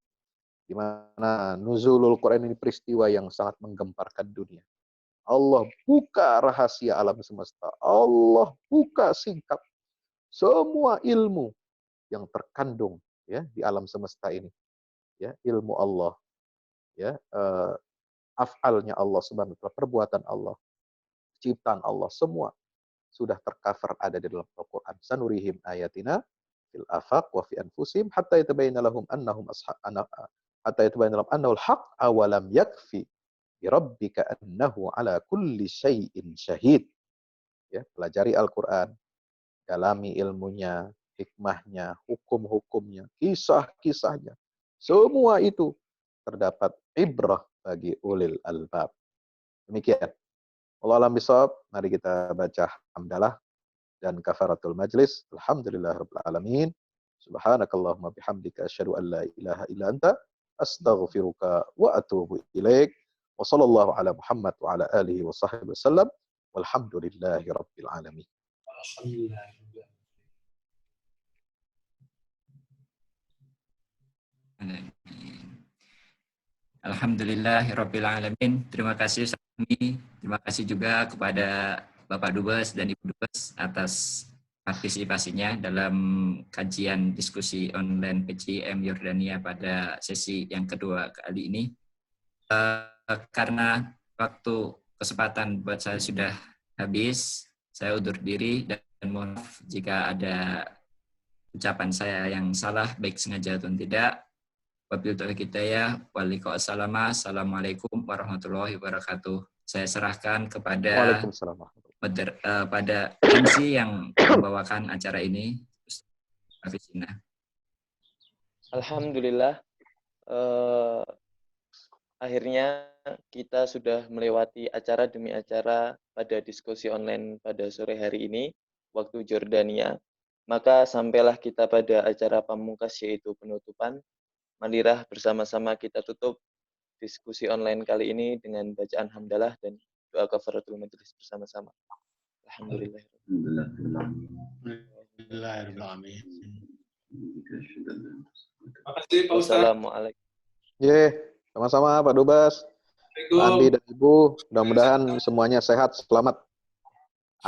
di mana nuzulul Quran ini peristiwa yang sangat menggemparkan dunia. Allah buka rahasia alam semesta. Allah buka singkap semua ilmu yang terkandung ya di alam semesta ini. Ya, ilmu Allah. Ya, af'alnya Allah Subhanahu wa taala, perbuatan Allah, ciptaan Allah, semua sudah tercover ada di dalam Al-Quran. Sanurihim ayatina fil afaq wa fi anfusihim hatta yatabayyana lahum annahum hatta yatabayyana lahum annahu al-haq awalam yakfi bi rabbika annahu ala kulli syai'in syahid. Ya, pelajari Al-Quran, dalami ilmunya, hikmahnya, hukum-hukumnya, kisah-kisahnya. Semua itu terdapat ibrah bagi ulil albab. Demikian. Wallahu a'lam bishawab. Mari kita baca hamdalah dan kafaratul majlis. Alhamdulillahirabbil alamin. Subhanakallahumma bihamdika asyhadu an la ilaha illa anta astaghfiruka wa atubu ilaik. Wa sallallahu ala Muhammad wa ala alihi wa sahbihi wasallam. Walhamdulillahirabbil alamin. Alhamdulillah. Alhamdulillahirabbil alamin. Terima kasih Ustaz Fahmi. Terima kasih juga kepada Bapak Dubes dan Ibu Dubes atas partisipasinya dalam kajian diskusi online PCIM Yordania pada sesi yang kedua kali ini. Karena waktu kesempatan buat saya sudah habis, saya undur diri dan mohon maaf jika ada ucapan saya yang salah, baik sengaja atau tidak. Wabillahi taufiq hidayah. Waalaikumsalam. Assalamualaikum warahmatullahi wabarakatuh. Saya serahkan kepada pada MC yang membawakan acara ini, Ustaz Hafizina. Alhamdulillah. Akhirnya kita sudah melewati acara demi acara pada diskusi online pada sore hari ini, waktu Jordania. Maka sampailah kita pada acara pamungkas, yaitu penutupan. Marilah bersama-sama kita tutup diskusi online kali ini dengan bacaan hamdalah dan doa kafaratul majlis bersama-sama. Alhamdulillah. Terima kasih Pak Ustaz. Wassalamualaikum. Sama-sama Pak Dubes, Andi dan Ibu, mudah-mudahan semuanya sehat, selamat.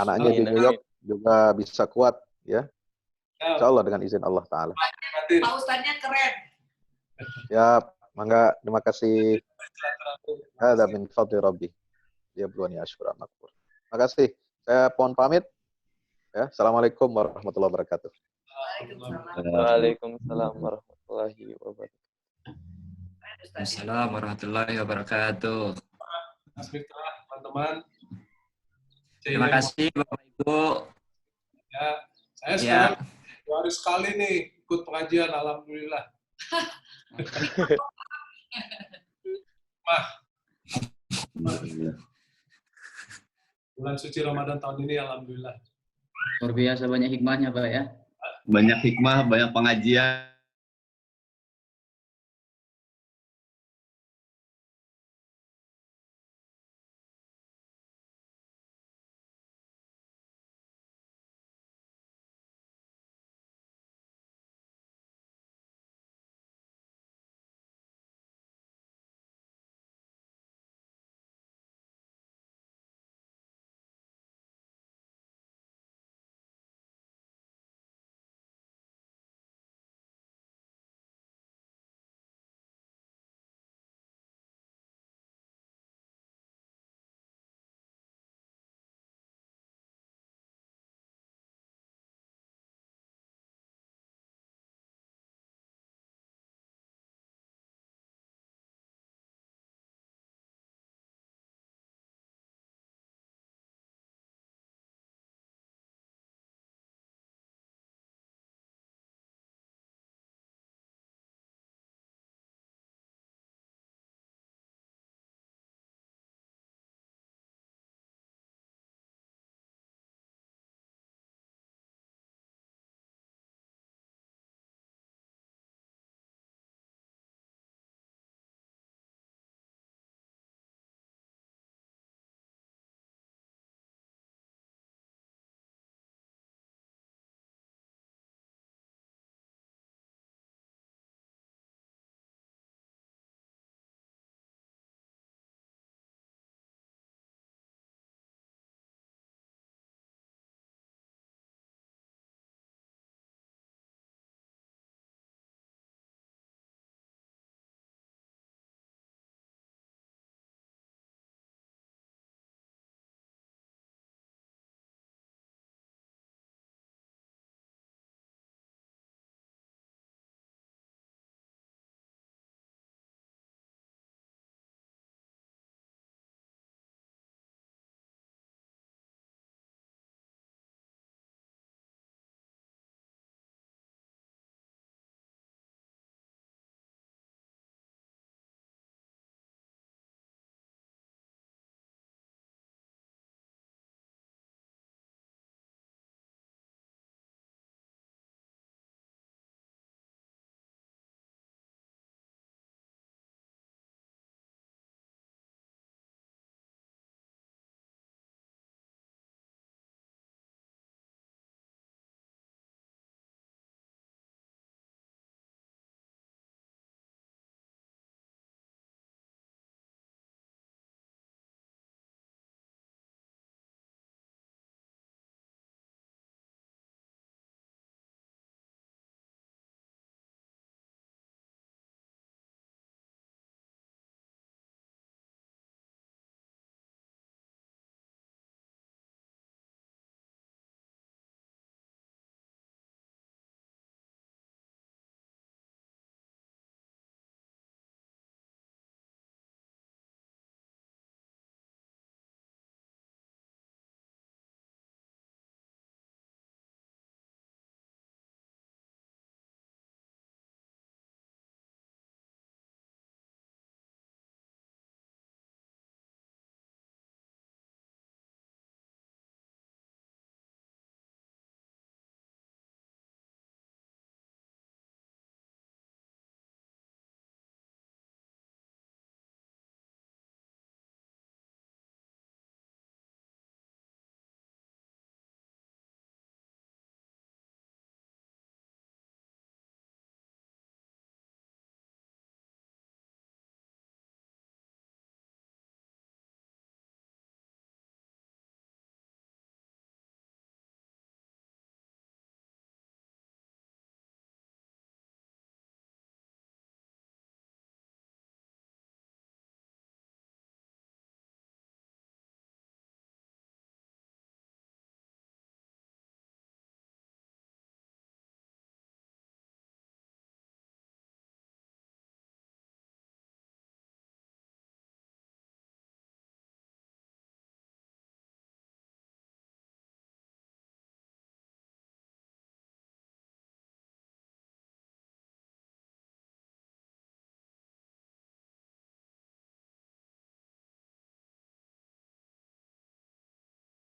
Anaknya di New York juga bisa kuat, ya. Insya Allah dengan izin Allah Ta'ala. Pak Ustadznya keren. Ya, mangga, terima kasih. Hadza min fadli Rabbi. Ya bluani asyura makfur. Terima kasih. Saya pohon pamit. Ya, Assalamualaikum warahmatullahi wabarakatuh. Waalaikumsalam warahmatullahi wabarakatuh. Assalamualaikum warahmatullahi wabarakatuh. Bismillah, teman-teman. Terima kasih Bapak Ibu. Ya, saya sekarang 2 hari sekali nih ikut pengajian, alhamdulillah. Bulan suci Ramadan tahun ini alhamdulillah. Luar biasa banyak hikmahnya Pak ya. Banyak hikmah, banyak pengajian.